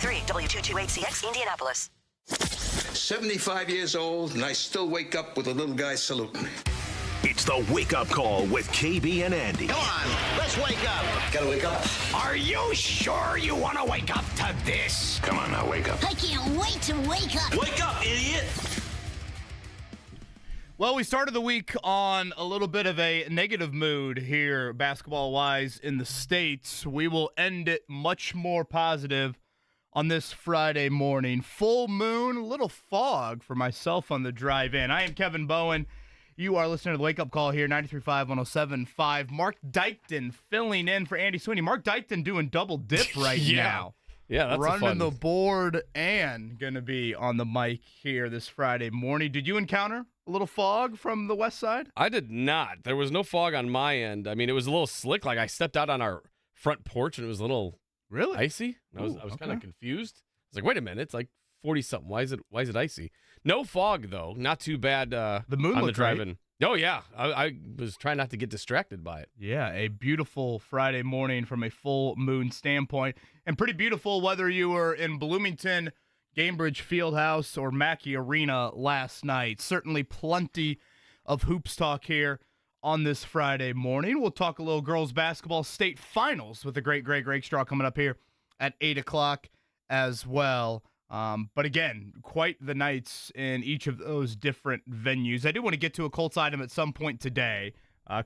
93.3 W228CX Indianapolis. 75 years old, and I still wake up with a little guy saluting me. It's the Wake Up Call with KB and Andy. Come on, let's wake up. Gotta wake up. Are you sure you want to wake up to this? Come on now, wake up. I can't wait to wake up. Wake up, idiot. Well, we started the week on a little bit of a negative mood here, basketball-wise, in the States. We will end it much more positive on this Friday morning. Full moon, a little fog for myself on the drive in. I am Kevin Bowen. You are listening to the Wake Up Call here, 93.5, 107.5. Mark Dykton filling in for Andy Sweeney. Mark Dykton doing double dip right now. Yeah, that's running the board and going to be on the mic here this Friday morning. Did you encounter a little fog from the west side? I did not. There was no fog on my end. I mean, it was a little slick. Like, I stepped out on our front porch, and it was a little icy. I was kind of confused. I was like, wait a minute. It's like 40-something. Why is it icy? No fog, though. Not too bad the moon on the drive-in. Great. Oh, yeah. I was trying not to get distracted by it. Yeah, a beautiful Friday morning from a full moon standpoint. And pretty beautiful whether you were in Bloomington, Gainbridge Fieldhouse, or Mackey Arena last night. Certainly plenty of hoops talk here on this Friday morning. We'll talk a little girls basketball state finals with the great Greg Rakestraw coming up here at 8 o'clock as well. But again, quite the nights in each of those different venues. I do want to get to a Colts item at some point today.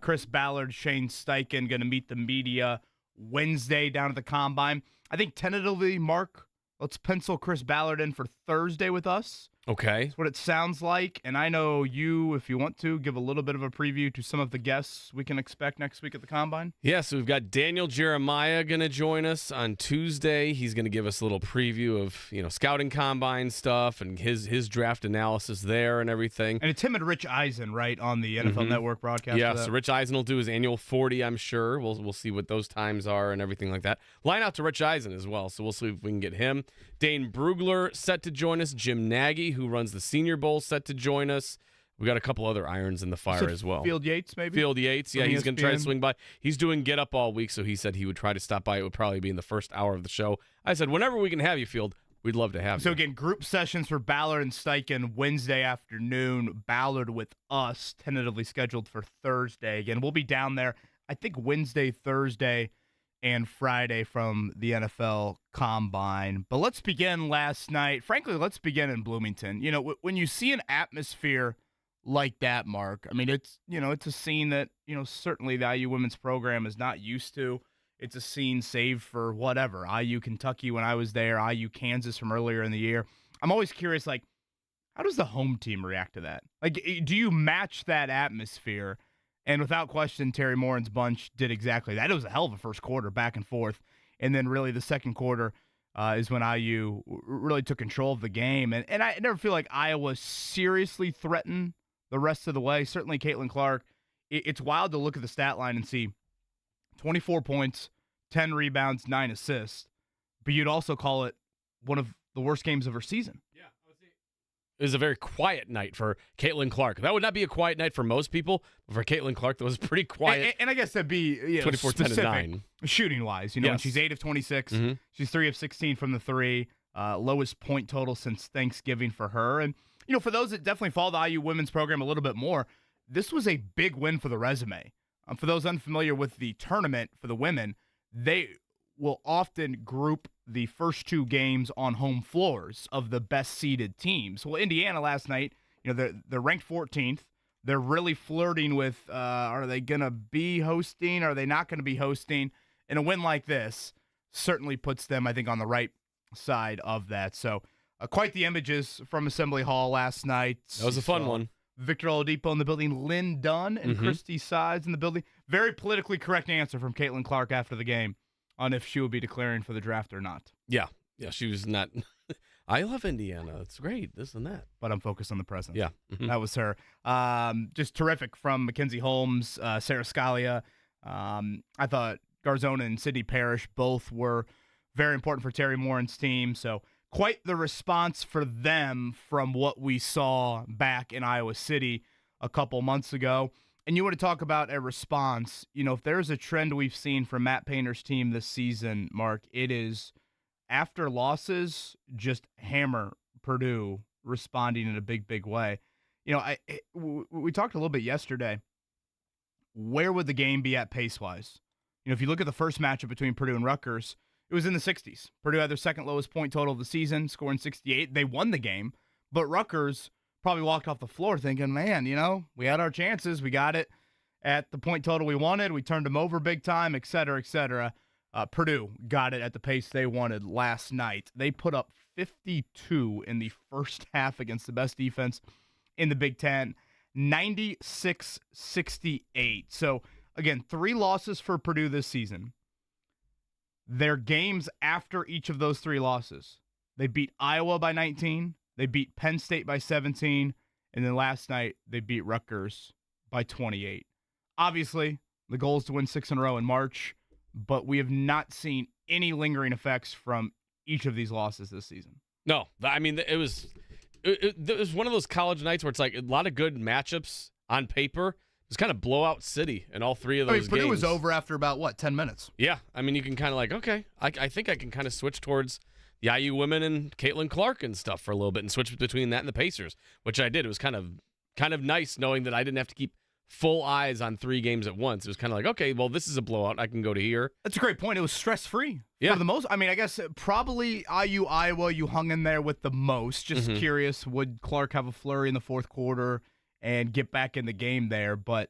Chris Ballard, Shane Steichen going to meet the media Wednesday down at the Combine. I think tentatively, Mark, let's pencil Chris Ballard in for Thursday with us. Okay. That's what it sounds like. And I know you, if you want to, give a little bit of a preview to some of the guests we can expect next week at the Combine. Yeah, so we've got Daniel Jeremiah going to join us on Tuesday. He's going to give us a little preview of, scouting combine stuff and his draft analysis there and everything. And it's him and Rich Eisen, right, on the NFL Network broadcast. Yeah, so Rich Eisen will do his annual 40, I'm sure. We'll see what those times are and everything like that. Line out to Rich Eisen as well, so we'll see if we can get him. Dane Brugler set to join us. Jim Nagy, who runs the Senior Bowl, set to join us. We got a couple other irons in the fire as well. Field Yates, maybe? Field Yates, yeah, he's going to try to swing by. He's doing Get Up all week, so he said he would try to stop by. It would probably be in the first hour of the show. I said, whenever we can have you, Field, we'd love to have you. So again, group sessions for Ballard and Steichen Wednesday afternoon. Ballard with us, tentatively scheduled for Thursday. Again, we'll be down there, I think Wednesday, Thursday, and Friday from the NFL Combine. But let's begin last night. Frankly, let's begin in Bloomington. When you see an atmosphere like that, Mark, I mean, it's a scene that, certainly the IU women's program is not used to. It's a scene saved for whatever. IU Kentucky when I was there, IU Kansas from earlier in the year. I'm always curious, how does the home team react to that? Do you match that atmosphere? And without question, Terry Morin's bunch did exactly that. It was a hell of a first quarter, back and forth. And then really the second quarter is when IU really took control of the game. And I never feel like Iowa seriously threatened the rest of the way. Certainly Caitlin Clark. It's wild to look at the stat line and see 24 points, 10 rebounds, 9 assists. But you'd also call it one of the worst games of her season. Yeah. It was a very quiet night for Caitlin Clark. That would not be a quiet night for most people, but for Caitlin Clark, that was pretty quiet. And I guess that'd be 24, 10, and 9. Shooting-wise. When she's 8 of 26, she's 3 of 16 from the 3, lowest point total since Thanksgiving for her. And, for those that definitely follow the IU women's program a little bit more, this was a big win for the resume. For those unfamiliar with the tournament for the women, they will often group the first two games on home floors of the best seeded teams. Well, Indiana last night, they're ranked 14th. They're really flirting with, are they going to be hosting? Are they not going to be hosting? And a win like this certainly puts them, I think, on the right side of that. So quite the images from Assembly Hall last night. That was a fun one. Victor Oladipo in the building, Lynn Dunn and Christy Sides in the building. Very politically correct answer from Caitlin Clark after the game on if she would be declaring for the draft or not. Yeah, she was not. I love Indiana. It's great, this and that. But I'm focused on the present. Yeah. That was her. Just terrific from Mackenzie Holmes, Sarah Scalia. I thought Garzona and Sydney Parrish both were very important for Terry Morin's team. So quite the response for them from what we saw back in Iowa City a couple months ago. And you want to talk about a response. If there's a trend we've seen from Matt Painter's team this season, Mark, it is after losses, just hammer Purdue responding in a big, big way. We talked a little bit yesterday. Where would the game be at pace-wise? If you look at the first matchup between Purdue and Rutgers, it was in the 60s. Purdue had their second lowest point total of the season, scoring 68. They won the game, but Rutgers probably walked off the floor thinking, man, we had our chances. We got it at the point total we wanted. We turned them over big time, et cetera, et cetera. Purdue got it at the pace they wanted last night. They put up 52 in the first half against the best defense in the Big Ten, 96-68. So, again, 3 losses for Purdue this season. Their games after each of those 3 losses, they beat Iowa by 19, they beat Penn State by 17, and then last night they beat Rutgers by 28. Obviously, the goal is to win 6 in a row in March, but we have not seen any lingering effects from each of these losses this season. No, I mean, it was one of those college nights where it's like a lot of good matchups on paper. It was kind of blowout city in all 3 of those games. Purdue was over after about, 10 minutes? Yeah. I mean, you can kind of like, okay, I think I can kind of switch towards the IU women and Caitlin Clark and stuff for a little bit and switch between that and the Pacers, which I did. It was kind of nice knowing that I didn't have to keep full eyes on 3 games at once. It was kind of like, okay, well, this is a blowout. I can go to here. That's a great point. It was stress-free for the most. I mean, I guess probably IU, Iowa, you hung in there with the most. Just curious, would Clark have a flurry in the fourth quarter and get back in the game there? But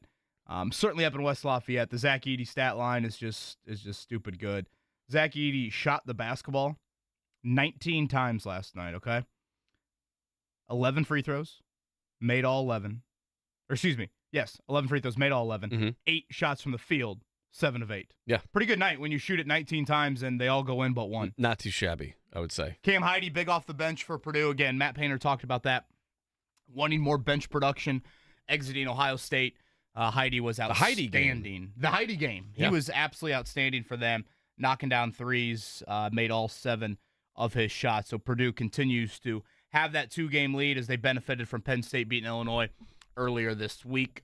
certainly up in West Lafayette, the Zach Edey stat line is just stupid good. Zach Edey shot the basketball 19 times last night, okay? 11 free throws, made all 11. Or excuse me, yes, 11 free throws, made all 11. 8 shots from the field, 7 of 8. Yeah. Pretty good night when you shoot it 19 times and they all go in but one. Not too shabby, I would say. Cam Heidi, big off the bench for Purdue. Again, Matt Painter talked about that. Wanting more bench production, exiting Ohio State. Heidi was outstanding. The Heidi game. He was absolutely outstanding for them, knocking down threes, made all 7 of his shots. So Purdue continues to have that 2-game lead as they benefited from Penn State beating Illinois earlier this week.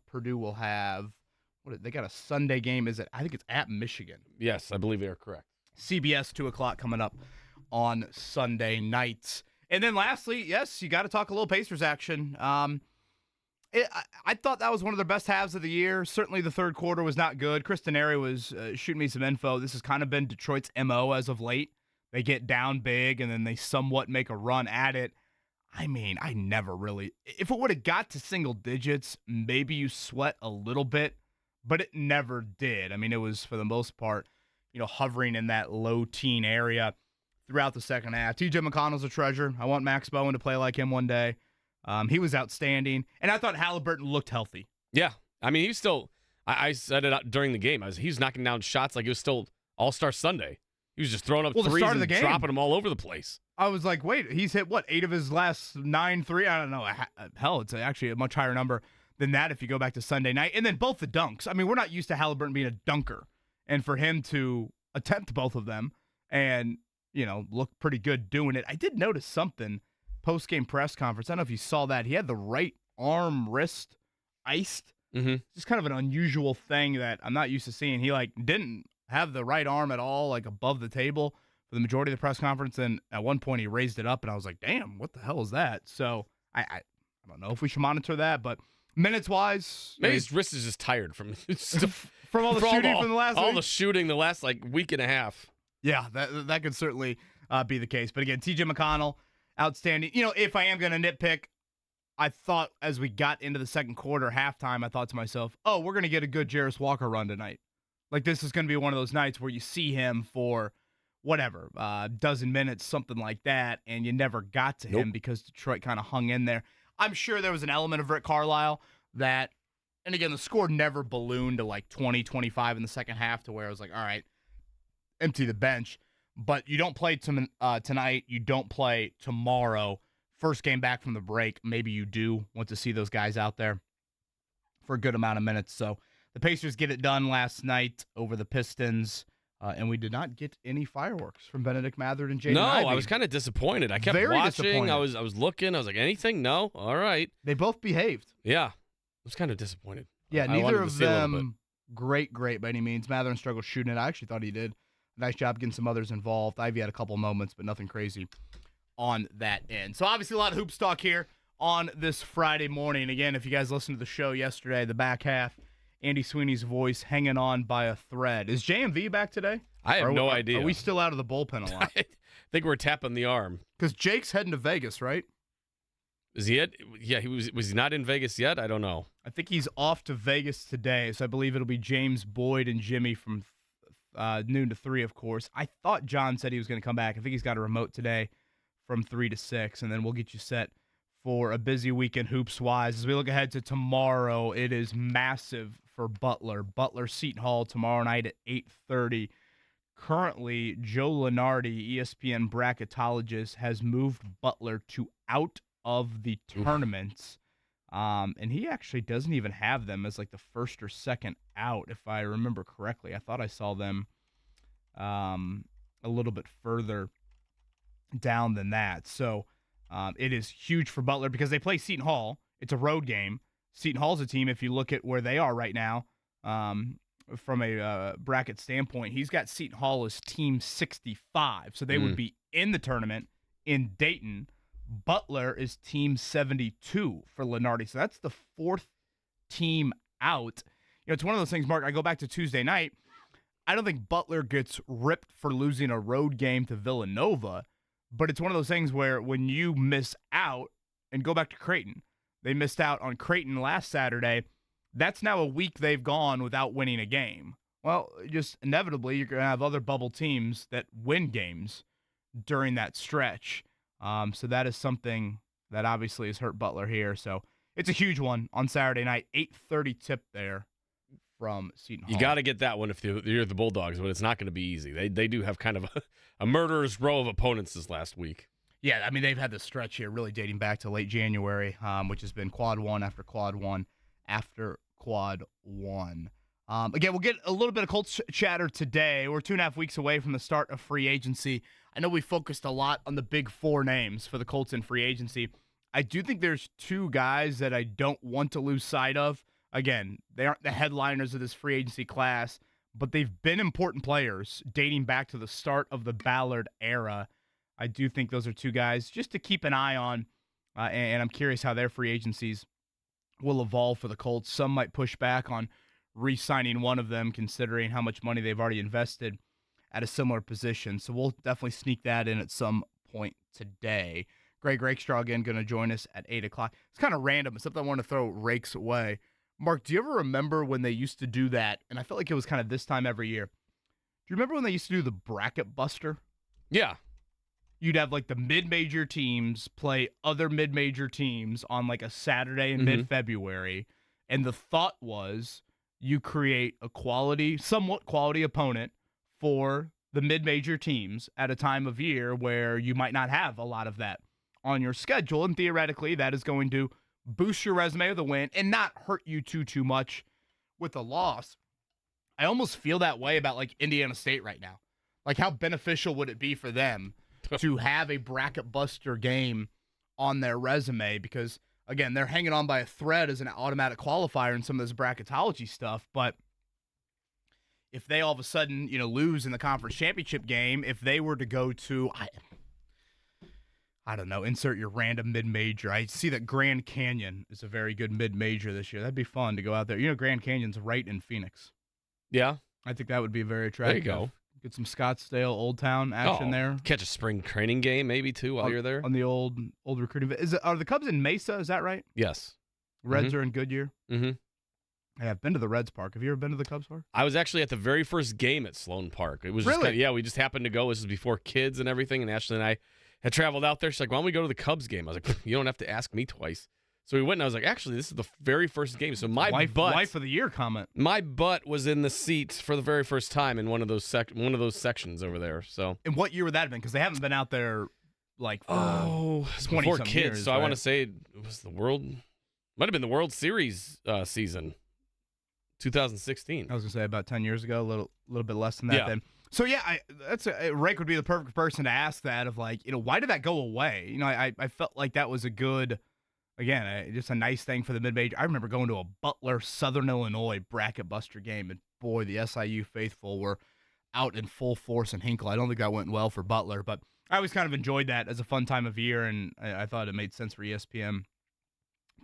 Purdue will have, they got a Sunday game. I think it's at Michigan. Yes, I believe they are correct. CBS, 2 o'clock coming up on Sunday nights. And then lastly, yes, you got to talk a little Pacers action. I thought that was one of their best halves of the year. Certainly the third quarter was not good. Kristen Airy was shooting me some info. This has kind of been Detroit's MO as of late. They get down big, and then they somewhat make a run at it. I mean, I never really – if it would have got to single digits, maybe you sweat a little bit, but it never did. I mean, it was, for the most part, hovering in that low teen area throughout the second half. TJ McConnell's a treasure. I want Max Bowen to play like him one day. He was outstanding, and I thought Halliburton looked healthy. Yeah. I mean, he was still – I said it out during the game. He was knocking down shots like it was still All-Star Sunday. He was just throwing up threes and dropping them all over the place. I was like, wait, he's hit, 8 of his last 9 threes? I don't know. Hell, it's actually a much higher number than that if you go back to Sunday night. And then both the dunks. I mean, we're not used to Halliburton being a dunker. And for him to attempt both of them and, look pretty good doing it. I did notice something post-game press conference. I don't know if you saw that. He had the right arm, wrist iced. Just kind of an unusual thing that I'm not used to seeing. He, didn't have the right arm at all, above the table for the majority of the press conference, and at one point he raised it up, and I was like, damn, what the hell is that? So I don't know if we should monitor that, but minutes-wise... Maybe his wrist is just tired from all the shooting from the last week? All the shooting the last, week and a half. Yeah, that could certainly be the case. But again, TJ McConnell, outstanding. If I am going to nitpick, I thought as we got into the second quarter, halftime, I thought to myself, oh, we're going to get a good Jarris Walker run tonight. This is going to be one of those nights where you see him for whatever, dozen minutes, something like that, and you never got to him because Detroit kind of hung in there. I'm sure there was an element of Rick Carlisle that, and again, the score never ballooned to 20, 25 in the second half to where I was like, all right, empty the bench. But you don't play tonight. You don't play tomorrow. First game back from the break. Maybe you do want to see those guys out there for a good amount of minutes. So the Pacers get it done last night over the Pistons, and we did not get any fireworks from Benedict Mather and Jaden Ivey. I was kind of disappointed. I kept watching. I was looking. I was like, anything? No? All right. They both behaved. Yeah. I was kind of disappointed. Yeah, neither of them great by any means. Mather struggled shooting it. I actually thought he did Nice job getting some others involved. Ivy had a couple moments, but nothing crazy on that end. So obviously a lot of hoops talk here on this Friday morning. Again, if you guys listened to the show yesterday, the back half, Andy Sweeney's voice hanging on by a thread. Is JMV back today? I have no idea. Are we still out of the bullpen a lot? I think we're tapping the arm. Because Jake's heading to Vegas, right? Is he it? Yeah, was he not in Vegas yet? I don't know. I think he's off to Vegas today, so I believe it'll be James Boyd and Jimmy from noon to 3, of course. I thought John said he was going to come back. I think he's got a remote today from 3 to 6, and then we'll get you set for a busy weekend hoops-wise. As we look ahead to tomorrow, it is massive for Butler. Butler-Seton Hall tomorrow night at 8:30. Currently, Joe Lunardi, ESPN bracketologist, has moved Butler to out of the tournament. And he actually doesn't even have them as like the first or second out, if I remember correctly. I thought I saw them a little bit further down than that. So it is huge for Butler because they play Seton Hall. It's a road game. Seton Hall's a team, if you look at where they are right now, from a bracket standpoint, he's got Seton Hall as team 65. So they would be in the tournament in Dayton. Butler is team 72 for Lunardi. So that's the fourth team out. You know, it's one of those things, Mark, I go back to Tuesday night. I don't think Butler gets ripped for losing a road game to Villanova, but it's one of those things where when you miss out, and go back to Creighton, they missed out on Creighton last Saturday. That's now a week they've gone without winning a game. Well, just inevitably, you're going to have other bubble teams that win games during that stretch. So that is something that obviously has hurt Butler here. So it's a huge one on Saturday night, 8:30 tip there from Seton Hall. You got to get that one if you're the Bulldogs, but it's not going to be easy. They do have kind of a murderer's row of opponents this last week. Yeah, I mean, they've had this stretch here really dating back to late January, which has been quad one after quad one after quad one. Again, we'll get a little bit of Colts chatter today. We're 2.5 weeks away from the start of free agency. I know we focused a lot on the big four names for the Colts in free agency. I do think there's two guys that I don't want to lose sight of. Again, they aren't the headliners of this free agency class, but they've been important players dating back to the start of the Ballard era. I do think those are two guys just to keep an eye on, and I'm curious how their free agencies will evolve for the Colts. Some might push back on re-signing one of them, considering how much money they've already invested at a similar position. So we'll definitely sneak that in at some point today. Greg Rakestraw again going to join us at 8 o'clock. It's kind of random. It's something I want to throw Rakes away. Mark, do you ever remember when they used to do that? And I felt like it was kind of this time every year. Do you remember when they used to do the bracket buster? Yeah. You'd have like the mid-major teams play other mid-major teams on like a Saturday in mid-February. And the thought was you create a somewhat quality opponent for the mid-major teams at a time of year where you might not have a lot of that on your schedule. And theoretically, that is going to boost your resume with a win and not hurt you too much with a loss. I almost feel that way about like Indiana State right now. Like, how beneficial would it be for them to have a bracket buster game on their resume? Because, again, they're hanging on by a thread as an automatic qualifier in some of this bracketology stuff. But if they all of a sudden, lose in the conference championship game, if they were to go to, I don't know, insert your random mid-major. I see that Grand Canyon is a very good mid-major this year. That'd be fun to go out there. Grand Canyon's right in Phoenix. Yeah. I think that would be very attractive. There you go. Get some Scottsdale, Old Town action there. Catch a spring training game maybe too while you're there. On the old recruiting. Are the Cubs in Mesa? Is that right? Yes. Reds are in Goodyear? Mm-hmm. Hey, I've been to the Reds Park. Have you ever been to the Cubs Park? I was actually at the very first game at Sloan Park. It was really? Just we just happened to go. This was before kids and everything, and Ashley and I had traveled out there. She's like, why don't we go to the Cubs game? I was like, you don't have to ask me twice. So we went, and I was like, actually, this is the very first game. So my wife of the year comment. My butt was in the seats for the very first time in one of those sections over there. So. And what year would that have been? Because they haven't been out there like for 20 before some kids. years, So right? I want to say it was might have been the World Series season, 2016. I was gonna say about 10 years ago, a little bit less than that then. So yeah, Rake would be the perfect person to ask that of like, why did that go away? I felt like that was a good. Again, just a nice thing for the mid-major. I remember going to a Butler Southern Illinois bracket buster game, and boy, the SIU faithful were out in full force in Hinkle. I don't think that went well for Butler, but I always kind of enjoyed that as a fun time of year, and I thought it made sense for ESPN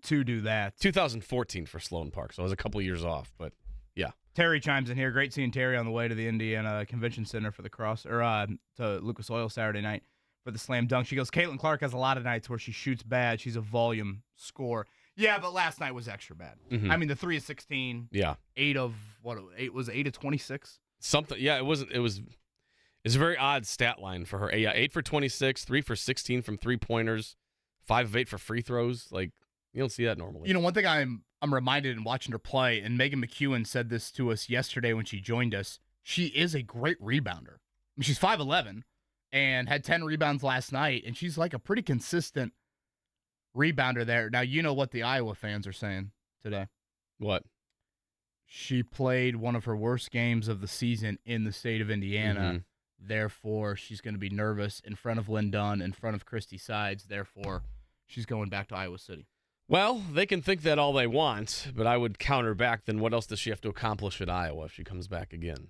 to do that. 2014 for Sloan Park, so I was a couple years off, but yeah. Terry chimes in here. Great seeing Terry on the way to the Indiana Convention Center for the to Lucas Oil Saturday night for the slam dunk. She goes, Caitlin Clark has a lot of nights where she shoots bad. She's a volume scorer. Yeah, but last night was extra bad. Mm-hmm. I mean, the 3 of 16. Yeah. 8 of 26? Something. Yeah, it was a very odd stat line for her. Yeah, 8 for 26, 3 for 16 from 3-pointers, 5 of 8 for free throws. Like, you don't see that normally. You know, one thing I'm reminded in watching her play, and Megan McEwen said this to us yesterday when she joined us, she is a great rebounder. I mean, she's 5'11", and had 10 rebounds last night, and she's like a pretty consistent rebounder there. Now, you know what the Iowa fans are saying today. What? She played one of her worst games of the season in the state of Indiana. Mm-hmm. Therefore, she's going to be nervous in front of Lynn Dunn, in front of Christy Sides. Therefore, she's going back to Iowa City. Well, they can think that all they want, but I would counter back, then what else does she have to accomplish at Iowa if she comes back again?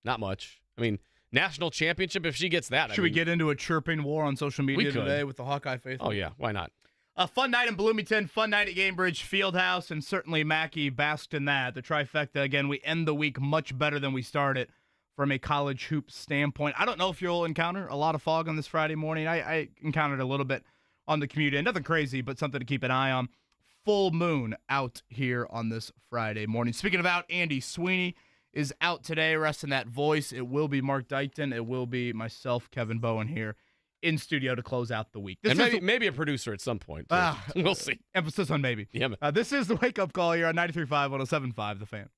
Not much. I mean, national championship, if she gets that. Should we get into a chirping war on social media could. today with the Hawkeye faithful? Oh, yeah. Why not? A fun night in Bloomington, fun night at Gamebridge Fieldhouse, and certainly Mackey basked in that. The trifecta, again, we end the week much better than we started from a college hoop standpoint. I don't know if you'll encounter a lot of fog on this Friday morning. I encountered a little bit on the commute end. Nothing crazy, but something to keep an eye on. Full moon out here on this Friday morning. Speaking of out, Andy Sweeney is out today, resting that voice. It will be Mark Dykton. It will be myself, Kevin Bowen, here in studio to close out the week. And maybe a producer at some point. We'll see. Emphasis on maybe. Yeah, this is the wake-up call here on 93.5, 107.5, The Fan.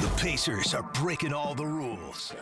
The Pacers are breaking all the rules.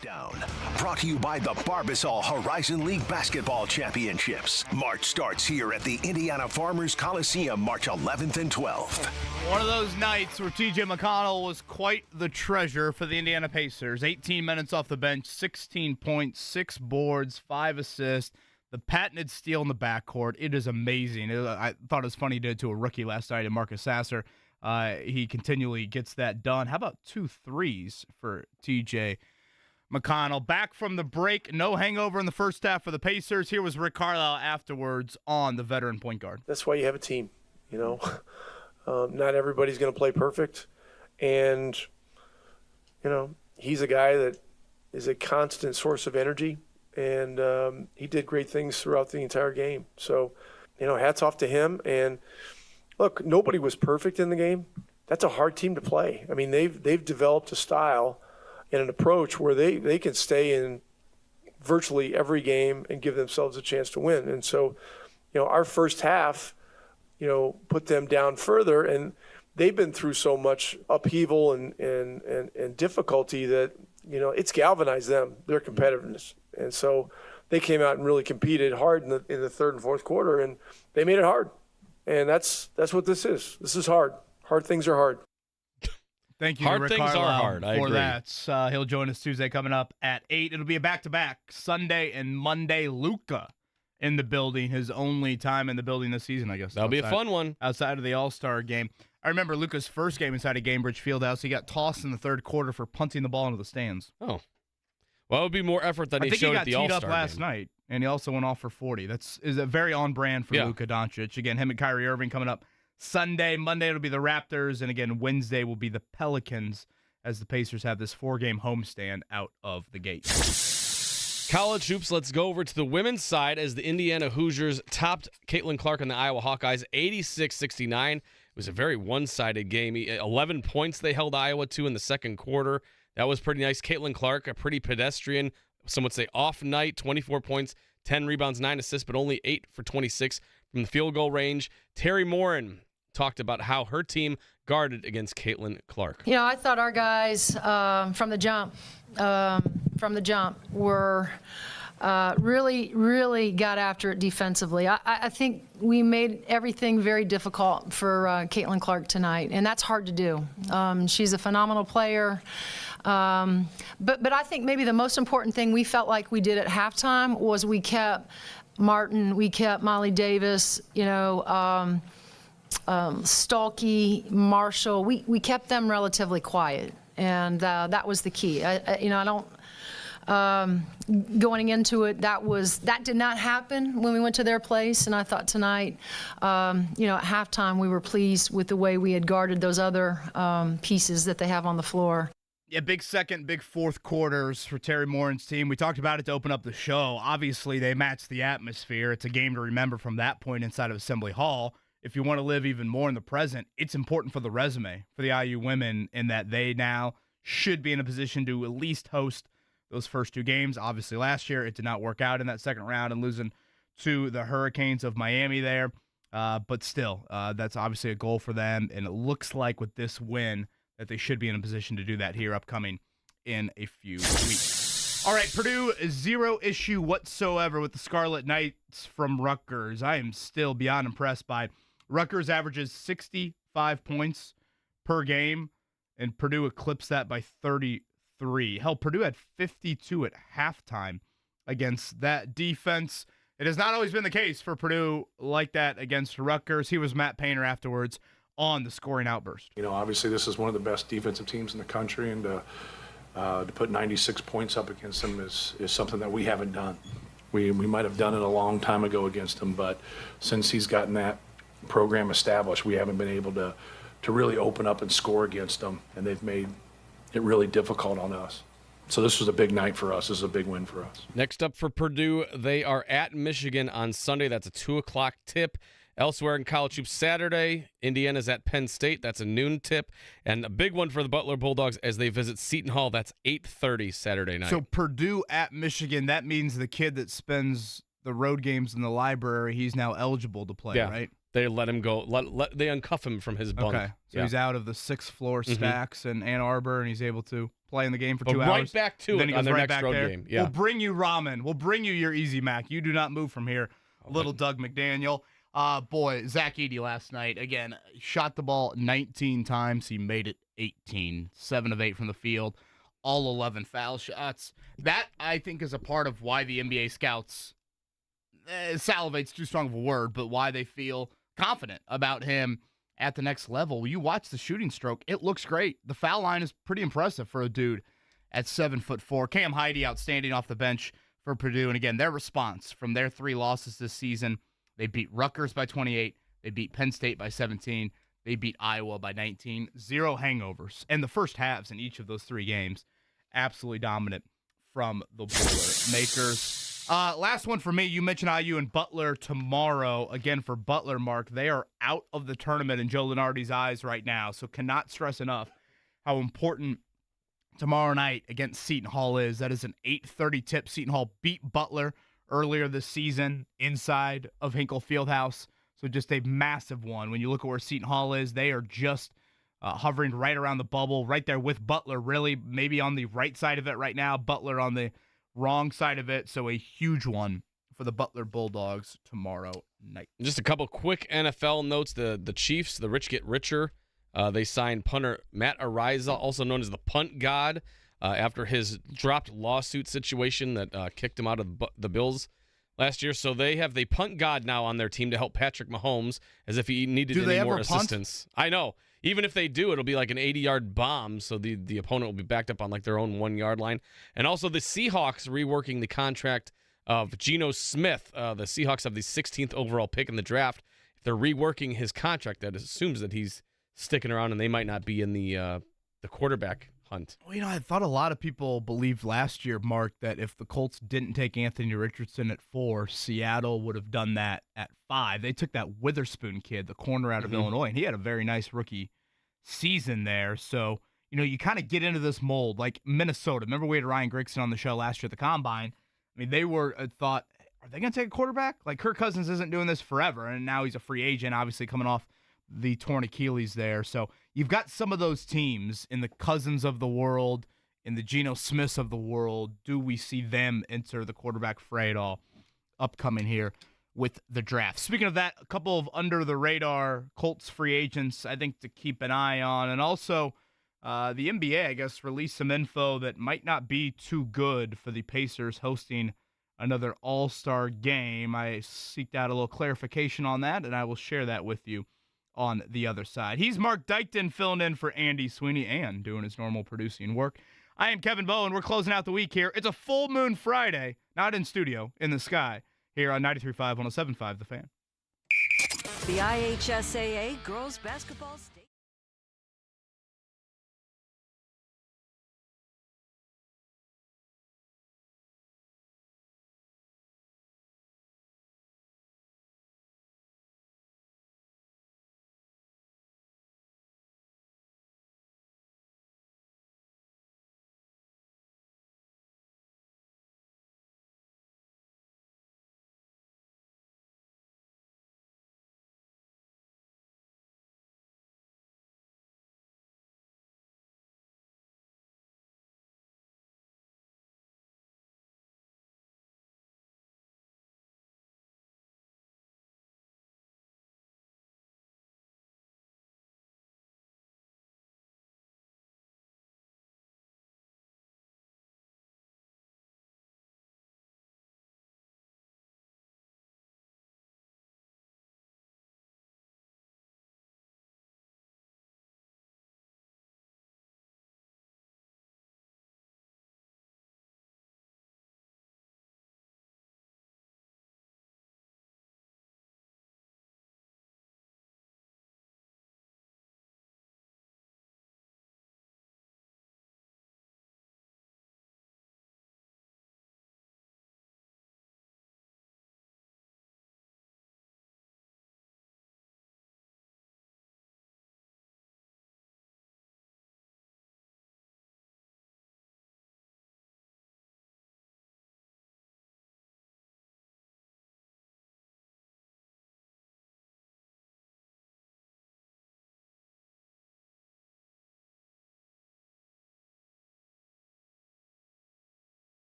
Down. Brought to you by the Barbasol Horizon League Basketball Championships. March starts here at the Indiana Farmers Coliseum March 11th and 12th. One of those nights where T.J. McConnell was quite the treasure for the Indiana Pacers. 18 minutes off the bench, 16 points, 6 boards, 5 assists. The patented steal in the backcourt. It is amazing. I thought it was funny he did it to a rookie last night in Marcus Sasser. He continually gets that done. How about 2 threes for T.J. McConnell? Back from the break, no hangover in the first half for the Pacers. Here was Rick Carlisle afterwards on the veteran point guard. That's why you have a team, you know. Not everybody's going to play perfect. And, you know, he's a guy that is a constant source of energy. And he did great things throughout the entire game. So, you know, hats off to him. And, look, nobody was perfect in the game. That's a hard team to play. I mean, they've developed a style and an approach where they can stay in virtually every game and give themselves a chance to win. And so, you know, our first half, you know, put them down further, and they've been through so much upheaval and difficulty that, you know, it's galvanized them, their competitiveness. And so they came out and really competed hard in the third and fourth quarter, and they made it hard. And that's what this is. This is hard. Hard things are hard. Thank you, Hard Rick things Carlisle, are hard. I for agree. that. He'll join us Tuesday coming up at 8. It'll be a back-to-back Sunday and Monday. Luka in the building, his only time in the building this season, I guess. That'll be a fun one. Outside of the All-Star game. I remember Luka's first game inside of Gainbridge Fieldhouse. He got tossed in the third quarter for punting the ball into the stands. Oh. Well, it would be more effort than he showed at the All-Star game. I think he got teed up last night, and he also went off for 40. Is a very on-brand for Luka Doncic. Again, him and Kyrie Irving coming up Sunday. Monday it'll be the Raptors, and again, Wednesday will be the Pelicans as the Pacers have this 4-game homestand out of the gate. College hoops, let's go over to the women's side as the Indiana Hoosiers topped Caitlin Clark and the Iowa Hawkeyes 86-69. It was a very one-sided game. 11 points they held Iowa to in the second quarter. That was pretty nice. Caitlin Clark, a pretty pedestrian, some would say off night, 24 points, 10 rebounds, 9 assists, but only 8 for 26 from the field goal range. Terry Morin talked about how her team guarded against Caitlin Clark. You know, I thought our guys from the jump were really got after it defensively. I think we made everything very difficult for Caitlin Clark tonight, and that's hard to do. She's a phenomenal player. But I think maybe the most important thing we felt like we did at halftime was we kept Martin, we kept Molly Davis, you know, Stolke, Marshall. We kept them relatively quiet, and that was the key. Going into it, that did not happen when we went to their place, and I thought tonight, you know, at halftime we were pleased with the way we had guarded those other pieces that they have on the floor. Yeah, big second, big fourth quarters for Terry Morin's team. We talked about it to open up the show. Obviously, they matched the atmosphere. It's a game to remember from that point inside of Assembly Hall. If you want to live even more in the present, it's important for the resume for the IU women in that they now should be in a position to at least host those first 2 games. Obviously, last year it did not work out in that second round and losing to the Hurricanes of Miami there. But still, that's obviously a goal for them, and it looks like with this win that they should be in a position to do that here upcoming in a few weeks. All right, Purdue, 0 issue whatsoever with the Scarlet Knights from Rutgers. I am still beyond impressed by Rutgers averages 65 points per game, and Purdue eclipsed that by 33. Hell, Purdue had 52 at halftime against that defense. It has not always been the case for Purdue like that against Rutgers. He was Matt Painter afterwards on the scoring outburst. You know, obviously this is one of the best defensive teams in the country, and to put 96 points up against them is something that we haven't done. We might have done it a long time ago against him, but since he's gotten that program established, we haven't been able to really open up and score against them, and they've made it really difficult on us. So this was a big night for us. This is a big win for us. Next up for Purdue, they are at Michigan on Sunday. That's a 2 o'clock tip. Elsewhere in college hoops Saturday, Indiana's at Penn State. That's a noon tip. And a big one for the Butler Bulldogs as they visit Seton Hall. That's 8:30 Saturday night. So Purdue at Michigan, that means the kid that spends the road games in the library, he's now eligible to play, right? They let him go. They uncuff him from his bunk. Okay, so he's out of the 6th floor Mm-hmm. stacks in Ann Arbor, and he's able to play in the game for But 2 right hours. back to then it he on goes their right next back road there. game. Yeah. We'll bring you ramen. We'll bring you your Easy Mac. You do not move from here, little Doug McDaniel. Boy, Zach Edey last night, again, shot the ball 19 times. He made it 18, 7 of 8 from the field, all 11 foul shots. That, I think, is a part of why the NBA scouts, salivate's too strong of a word, but why they feel confident about him at the next level. You watch the shooting stroke, it looks great. The foul line is pretty impressive for a dude at 7'4". Cam Heide outstanding off the bench for Purdue. And again, their response from their 3 losses this season, they beat Rutgers by 28, they beat Penn State by 17, they beat Iowa by 19. 0 hangovers. And the first halves in each of those 3 games, absolutely dominant from the Boilermakers. Last one for me. You mentioned IU and Butler tomorrow. Again, for Butler, Mark, they are out of the tournament in Joe Lunardi's eyes right now, so cannot stress enough how important tomorrow night against Seton Hall is. That is an 8:30 tip. Seton Hall beat Butler earlier this season inside of Hinkle Fieldhouse, so just a massive one. When you look at where Seton Hall is, they are just hovering right around the bubble, right there with Butler, really maybe on the right side of it right now, Butler on the wrong side of it, so a huge one for the Butler Bulldogs tomorrow night. Just a couple quick NFL notes. The Chiefs, the rich get richer. They signed punter Matt Ariza, also known as the punt god, after his dropped lawsuit situation that kicked him out of the Bills last year. So they have the punt god now on their team to help Patrick Mahomes as if he needed any more assistance. I know. Even if they do, it'll be like an 80-yard bomb, so the opponent will be backed up on like their own 1-yard line. And also the Seahawks reworking the contract of Geno Smith. The Seahawks have the 16th overall pick in the draft. If they're reworking his contract, that assumes that he's sticking around and they might not be in the quarterback hunt. Well, I thought a lot of people believed last year, Mark, that if the Colts didn't take Anthony Richardson at 4, Seattle would have done that at 5. They took that Witherspoon kid, the corner out of Illinois, and he had a very nice rookie season there. So, you kind of get into this mold like Minnesota. Remember we had Ryan Grigson on the show last year at the Combine. I mean, they were thought, are they going to take a quarterback? Like Kirk Cousins isn't doing this forever, and now he's a free agent, obviously coming off the torn Achilles there. So you've got some of those teams in the Cousins of the world, in the Geno Smiths of the world. Do we see them enter the quarterback fray at all upcoming here with the draft? Speaking of that, a couple of under-the-radar Colts free agents, I think, to keep an eye on. And also, the NBA, I guess, released some info that might not be too good for the Pacers hosting another All-Star game. I seeked out a little clarification on that, and I will share that with you on the other side. He's Mark Dykton filling in for Andy Sweeney and doing his normal producing work. I am Kevin Bowen. We're closing out the week here. It's a full moon Friday, not in studio, in the sky, here on 93.5, 107.5 The Fan. The IHSAA Girls Basketball State.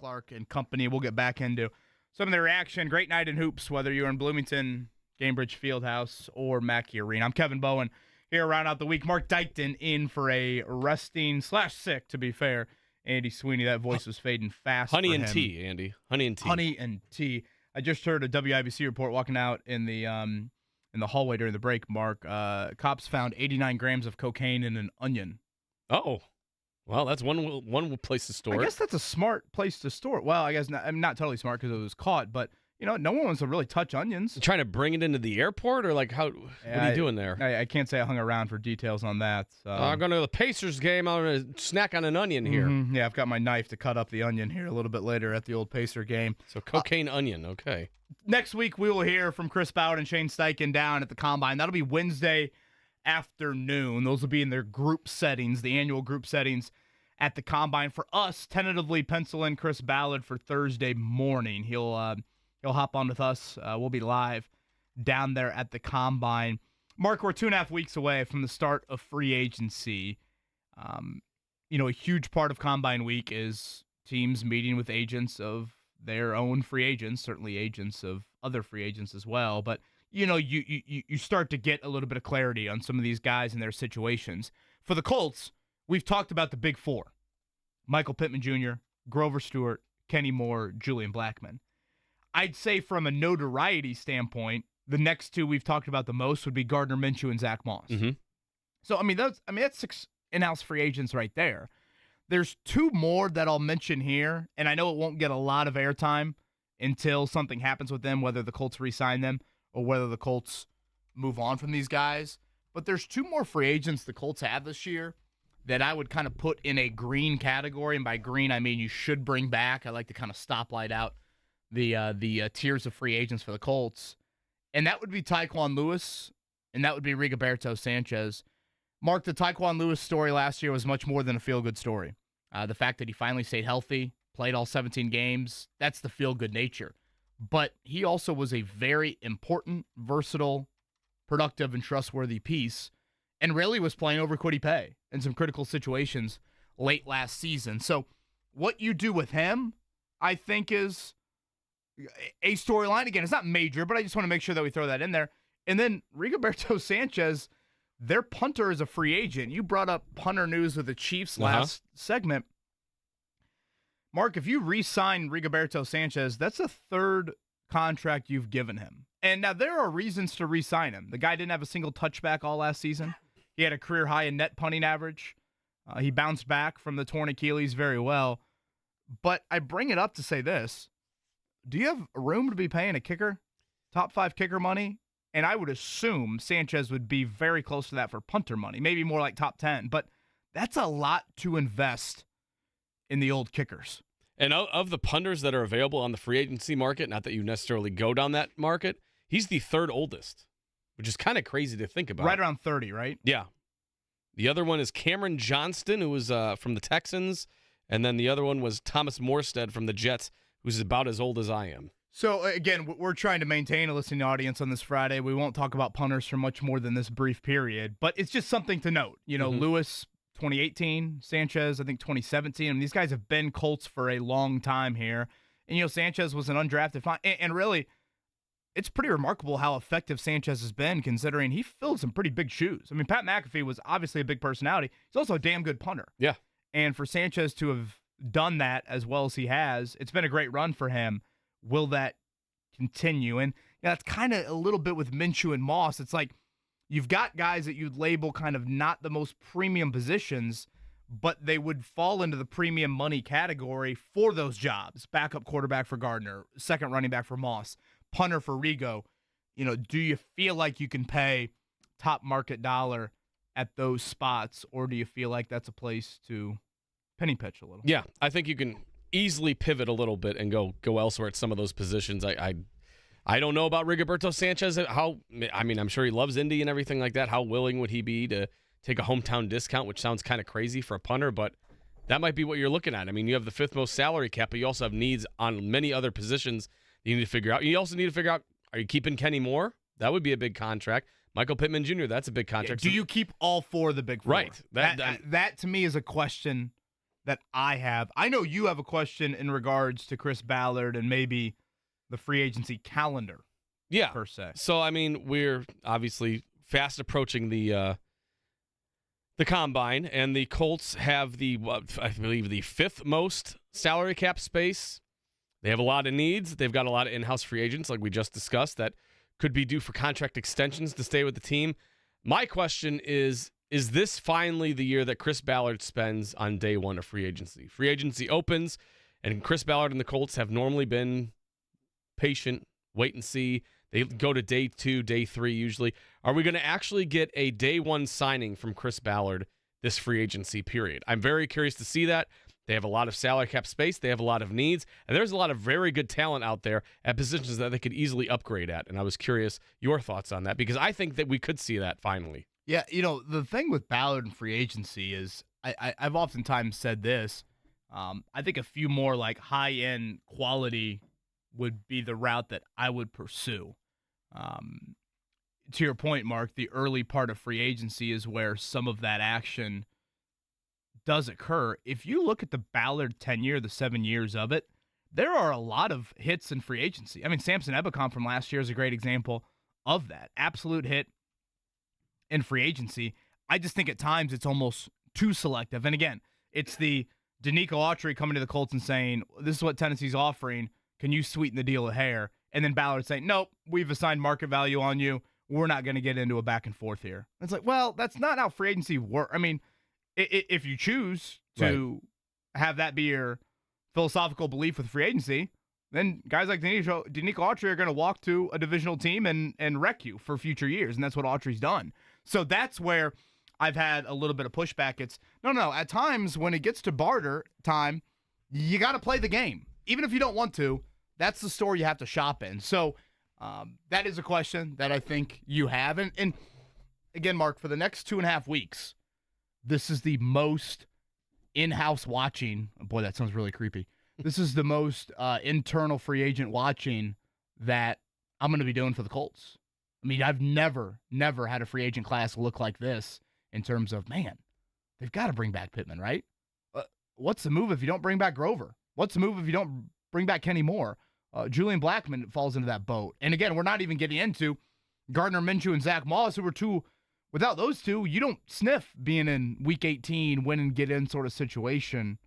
Clark and company. We'll get back into some of the reaction. Great night in hoops, whether you're in Bloomington, Cambridge Fieldhouse, or Mackey Arena. I'm Kevin Bowen here around out the week. Mark Dykton in for a resting/sick, to be fair. Andy Sweeney, that voice was fading fast. Honey and tea, Andy. Honey and tea. Honey and tea. I just heard a WIBC report walking out in the hallway during the break, Mark. Cops found 89 grams of cocaine in an onion. Oh. Well, that's one place to store it. I guess that's a smart place to store it. Well, I guess not, I'm not totally smart because it was caught, but no one wants to really touch onions. Trying to bring it into the airport, or like how? What are you doing there? I can't say I hung around for details on that. I'm going to the Pacers game. I'm going to snack on an onion here. Mm-hmm. Yeah, I've got my knife to cut up the onion here a little bit later at the old Pacer game. So cocaine onion, okay. Next week we will hear from Chris Ballard and Shane Steichen down at the Combine. That'll be Wednesday afternoon. Those will be in their group settings, the annual group settings at the Combine. For us, tentatively pencil in Chris Ballard for Thursday morning. He'll hop on with us. We'll be live down there at the Combine. Mark, we're 2.5 weeks away from the start of free agency. A huge part of Combine Week is teams meeting with agents of their own free agents, certainly agents of other free agents as well. But, you start to get a little bit of clarity on some of these guys and their situations. For the Colts, we've talked about the big four: Michael Pittman Jr., Grover Stewart, Kenny Moore, Julian Blackmon. I'd say from a notoriety standpoint, the next two we've talked about the most would be Gardner Minshew and Zach Moss. Mm-hmm. So, that's 6 in-house free agents right there. There's 2 more that I'll mention here, and I know it won't get a lot of airtime until something happens with them, whether the Colts re-sign them or whether the Colts move on from these guys. But there's 2 more free agents the Colts have this year that I would kind of put in a green category, and by green I mean you should bring back. I like to kind of stoplight out the tiers of free agents for the Colts, and that would be Tyquan Lewis, and that would be Rigoberto Sanchez. Mark, the Tyquan Lewis story last year was much more than a feel-good story. The fact that he finally stayed healthy, played all 17 games, that's the feel-good nature. But he also was a very important, versatile, productive, and trustworthy piece, and really was playing over Kwity Paye in some critical situations late last season. So what you do with him, I think, is a storyline. Again, it's not major, but I just want to make sure that we throw that in there. And then Rigoberto Sanchez, their punter is a free agent. You brought up punter news with the Chiefs last segment. Mark, if you re-sign Rigoberto Sanchez, that's a 3rd contract you've given him. And now there are reasons to re-sign him. The guy didn't have a single touchback all last season. He had a career high in net punting average. He bounced back from the torn Achilles very well. But I bring it up to say this. Do you have room to be paying a kicker, top 5 kicker money? And I would assume Sanchez would be very close to that for punter money, maybe more like top 10. But that's a lot to invest in the old kickers. And of the punters that are available on the free agency market, not that you necessarily go down that market, he's the 3rd oldest, which is kind of crazy to think about. Right around 30, right? Yeah. The other one is Cameron Johnston, who was from the Texans. And then the other one was Thomas Morstead from the Jets, who's about as old as I am. So, again, we're trying to maintain a listening audience on this Friday. We won't talk about punters for much more than this brief period, but it's just something to note. Lewis, 2018, Sanchez, I think 2017. I mean, these guys have been Colts for a long time here. And, Sanchez was an undrafted find. And really, it's pretty remarkable how effective Sanchez has been, considering he filled some pretty big shoes. I mean, Pat McAfee was obviously a big personality. He's also a damn good punter. Yeah. And for Sanchez to have done that as well as he has, it's been a great run for him. Will that continue? And that's kind of a little bit with Minshew and Moss. It's like you've got guys that you'd label kind of not the most premium positions, but they would fall into the premium money category for those jobs. Backup quarterback for Gardner, second running back for Moss, punter for Rigo. Do you feel like you can pay top market dollar at those spots, or do you feel like that's a place to penny pitch a little? Yeah, I think you can easily pivot a little bit and go elsewhere at some of those positions. I don't know about Rigoberto Sanchez. I'm sure he loves Indy and everything like that. How willing would he be to take a hometown discount, which sounds kind of crazy for a punter, but that might be what you're looking at. I mean, you have the 5th most salary cap, but you also have needs on many other positions that you need to figure out. You also need to figure out, are you keeping Kenny Moore? That would be a big contract. Michael Pittman Jr., that's a big contract. Do you keep all 4 of the big 4? Right. That to me is a question that I have. I know you have a question in regards to Chris Ballard and maybe the free agency calendar. Yeah. Per se. So, I mean, we're obviously fast approaching the combine, and the Colts have I believe the 5th most salary cap space. They have a lot of needs. They've got a lot of in-house free agents, like we just discussed, that could be due for contract extensions to stay with the team. My question is this finally the year that Chris Ballard spends on day one of free agency? Free agency opens, and Chris Ballard and the Colts have normally been patient, wait and see. They go to day 2, day 3 usually. Are we going to actually get a day 1 signing from Chris Ballard this free agency period? I'm very curious to see that. They have a lot of salary cap space. They have a lot of needs. And there's a lot of very good talent out there at positions that they could easily upgrade at. And I was curious your thoughts on that, because I think that we could see that finally. Yeah, the thing with Ballard and free agency is I've oftentimes said this. I think a few more like high-end quality would be the route that I would pursue. To your point, Mark, the early part of free agency is where some of that action does occur. If you look at the Ballard tenure, the 7 years of it, there are a lot of hits in free agency. I mean, Samson Ebukam from last year is a great example of that. Absolute hit in free agency. I just think at times it's almost too selective. And again, it's the Danico Autry coming to the Colts and saying, this is what Tennessee's offering. Can you sweeten the deal a hair? And then Ballard saying, nope, we've assigned market value on you. We're not going to get into a back and forth here. It's like, well, that's not how free agency works. I mean, if you choose to have that be your philosophical belief with free agency, then guys like Danico Autry are going to walk to a divisional team and wreck you for future years, and that's what Autry's done. So that's where I've had a little bit of pushback. It's, no, at times when it gets to barter time, you got to play the game. Even if you don't want to, that's the store you have to shop in. So that is a question that I think you have. And again, Mark, for the next 2.5 weeks, this is the most in-house watching. Boy, that sounds really creepy. This is the most internal free agent watching that I'm going to be doing for the Colts. I mean, I've never had a free agent class look like this in terms of, man, they've got to bring back Pittman, right? What's the move if you don't bring back Grover? What's the move if you don't bring back Kenny Moore? Julian Blackmon falls into that boat. And again, we're not even getting into Gardner Minshew and Zach Moss, who were two. Without those two, you don't sniff being in Week 18, win and get in sort of situation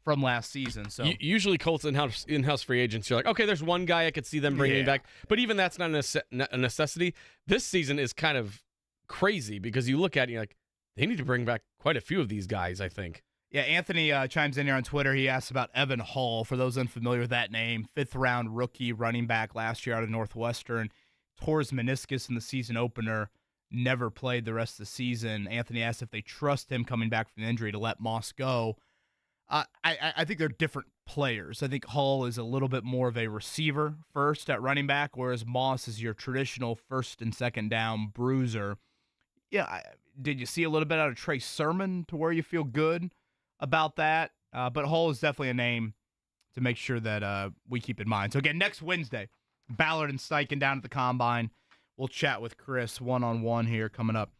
from last season. So usually Colts in-house free agents, you're like, okay, there's one guy I could see them bringing back. But even that's not a necessity. This season is kind of crazy because you look at it and you're like, they need to bring back quite a few of these guys, I think. Yeah, Anthony chimes in here on Twitter. He asks about Evan Hall. For those unfamiliar with that name, 5th-round rookie running back last year out of Northwestern. Tore his meniscus in the season opener. Never played the rest of the season. Anthony asked if they trust him coming back from the injury to let Moss go. I think they're different players. I think Hall is a little bit more of a receiver first at running back, whereas Moss is your traditional first and second down bruiser. Yeah, did you see a little bit out of Trey Sermon to where you feel good about that? But Hall is definitely a name to make sure that we keep in mind. So again, next Wednesday, Ballard and Steichen down at the Combine. We'll chat with Chris one-on-one here coming up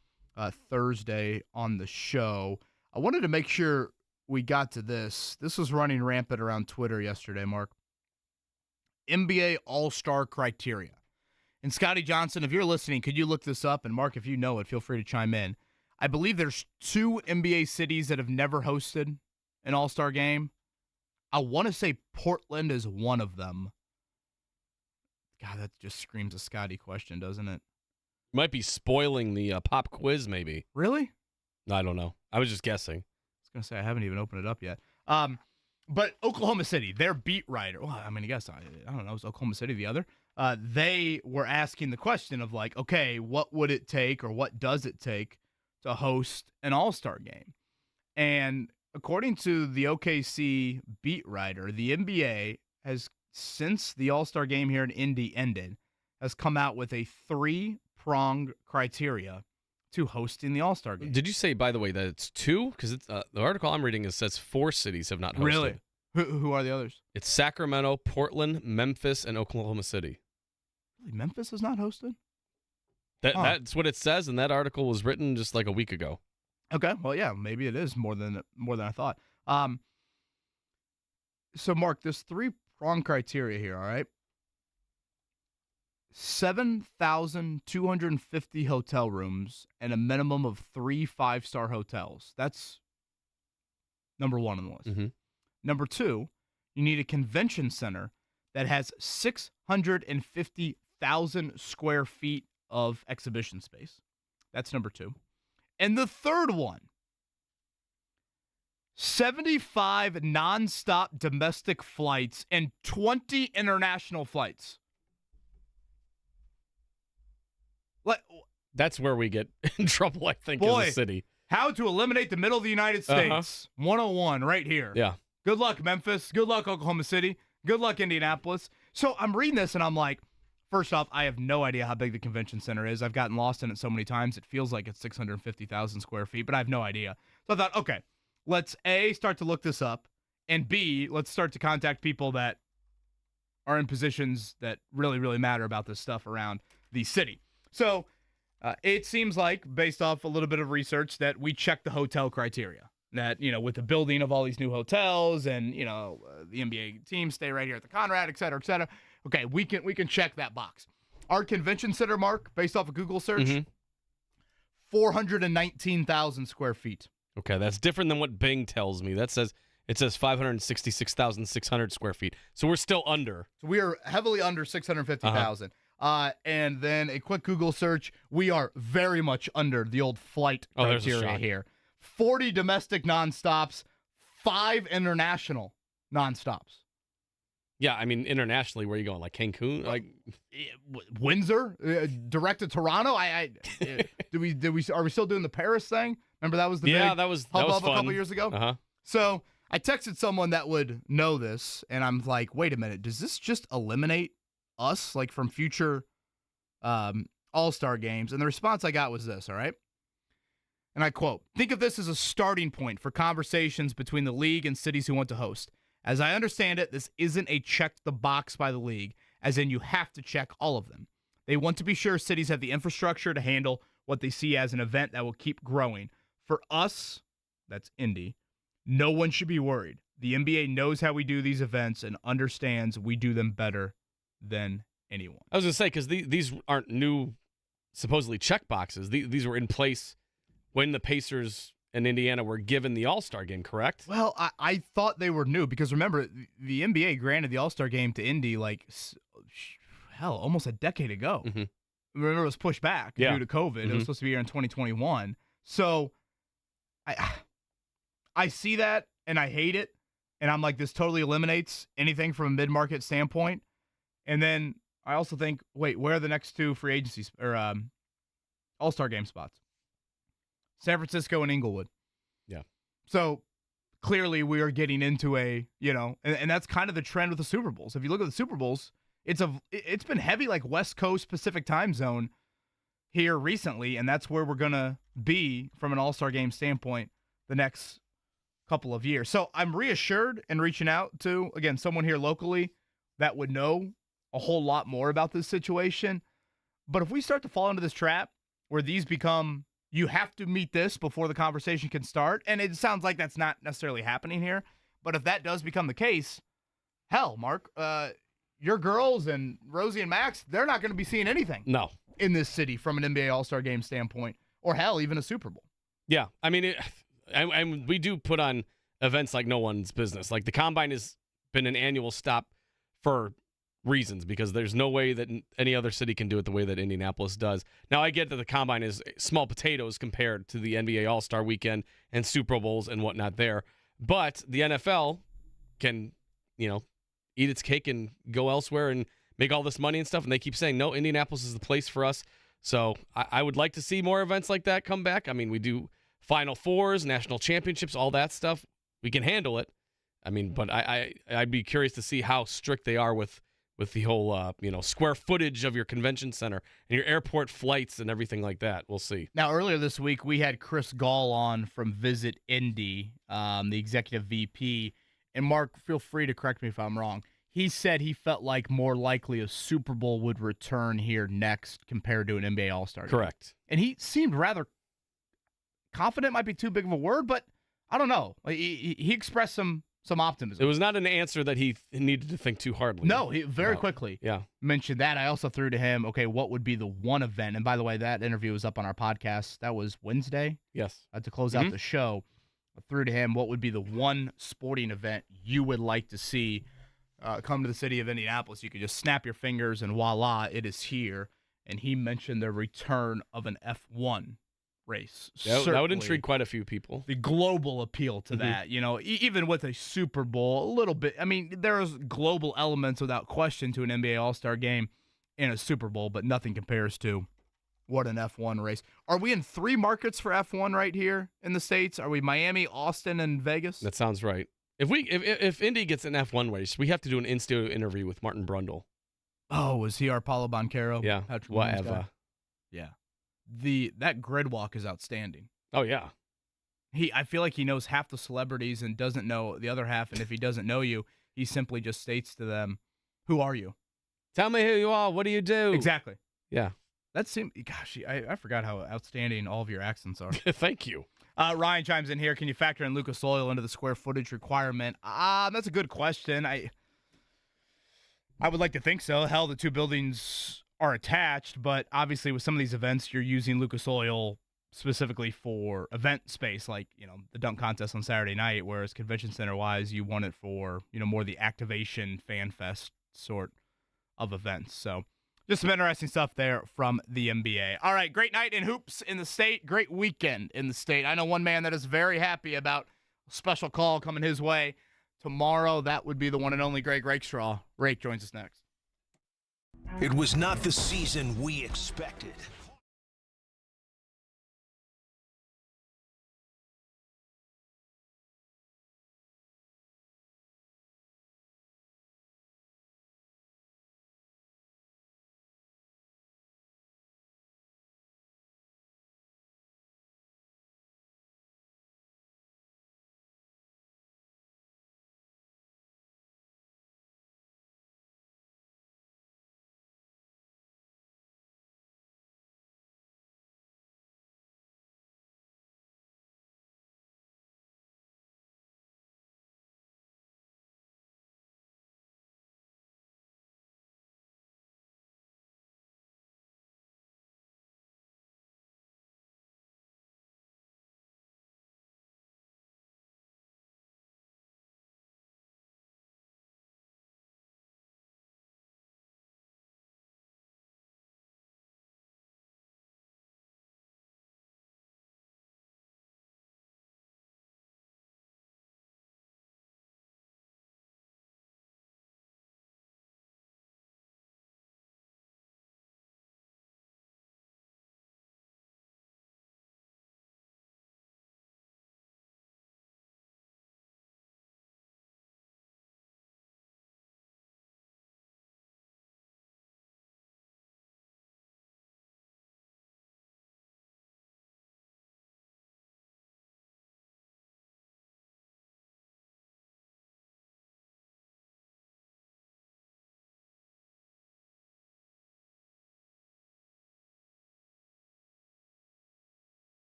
Thursday on the show. I wanted to make sure we got to this. This was running rampant around Twitter yesterday, Mark. NBA All-Star criteria. And Scotty Johnson, if you're listening, could you look this up? And Mark, if you know it, feel free to chime in. I believe there's 2 NBA cities that have never hosted an All-Star game. I want to say Portland is one of them. God, that just screams a Scotty question, doesn't it? Might be spoiling the pop quiz, maybe. Really? I don't know. I was just guessing. I was going to say, I haven't even opened it up yet. But Oklahoma City, their beat writer, well, I mean, I guess, I don't know, is Oklahoma City the other? They were asking the question of like, okay, what would it take or what does it take to host an All-Star game? And according to the OKC beat writer, the NBA has, since the All-Star game here in Indy ended, has come out with a 3-pronged criteria to hosting the All-Star game. Did you say, by the way, that it's 2? Because the article I'm reading says 4 cities have not hosted. Really? Who are the others? It's Sacramento, Portland, Memphis, and Oklahoma City. Really? Memphis is not hosted? That's what it says, and that article was written just like a week ago. Okay, well, yeah, maybe it is more than I thought. So, Mark, there's 3-prong criteria here, all right? 7,250 hotel rooms and a minimum of 3 5-star hotels. That's number 1 on the list. Mm-hmm. Number 2, you need a convention center that has 650,000 square feet of exhibition space. That's number 2. And the third one, 75 nonstop domestic flights and 20 international flights. That's where we get in trouble, I think, Boy, as a city. How to eliminate the middle of the United States. 101 right here. Yeah. Good luck, Memphis. Good luck, Oklahoma City. Good luck, Indianapolis. So I'm reading this, and I'm like, first off, I have no idea how big the convention center is. I've gotten lost in it so many times. It feels like it's 650,000 square feet, but I have no idea. So I thought, okay, let's A, start to look this up, and B, let's start to contact people that are in positions that really, really matter about this stuff around the city. So it seems like, based off a little bit of research, that we check the hotel criteria. That, with the building of all these new hotels and, the NBA teams stay right here at the Conrad, et cetera, et cetera. Okay, we can check that box. Our convention center, Mark, based off a Google search, 419,000 square feet. Okay, that's different than what Bing tells me. It says 566,600 square feet. So we're still under. So we are heavily under 650,000. And then a quick Google search, we are very much under the old flight criteria here. 40 domestic nonstops, 5 international nonstops. Yeah, I mean, internationally, where are you going? Like Cancun? Like Windsor? Direct to Toronto? Are we still doing the Paris thing? Remember that was the big that was hubbub fun. a couple years ago? Uh-huh. So I texted someone that would know this, and I'm like, wait a minute, does this just eliminate us, like, from future All-Star games? And the response I got was this, all right? And I quote, "Think of this as a starting point for conversations between the league and cities who want to host. As I understand it, this isn't a check the box by the league, as in you have to check all of them. They want to be sure cities have the infrastructure to handle what they see as an event that will keep growing. For us," that's Indy, "no one should be worried. The NBA knows how we do these events and understands we do them better than anyone." I was going to say, because these aren't new, supposedly, check boxes. These were in place when the Pacers and Indiana were given the All-Star game, correct? Well, I thought they were new because, remember, the NBA granted the All-Star game to Indy almost a decade ago. Mm-hmm. Remember, it was pushed back due to COVID. Mm-hmm. It was supposed to be here in 2021. So I see that, and I hate it. And I'm like, this totally eliminates anything from a mid-market standpoint. And then I also think, wait, where are the next 2 free agencies or All-Star game spots? San Francisco and Inglewood. Yeah. So clearly we are getting into and that's kind of the trend with the Super Bowls. If you look at the Super Bowls, it's been heavy like West Coast Pacific time zone here recently, and that's where we're going to be from an All-Star game standpoint the next couple of years. So I'm reassured and reaching out to, again, someone here locally that would know a whole lot more about this situation. But if we start to fall into this trap where these become, you have to meet this before the conversation can start, and it sounds like that's not necessarily happening here, but if that does become the case, hell, Mark, your girls and Rosie and Max, they're not going to be seeing anything in this city from an NBA All-Star game standpoint, or hell, even a Super Bowl. Yeah, I mean, we do put on events like no one's business. Like the Combine has been an annual stop for reasons, because there's no way that any other city can do it the way that Indianapolis does. Now, I get that the Combine is small potatoes compared to the NBA All-Star Weekend and Super Bowls and whatnot there, but the NFL can, eat its cake and go elsewhere and make all this money and stuff, and they keep saying, no, Indianapolis is the place for us. So I would like to see more events like that come back. I mean, we do Final Fours, national championships, all that stuff. We can handle it. I mean, but I'd be curious to see how strict they are with the whole, square footage of your convention center and your airport flights and everything like that. We'll see. Now, earlier this week, we had Chris Gall on from Visit Indy, the executive VP. And Mark, feel free to correct me if I'm wrong. He said he felt like more likely a Super Bowl would return here next compared to an NBA All-Star game. Correct. And he seemed rather confident, might be too big of a word, but I don't know. He expressed some some optimism. It was not an answer that he needed to think too hardly. No, he very quickly mentioned that. I also threw to him, okay, what would be the one event? And by the way, that interview was up on our podcast. That was Wednesday. Yes. To close out the show. I threw to him, what would be the one sporting event you would like to see come to the city of Indianapolis? You could just snap your fingers and voila, it is here. And he mentioned the return of an F1 race. That would intrigue quite a few people. The global appeal to that, even with a Super Bowl, a little bit. I mean, there's global elements without question to an NBA All-Star game and a Super Bowl, but nothing compares to what an F1 race. Are we in 3 markets for F1 right here in the States? Are we Miami, Austin, and Vegas? That sounds right. If Indy gets an F1 race, we have to do an in-studio interview with Martin Brundle. Oh, was he our Paulo Banchero? Yeah, Patrick whatever. Yeah. That grid walk is outstanding. Oh, yeah. I feel like he knows half the celebrities and doesn't know the other half, and if he doesn't know you, he simply just states to them, who are you? Tell me who you are. What do you do? Exactly. Yeah. That seemed, gosh, I forgot how outstanding all of your accents are. Thank you. Ryan chimes in here. Can you factor in Lucas Oil into the square footage requirement? That's a good question. I would like to think so. Hell, the 2 buildings are attached, but obviously with some of these events, you're using Lucas Oil specifically for event space, like, the dunk contest on Saturday night, whereas convention center-wise, you want it for, more the activation fan fest sort of events. So just some interesting stuff there from the NBA. All right, great night in hoops in the state. Great weekend in the state. I know one man that is very happy about a special call coming his way tomorrow. That would be the one and only Greg Rakestraw. Rake joins us next. It was not the season we expected.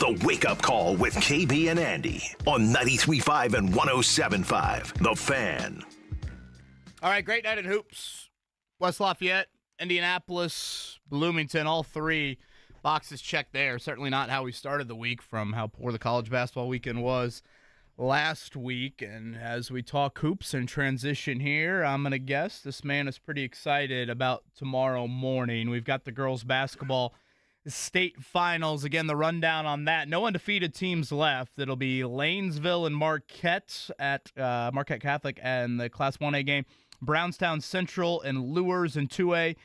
The Wake Up Call with KB and Andy on 93.5 and 107.5. The Fan. All right, great night at hoops. West Lafayette, Indianapolis, Bloomington, all three boxes checked there. Certainly not how we started the week from how poor the college basketball weekend was last week. And as we talk hoops and transition here, I'm going to guess this man is pretty excited about tomorrow morning. We've got the girls basketball state finals. Again, the rundown on that. No undefeated teams left. It'll be Lanesville and Marquette at Marquette Catholic and the Class 1A game. Brownstown Central and Lures in 2A.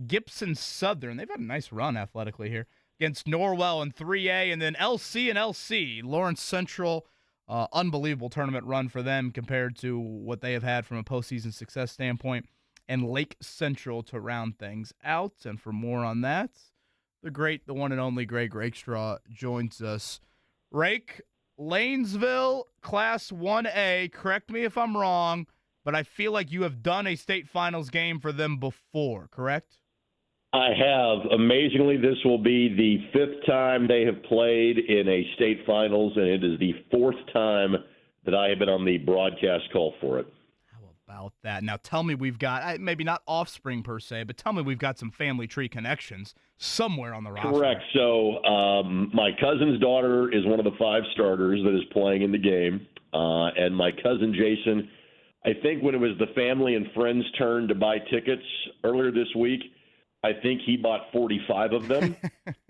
Gibson Southern. They've had a nice run athletically here against Norwell in 3A. And then LC and LC. Lawrence Central. Unbelievable tournament run for them compared to what they have had from a postseason success standpoint. And Lake Central to round things out. And for more on that, the one and only Greg Rakestraw joins us. Rake, Lanesville, Class 1A, correct me if I'm wrong, but I feel like you have done a state finals game for them before, correct? I have. Amazingly, this will be the fifth time they have played in a state finals, and it is the fourth time that I have been on the broadcast call for it. About that. Now tell me we've got, maybe not offspring per se, but tell me we've got some family tree connections somewhere on the roster. Correct. So my cousin's daughter is one of the 5 starters that is playing in the game. And my cousin Jason, I think when it was the family and friends' turn to buy tickets earlier this week, I think he bought 45 of them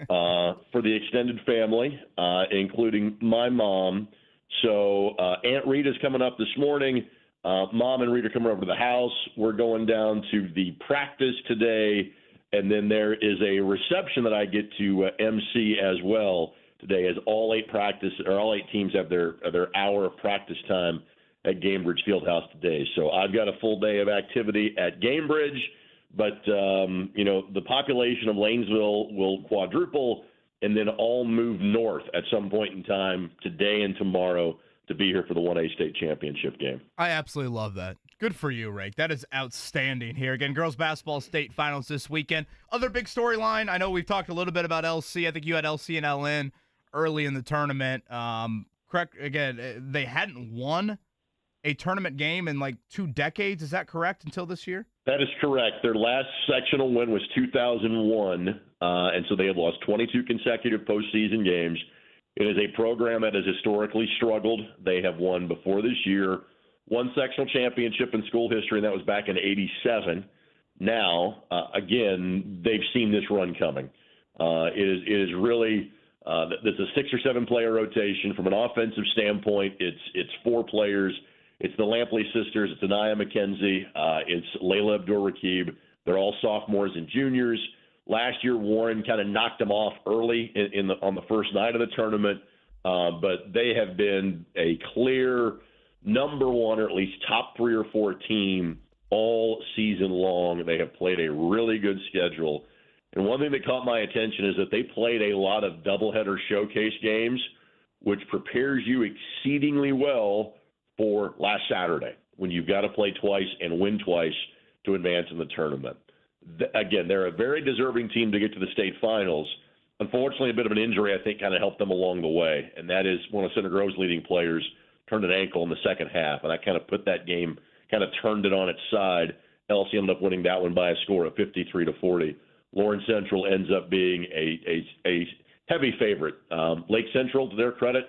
for the extended family, including my mom. So Aunt Rita's coming up this morning. Mom and Rita are coming over to the house. We're going down to the practice today, and then there is a reception that I get to MC as well today, as all 8 teams have their hour of practice time at Gamebridge Fieldhouse today. So I've got a full day of activity at Gamebridge, but the population of Lanesville will quadruple and then all move north at some point in time today and tomorrow to be here for the 1A state championship game. I absolutely love that. Good for you, Rake. That is outstanding here. Again, girls basketball state finals this weekend. Other big storyline, I know we've talked a little bit about LC. I think you had LC and LN early in the tournament. Correct. Again, they hadn't won a tournament game in like 2 decades. Is that correct until this year? That is correct. Their last sectional win was 2001, and so they have lost 22 consecutive postseason games. It is a program that has historically struggled. They have won before this year, one sectional championship in school history, and that was back in '87. Now, again, they've seen this run coming. It is really there's a 6 or 7 player rotation. From an offensive standpoint, it's 4 players. It's the Lampley sisters. It's Anaya McKenzie. It's Layla Abdur-Rakib. They're all sophomores and juniors. Last year, Warren kind of knocked them off early on the first night of the tournament, but they have been a clear number 1 or at least top 3 or 4 team all season long. They have played a really good schedule. And one thing that caught my attention is that they played a lot of doubleheader showcase games, which prepares you exceedingly well for last Saturday when you've got to play twice and win twice to advance in the tournament. Again, they're a very deserving team to get to the state finals. Unfortunately, a bit of an injury, I think, kind of helped them along the way, and that is one of Center Grove's leading players turned an ankle in the second half, and I kind of put that game, kind of turned it on its side. LC ended up winning that one by a score of 53-40. Lawrence Central ends up being a heavy favorite. Lake Central, to their credit,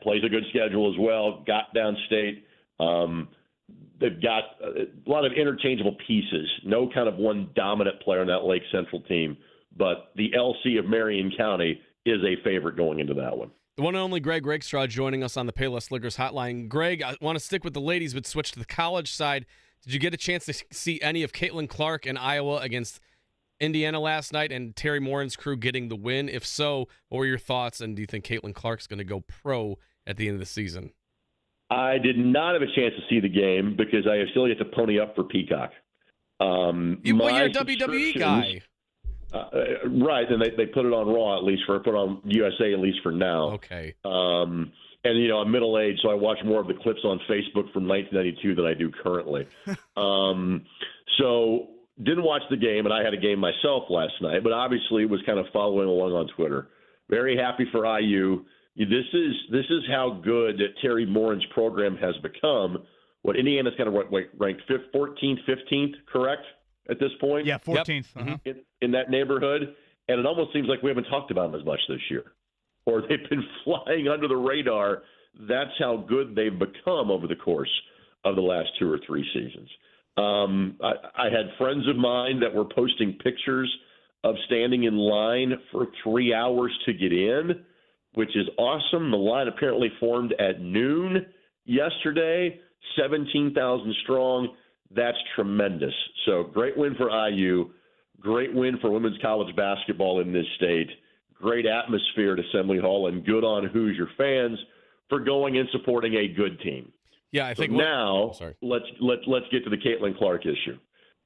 plays a good schedule as well, got downstate. They've got a lot of interchangeable pieces, no kind of one dominant player in that Lake Central team, but the LC of Marion County is a favorite going into that one. The one and only Greg Rakestraw joining us on the Payless Liquors hotline. Greg, I want to stick with the ladies, but switch to the college side. Did you get a chance to see any of Caitlin Clark in Iowa against Indiana last night and Terry Morin's crew getting the win? If so, what were your thoughts, and do you think Caitlin Clark's going to go pro at the end of the season? I did not have a chance to see the game because I still get to pony up for Peacock. You're a WWE guy. Right, and they put it on Raw put it on USA at least for now. Okay. And, I'm middle-aged, so I watch more of the clips on Facebook from 1992 than I do currently. So didn't watch the game, and I had a game myself last night, but obviously was kind of following along on Twitter. Very happy for IU. This is how good Terry Morin's program has become. What Indiana's kind of ranked 14th, 15th, correct, at this point? Yeah, 14th. Yep. Uh-huh. In that neighborhood. And it almost seems like we haven't talked about them as much this year. Or they've been flying under the radar. That's how good they've become over the course of the last 2 or 3 seasons. I had friends of mine that were posting pictures of standing in line for 3 hours to get in, which is awesome. The line apparently formed at noon yesterday, 17,000 strong. That's tremendous. So great win for IU, great win for women's college basketball in this state, great atmosphere at Assembly Hall, and good on Hoosier fans for going and supporting a good team. Yeah, I think now let's get to the Caitlin Clark issue.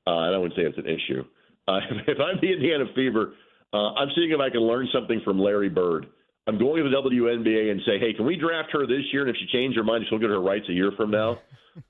And I wouldn't say it's an issue. If I'm the Indiana Fever, I'm seeing if I can learn something from Larry Bird. I'm going to the WNBA and say, hey, can we draft her this year? And if she changes her mind, she'll get her rights a year from now.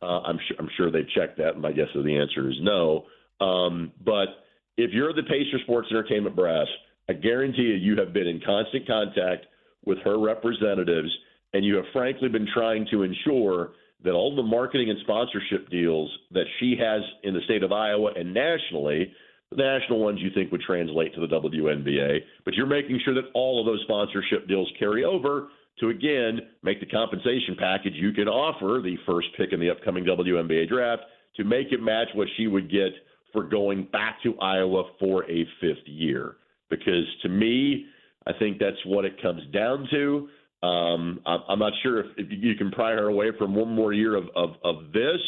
I'm sure they've checked that, and my guess is the answer is no. But if you're the Pacer Sports Entertainment brass, I guarantee you have been in constant contact with her representatives, and you have frankly been trying to ensure that all the marketing and sponsorship deals that she has in the state of Iowa and nationally, the national ones you think would translate to the WNBA, but you're making sure that all of those sponsorship deals carry over to, again, make the compensation package you can offer the first pick in the upcoming WNBA draft to make it match what she would get for going back to Iowa for a 5th year. Because to me, I think that's what it comes down to. I'm not sure if you can pry her away from one more year of this.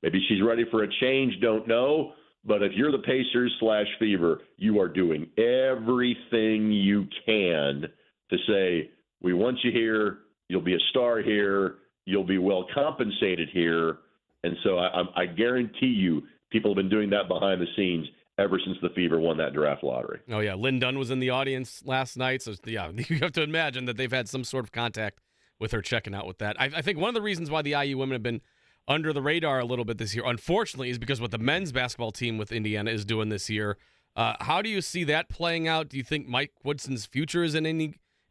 Maybe she's ready for a change, don't know. But if you're the Pacers/Fever, you are doing everything you can to say, we want you here, you'll be a star here, you'll be well compensated here. And so I guarantee you people have been doing that behind the scenes ever since the Fever won that draft lottery. Oh, yeah. Lynn Dunn was in the audience last night. So, yeah, you have to imagine that they've had some sort of contact with her checking out with that. I think one of the reasons why the IU women have been under the radar a little bit this year, unfortunately, is because what the men's basketball team with Indiana is doing this year. How do you see that playing out? Do you think Mike Woodson's future is in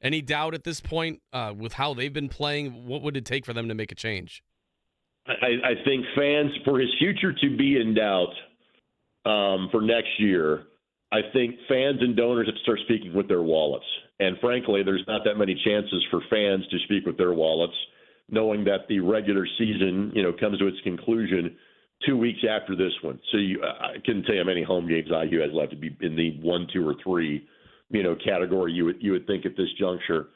any doubt at this point with how they've been playing? What would it take for them to make a change? I think fans, for his future to be in doubt for next year, I think fans and donors have to start speaking with their wallets. And frankly, there's not that many chances for fans to speak with their wallets, knowing that the regular season, comes to its conclusion 2 weeks after this one. So I couldn't tell you how many home games IU has left to be in the 1, 2, or 3, category. You would think at this juncture.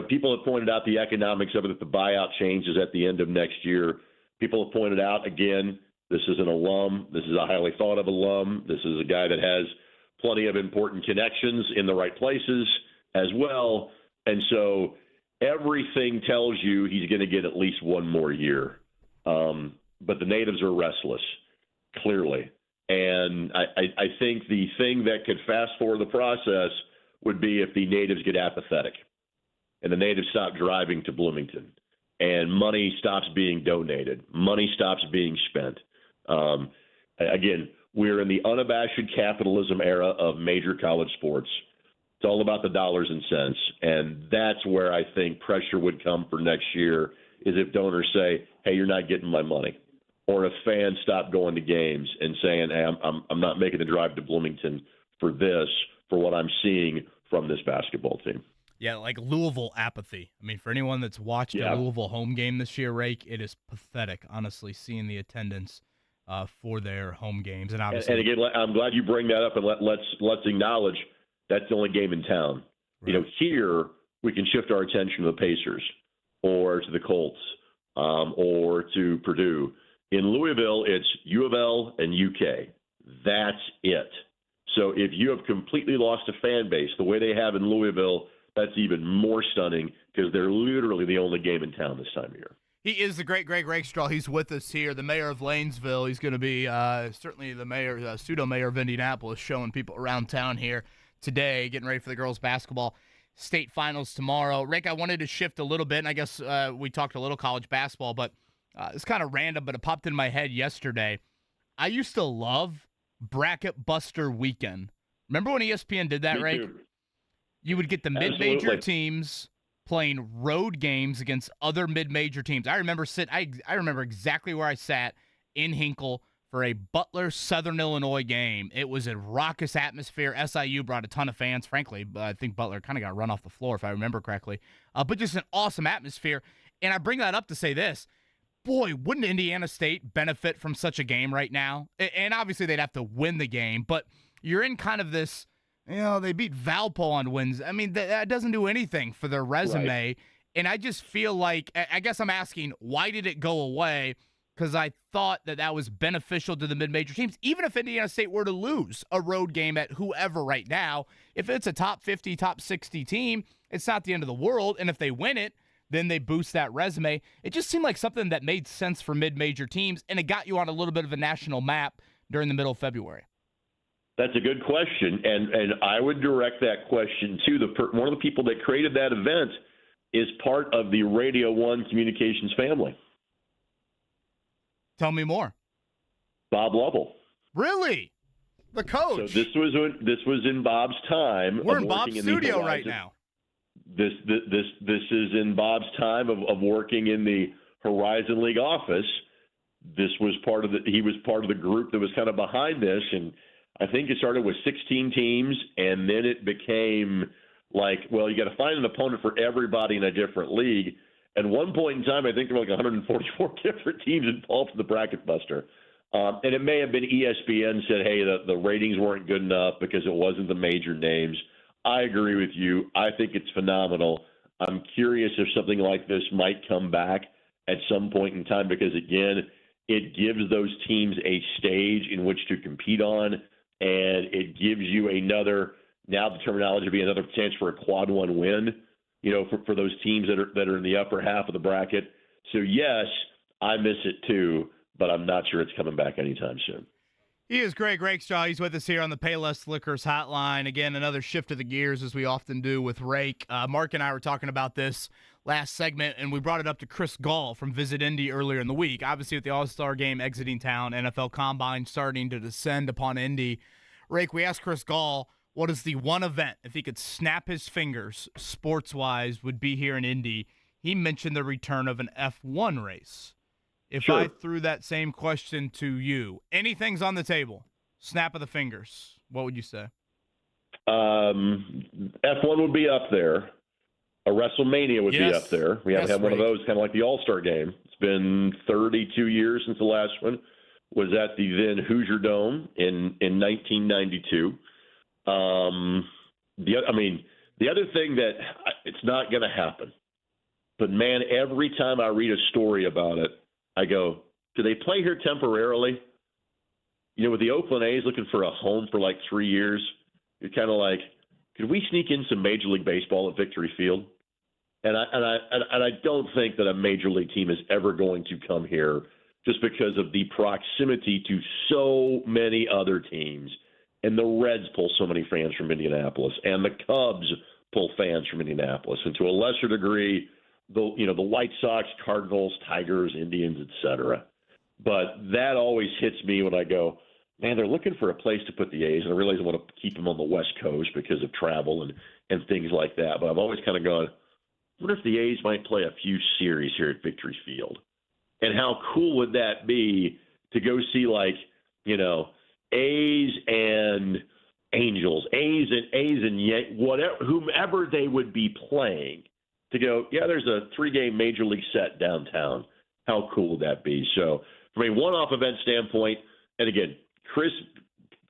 People have pointed out the economics of it, that the buyout changes at the end of next year. People have pointed out, again, this is an alum. This is a highly thought of alum. This is a guy that has plenty of important connections in the right places as well. And so everything tells you he's going to get at least one more year. But the natives are restless, clearly. And I think the thing that could fast forward the process would be if the natives get apathetic and the natives stop driving to Bloomington and money stops being donated, money stops being spent. Again, we're in the unabashed capitalism era of major college sports. It's all about the dollars and cents, and that's where I think pressure would come for next year is if donors say, hey, you're not getting my money, or if fans stop going to games and saying, hey, I'm not making the drive to Bloomington for what I'm seeing from this basketball team. Yeah, like Louisville apathy. I mean, for anyone that's watched a Louisville home game this year, Rake, it is pathetic, honestly, seeing the attendance for their home games. And obviously, and again, I'm glad you bring that up, and let's acknowledge that's the only game in town. Right. Here we can shift our attention to the Pacers or to the Colts or to Purdue. In Louisville, it's U of L and UK. That's it. So if you have completely lost a fan base the way they have in Louisville, that's even more stunning because they're literally the only game in town this time of year. He is the great Greg Rakestraw. He's with us here, the mayor of Lanesville. He's going to be certainly the mayor, pseudo-mayor of Indianapolis, showing people around town here today, getting ready for the girls' basketball state finals tomorrow. Rick, I wanted to shift a little bit, and I guess we talked a little college basketball, but it's kind of random, but it popped in my head yesterday. I used to love Bracket Buster Weekend. Remember when ESPN did that, Rick? You would get the mid-major teams playing road games against other mid-major teams. I remember I remember exactly where I sat in Hinkle for a Butler Southern Illinois game. It was a raucous atmosphere. SIU brought a ton of fans, frankly. But I think Butler kind of got run off the floor, if I remember correctly. But just an awesome atmosphere. And I bring that up to say this. Boy, wouldn't Indiana State benefit from such a game right now? And obviously they'd have to win the game, but you're in kind of this, they beat Valpo on Wednesday. I mean, that doesn't do anything for their resume. Right. And I just feel like, I guess I'm asking, why did it go away? Because I thought that was beneficial to the mid-major teams. Even if Indiana State were to lose a road game at whoever right now, if it's a top 50, top 60 team, it's not the end of the world. And if they win it, then they boost that resume. It just seemed like something that made sense for mid-major teams, and it got you on a little bit of a national map during the middle of February. That's a good question, and I would direct that question to one of the people that created that event is part of the Radio 1 communications family. Tell me more. Bob Lovell. Really? The coach? So this was in Bob's time. We're in Bob's studio right now. This is in Bob's time of working in the Horizon League office. He was part of the group that was kind of behind this, and I think it started with 16 teams, and then it became like, well, you got to find an opponent for everybody in a different league. At one point in time, I think there were like 144 different teams involved in the Bracket Buster. And it may have been ESPN said, hey, the ratings weren't good enough because it wasn't the major names. I agree with you. I think it's phenomenal. I'm curious if something like this might come back at some point in time because, again, it gives those teams a stage in which to compete on, and it gives you another, now the terminology would be another chance for a quad one win, for those teams that are in the upper half of the bracket. So, yes, I miss it too, but I'm not sure it's coming back anytime soon. He is Greg Rakestraw. He's with us here on the Payless Liquors hotline. Again, another shift of the gears as we often do with Rake. Mark and I were talking about this last segment, and we brought it up to Chris Gall from Visit Indy earlier in the week. Obviously, with the All-Star game exiting town, NFL Combine starting to descend upon Indy. Rake, we asked Chris Gall, what is the one event, if he could snap his fingers, sports-wise, would be here in Indy? He mentioned the return of an F1 race. If sure. I threw that same question to you, anything's on the table, snap of the fingers, what would you say? F1 would be up there. A WrestleMania would be up there. We haven't had one of those, kind of like the All-Star game. It's been 32 years since the last one was at the then Hoosier Dome in 1992. The other thing that it's not going to happen, but man, every time I read a story about it, I go, do they play here temporarily? With the Oakland A's looking for a home for like 3 years, you're kind of like, could we sneak in some Major League Baseball at Victory Field? And I don't think that a Major League team is ever going to come here just because of the proximity to so many other teams. And the Reds pull so many fans from Indianapolis, and the Cubs pull fans from Indianapolis, and to a lesser degree, the White Sox, Cardinals, Tigers, Indians, etc. But that always hits me when I go, man, they're looking for a place to put the A's, and I realize I want to keep them on the West Coast because of travel and things like that. But I've always kind of gone, I wonder if the A's might play a few series here at Victory Field, and how cool would that be to go see A's and Angels, A's and whatever, whomever they would be playing, to go, yeah, there's a 3-game Major League set downtown. How cool would that be? So from a one-off event standpoint, and again, Chris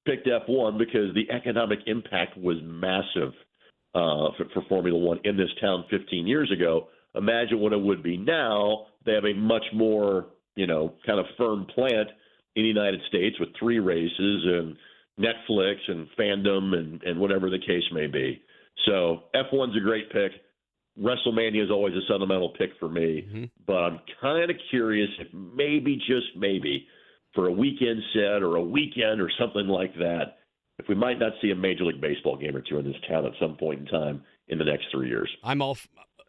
picked F1 because the economic impact was massive for Formula One in this town 15 years ago. Imagine what it would be now. They have a much more, kind of firm plant in the United States with 3 races and Netflix and fandom and whatever the case may be. So F1's a great pick. WrestleMania is always a sentimental pick for me, but I'm kind of curious if maybe, just maybe, for a weekend set or a weekend or something like that, if we might not see a Major League Baseball game or two in this town at some point in time in the next 3 years. I'm all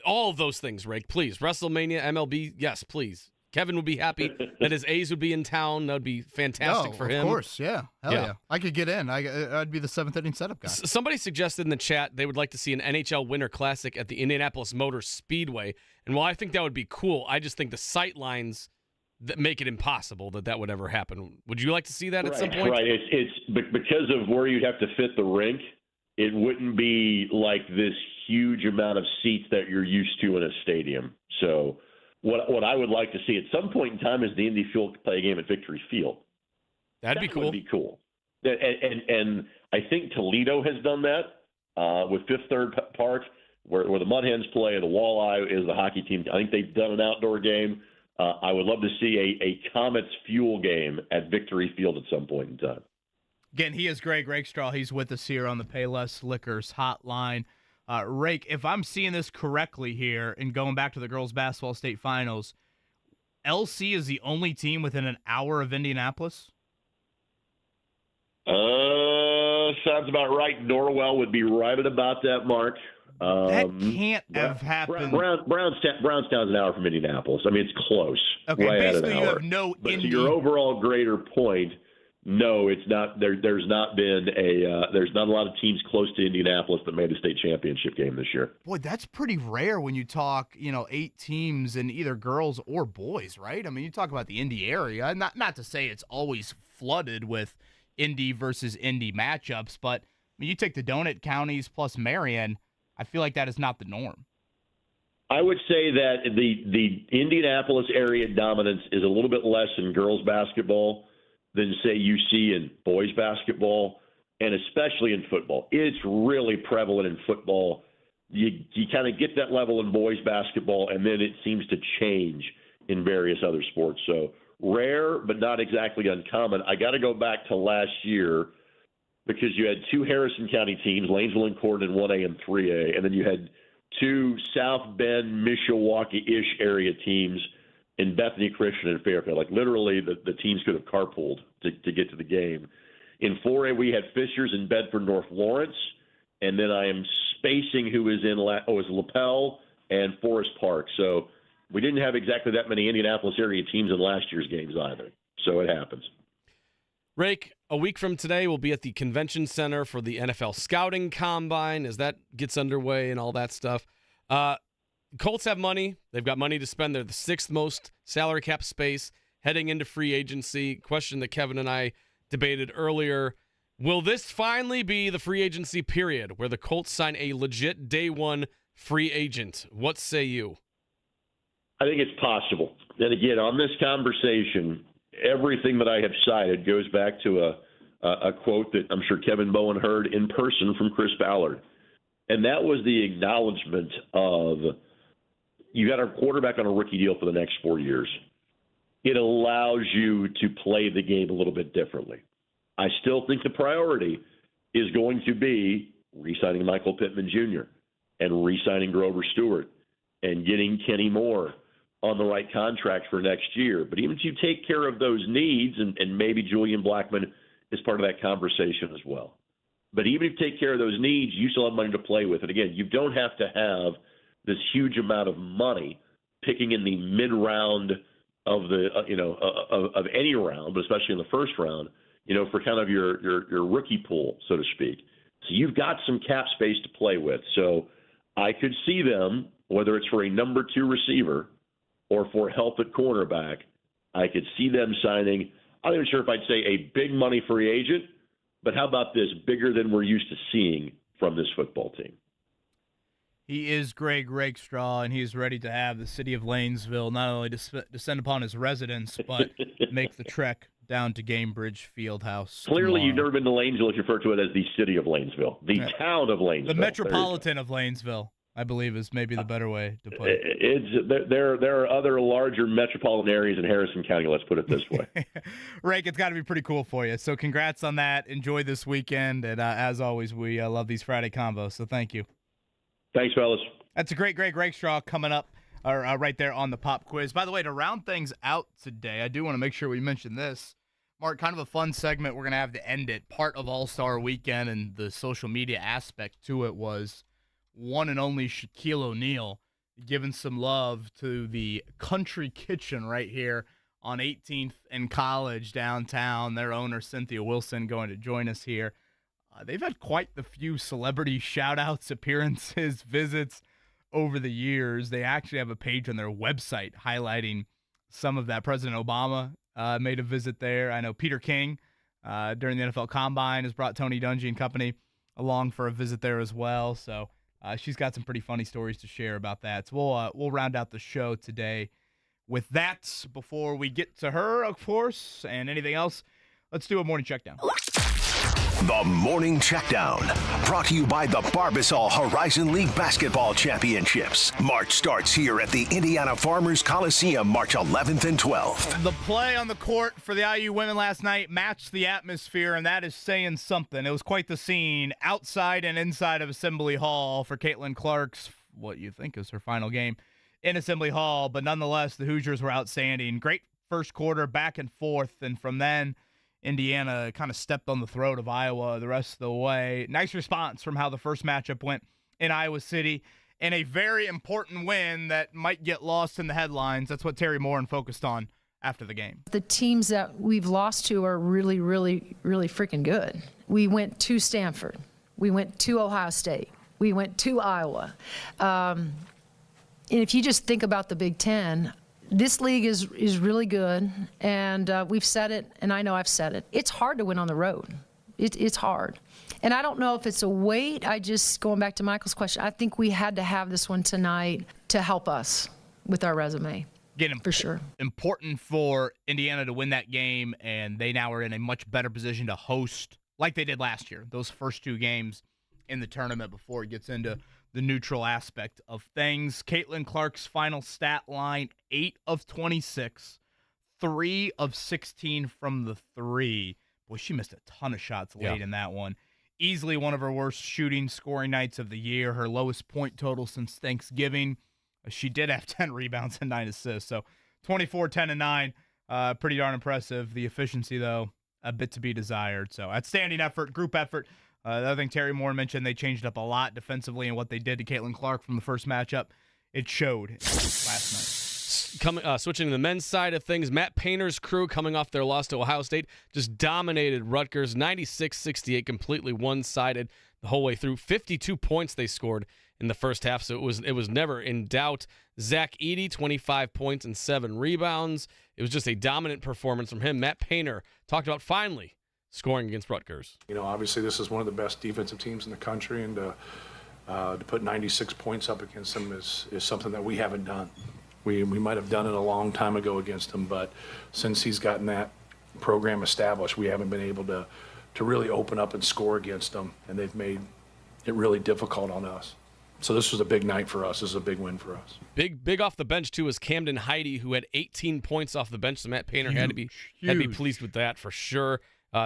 of those things, Rake. Please, WrestleMania, MLB, yes, please. Kevin would be happy that his A's would be in town. That would be fantastic for him. Of course, yeah. Hell yeah. I could get in. I'd be the seventh inning setup guy. Somebody suggested in the chat they would like to see an NHL Winter Classic at the Indianapolis Motor Speedway. And while I think that would be cool, I just think the sight lines that make it impossible that would ever happen. Would you like to see that at some point? Right. It's because of where you'd have to fit the rink. It wouldn't be like this huge amount of seats that you're used to in a stadium. So what I would like to see at some point in time is the Indy Fuel play a game at Victory Field. That'd be cool. Would be cool. And I think Toledo has done that with Fifth Third Park, where the Mud Hens play, the Walleye is the hockey team. I think they've done an outdoor game. I would love to see a Comets Fuel game at Victory Field at some point in time. Again, he is Greg Rakestraw. He's with us here on the Payless Liquors hotline. Rake, if I'm seeing this correctly here and going back to the girls' basketball state finals, LC is the only team within an hour of Indianapolis? Sounds about right. Norwell would be right at about that mark. That can't have happened. Brownstown's an hour from Indianapolis. I mean, it's close. Okay, right basically at an you hour. have no But Indy. to your overall greater point, no, it's not. There's not been there's not a lot of teams close to Indianapolis that made a state championship game this year. Boy, that's pretty rare when you talk, 8 teams in either girls or boys, right? I mean, you talk about the Indy area. Not to say it's always flooded with Indy versus Indy matchups, but I mean, you take the Donut counties plus Marion, I feel like that is not the norm. I would say that the Indianapolis area dominance is a little bit less in girls basketball than, say, you see in boys basketball, and especially in football. It's really prevalent in football. You kind of get that level in boys basketball, and then it seems to change in various other sports. So rare, but not exactly uncommon. I got to go back to last year because you had 2 Harrison County teams, Lanesville and Corydon in 1A and 3A, and then you had 2 South Bend, Mishawaka-ish area teams in Bethany Christian and Fairfield. Like literally the teams could have carpooled to get to the game. In 4A, we had Fishers and Bedford North Lawrence, and then I am spacing who is in is LaPel and Forest Park. So we didn't have exactly that many Indianapolis area teams in last year's games either. So it happens. Rake, a week from today, we'll be at the Convention Center for the NFL Scouting Combine as that gets underway and all that stuff. Colts have money. They've got money to spend. They're the 6th most salary cap space heading into free agency. Question that Kevin and I debated earlier. Will this finally be the free agency period where the Colts sign a legit day one free agent? What say you? I think it's possible. And again, on this conversation, everything that I have cited goes back to a quote that I'm sure Kevin Bowen heard in person from Chris Ballard. And that was the acknowledgement of you got a quarterback on a rookie deal for the next 4 years. It allows you to play the game a little bit differently. I still think the priority is going to be re-signing Michael Pittman Jr. and re-signing Grover Stewart and getting Kenny Moore on the right contract for next year. But even if you take care of those needs, and maybe Julian Blackman is part of that conversation as well. But even if you take care of those needs, you still have money to play with. And again, you don't have to have this huge amount of money picking in the mid-round of the of any round, but especially in the first round, for kind of your rookie pool, so to speak. So you've got some cap space to play with. So I could see them, whether it's for a number 2 receiver or for help at cornerback, I could see them signing, I'm not even sure if I'd say a big money free agent, but how about this, bigger than we're used to seeing from this football team. He is Greg Rakestraw, and he's ready to have the city of Lanesville not only descend upon his residence, but make the trek down to Gamebridge Fieldhouse. Clearly, tomorrow. you've never been to Lanesville if you refer to it as the city of Lanesville, the town of Lanesville. The metropolitan of Lanesville, I believe, is maybe the better way to put it. There are other larger metropolitan areas in Harrison County, let's put it this way. Rake, it's got to be pretty cool for you. So congrats on that. Enjoy this weekend. And as always, we love these Friday combos. So thank you. Thanks, fellas. That's a great Greg Rakestraw coming up right there on the pop quiz. By the way, to round things out today, I do want to make sure we mention this. Mark, kind of a fun segment we're going to have to end it. Part of All-Star Weekend and the social media aspect to it was one and only Shaquille O'Neal giving some love to the Country Kitchen right here on 18th and College downtown. Their owner, Cynthia Wilson, going to join us here. They've had quite the few celebrity shout-outs, appearances, visits over the years. They actually have a page on their website highlighting some of that. President Obama made a visit there. I know Peter King during the NFL Combine has brought Tony Dungy and company along for a visit there as well. So she's got some pretty funny stories to share about that. So we'll round out the show today with that. Before we get to her, of course, and anything else, let's do a morning check down. The Morning Checkdown, brought to you by the Barbasol Horizon League Basketball Championships. March starts here at the Indiana Farmers Coliseum, March 11th and 12th. The play on the court for the IU women last night matched the atmosphere, and that is saying something. It was quite the scene outside and inside of Assembly Hall for Caitlin Clark's, what you think is her final game in Assembly Hall, but nonetheless, the Hoosiers were outstanding. Great first quarter, back and forth, and from then, Indiana kind of stepped on the throat of Iowa the rest of the way. Nice response from how the first matchup went in Iowa City, and a very important win that might get lost in the headlines. That's what Terry Morin focused on after the game. The teams that we've lost to are really, really, really freaking good. We went to Stanford. We went to Ohio State. We went to Iowa. And if you just think about the Big Ten, this league is really good, and we've said it, and I know I've said it. It's hard to win on the road. It's hard. And I don't know if it's a weight. Going back to Michael's question, I think we had to have this one tonight to help us with our resume. For sure. Important for Indiana to win that game, and they now are in a much better position to host like they did last year, those first two games in the tournament before it gets into the neutral aspect of things. Caitlin Clark's final stat line, 8 of 26, 3 of 16 from the three. Boy, she missed a ton of shots late in that one. Easily one of her worst shooting, scoring nights of the year. Her lowest point total since Thanksgiving. She did have 10 rebounds and 9 assists. So 24, 10, and 9. Pretty darn impressive. The efficiency, though, a bit to be desired. So outstanding effort, group effort. The other thing Terry Moore mentioned, they changed up a lot defensively in what they did to Caitlin Clark from the first matchup. It showed last night. Switching to the men's side of things, Matt Painter's crew, coming off their loss to Ohio State, just dominated Rutgers, 96-68, completely one-sided the whole way through. 52 points they scored in the first half, so it was never in doubt. Zach Edey, 25 points and 7 rebounds. It was just a dominant performance from him. Matt Painter talked about finally scoring against Rutgers. You know, obviously this is one of the best defensive teams in the country, and to put 96 points up against them is something that we haven't done. We might have done it a long time ago against him, but since he's gotten that program established, we haven't been able to really open up and score against them, and they've made it really difficult on us. So this was a big night for us. This is a big win for us. Big off the bench, too, was Camden Heide, who had 18 points off the bench, so Matt Painter had to be pleased with that for sure.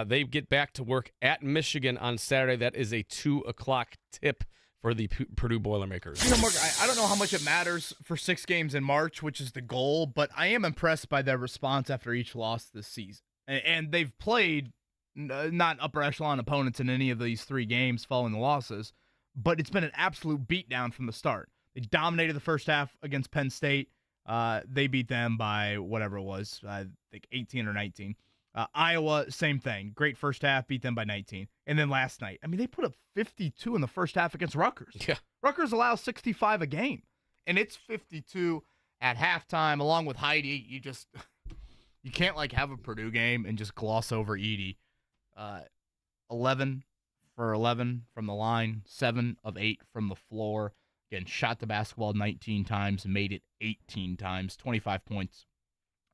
They get back to work at Michigan on Saturday. That is a 2 o'clock tip for the Purdue Boilermakers. You know, Mark, I don't know how much it matters for 6 games in March, which is the goal, but I am impressed by their response after each loss this season. And they've played not upper echelon opponents in any of these 3 games following the losses, but it's been an absolute beatdown from the start. They dominated the first half against Penn State. They beat them by whatever it was, I think 18 or 19. Iowa, same thing. Great first half, beat them by 19. And then last night, I mean, they put up 52 in the first half against Rutgers. Yeah. Rutgers allows 65 a game, and it's 52 at halftime. Along with Heidi, you can't like have a Purdue game and just gloss over Edey. 11 for 11 from the line, 7 of 8 from the floor. Again, shot the basketball 19 times, made it 18 times, 25 points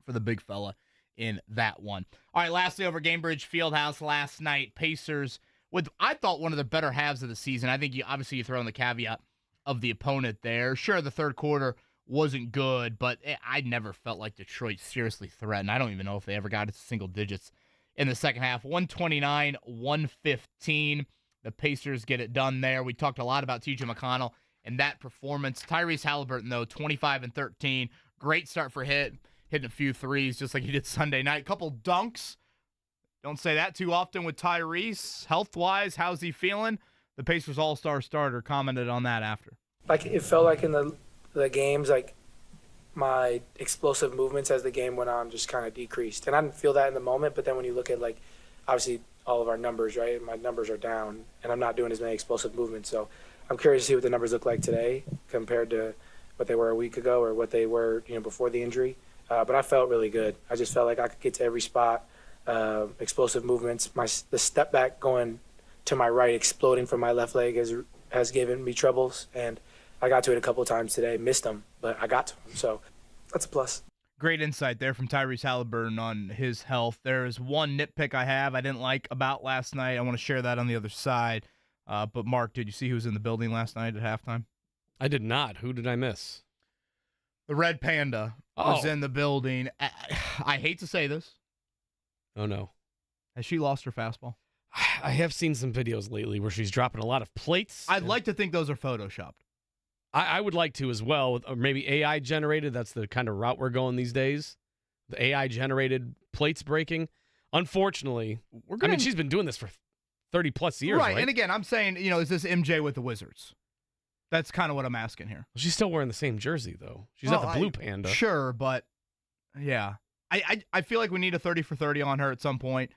for the big fella in that one. All right, lastly, over Gainbridge Fieldhouse last night, Pacers with, I thought, one of the better halves of the season. I think you throw in the caveat of the opponent there. Sure, the third quarter wasn't good, but I never felt like Detroit seriously threatened. I don't even know if they ever got to single digits in the second half. 129-115. The Pacers get it done there. We talked a lot about TJ McConnell and that performance. Tyrese Halliburton, though, 25 and 13. Great start for hitting a few threes just like he did Sunday night. Couple dunks. Don't say that too often with Tyrese. Health-wise, how's he feeling? The Pacers All-Star starter commented on that after. Like it felt like in the the games, like my explosive movements as the game went on just kind of decreased. And I didn't feel that in the moment, but then when you look at, like, obviously all of our numbers, right? My numbers are down, and I'm not doing as many explosive movements. So I'm curious to see what the numbers look like today compared to what they were a week ago or what they were, before the injury. But I felt really good. I just felt like I could get to every spot. Explosive movements. The step back going to my right, exploding from my left leg has given me troubles, and I got to it a couple of times today. Missed them, but I got to them. So that's a plus. Great insight there from Tyrese Halliburton on his health. There is one nitpick I didn't like about last night. I want to share that on the other side. But Mark, did you see who was in the building last night at halftime? I did not. Who did I miss? The Red Panda was in the building. I hate to say this. Oh, no. Has she lost her fastball? I have seen some videos lately where she's dropping a lot of plates. I'd like to think those are photoshopped. I would like to as well, or maybe AI generated. That's the kind of route we're going these days. The AI generated plates breaking. Unfortunately, she's been doing this for 30 plus years, right? And again, I'm saying, is this MJ with the Wizards? That's kind of what I'm asking here. Well, she's still wearing the same jersey, though. She's not the blue panda. Sure, but yeah. I feel like we need a 30 for 30 on her at some point.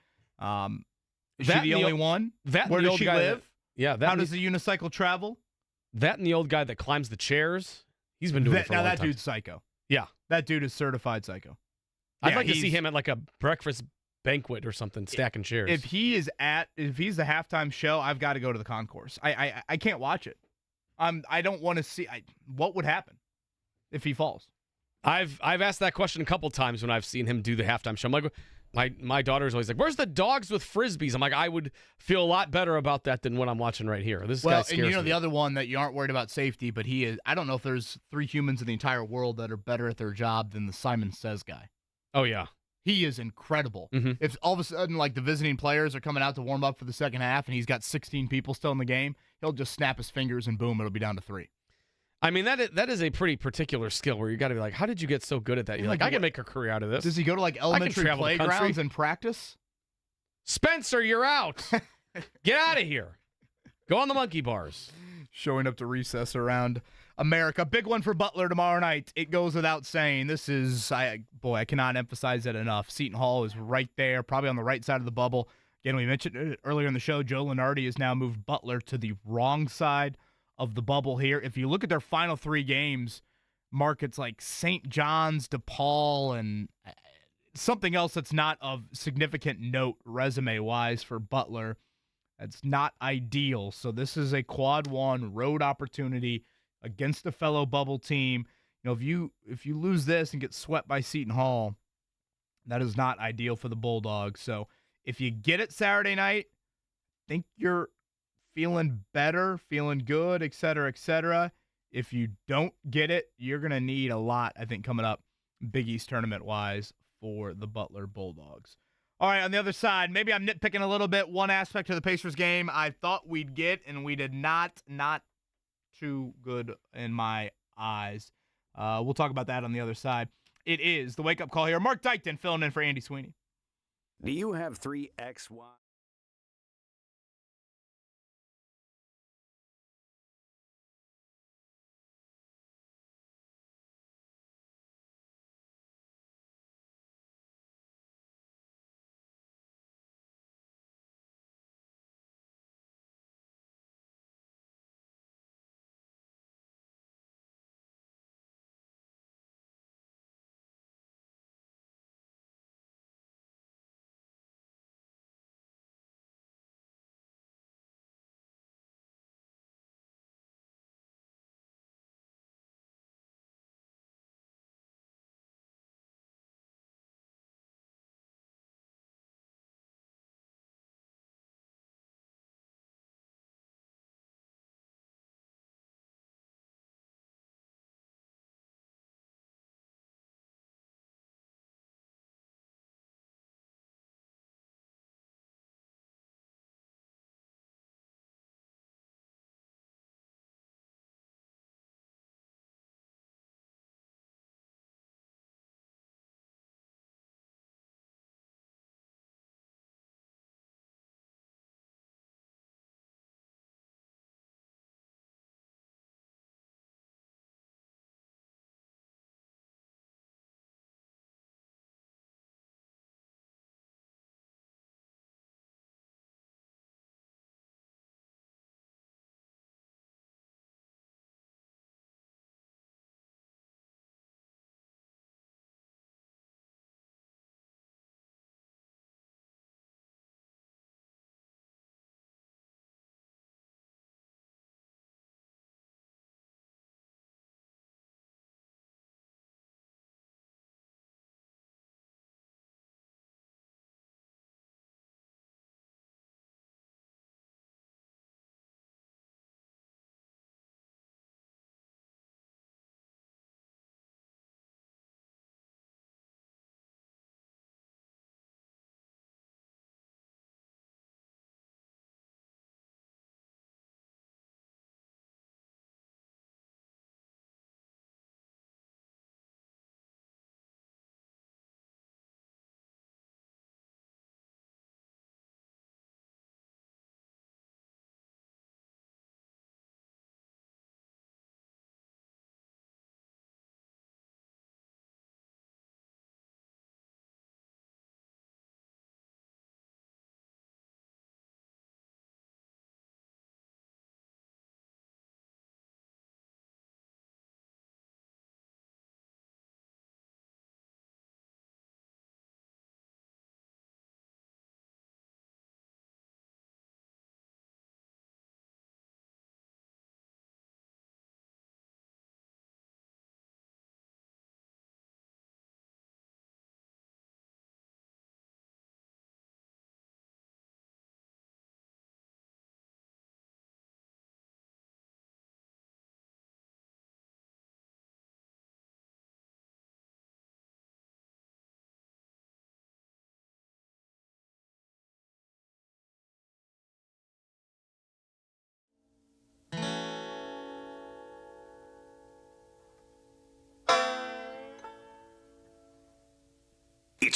Is she the only one? Where does she live? How does the unicycle travel? That and the old guy that climbs the chairs. He's been doing it for a long time. That dude's psycho. Yeah. That dude is certified psycho. I'd like to see him at like a breakfast banquet or something, stacking chairs. If he's the halftime show, I've got to go to the concourse. I can't watch it. I don't want to see what would happen if he falls. I've asked that question a couple times when I've seen him do the halftime show. I'm like, my daughter's always like, "Where's the dogs with frisbees?" I'm like, I would feel a lot better about that than what I'm watching right here. This guy scares me. The other one that you aren't worried about safety, but he is. I don't know if there's 3 humans in the entire world that are better at their job than the Simon Says guy. Oh yeah, he is incredible. Mm-hmm. If all of a sudden like the visiting players are coming out to warm up for the second half and he's got 16 people still in the game, he'll just snap his fingers and boom, it'll be down to 3. I mean, that is a pretty particular skill where you got to be like, how did you get so good at that? You're like, I can make a career out of this. Does he go to like elementary playgrounds and practice? Spencer, you're out. Get out of here. Go on the monkey bars. Showing up to recess around America. Big one for Butler tomorrow night. It goes without saying. This is, I cannot emphasize that enough. Seton Hall is right there, probably on the right side of the bubble. Again, we mentioned it earlier in the show, Joe Lunardi has now moved Butler to the wrong side of the bubble here. If you look at their final 3 games, Mark, it's like St. John's, DePaul, and something else that's not of significant note resume-wise for Butler. That's not ideal. So this is a quad 1 road opportunity against a fellow bubble team. If you lose this and get swept by Seton Hall, that is not ideal for the Bulldogs. So if you get it Saturday night, I think you're feeling better, feeling good, et cetera, et cetera. If you don't get it, you're going to need a lot, I think, coming up Big East tournament-wise for the Butler Bulldogs. All right, on the other side, maybe I'm nitpicking a little bit. One aspect of the Pacers game I thought we'd get, and we did not. Not too good in my eyes. We'll talk about that on the other side. It is the wake-up call here. Mark Dykton filling in for Andy Sweeney. Do you have 3XY?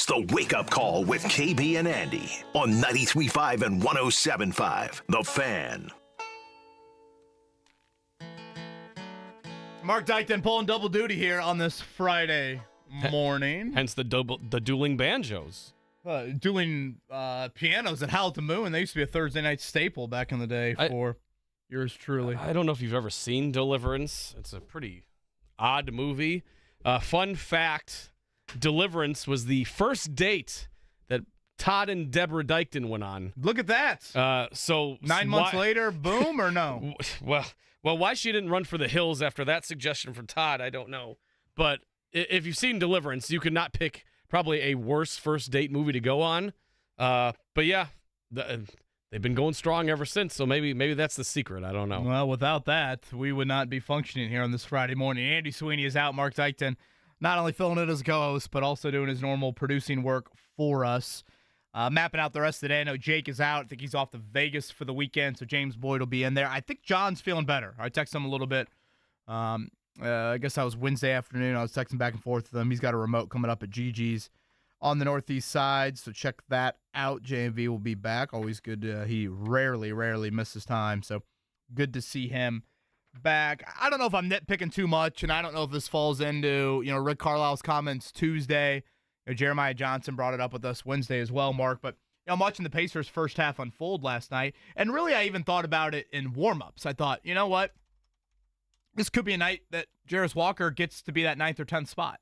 It's the Wake Up Call with KB and Andy on 93.5 and 107.5. The Fan. Marc Dykton pulling double duty here on this Friday morning. Hence the dueling banjos. Dueling pianos at Howl to Moon. They used to be a Thursday night staple back in the day for yours truly. I don't know if you've ever seen Deliverance. It's a pretty odd movie. Fun fact, Deliverance was the first date that Todd and Deborah Dykton went on. Look at that. So 9 months later, boom or no? Well, why she didn't run for the hills after that suggestion from Todd, I don't know. But if you've seen Deliverance, you could not pick probably a worse first date movie to go on. But yeah, they've been going strong ever since, so maybe that's the secret. I don't know. Well, without that, we would not be functioning here on this Friday morning. Andy Sweeney is out. Marc Dykton not only filling it as a co-host, but also doing his normal producing work for us. Mapping out the rest of the day. I know Jake is out. I think he's off to Vegas for the weekend, so James Boyd will be in there. I think John's feeling better. I texted him a little bit. I guess that was Wednesday afternoon. I was texting back and forth with him. He's got a remote coming up at Gigi's on the northeast side, so check that out. JMV will be back. Always good. He rarely misses time, so good to see him back. I don't know if I'm nitpicking too much, and I don't know if this falls into Rick Carlisle's comments Tuesday. Jeremiah Johnson brought it up with us Wednesday as well, Mark. But I'm watching the Pacers' first half unfold last night, and really I even thought about it in warm-ups. I thought, you know what? This could be a night that Jarris Walker gets to be that 9th or 10th spot.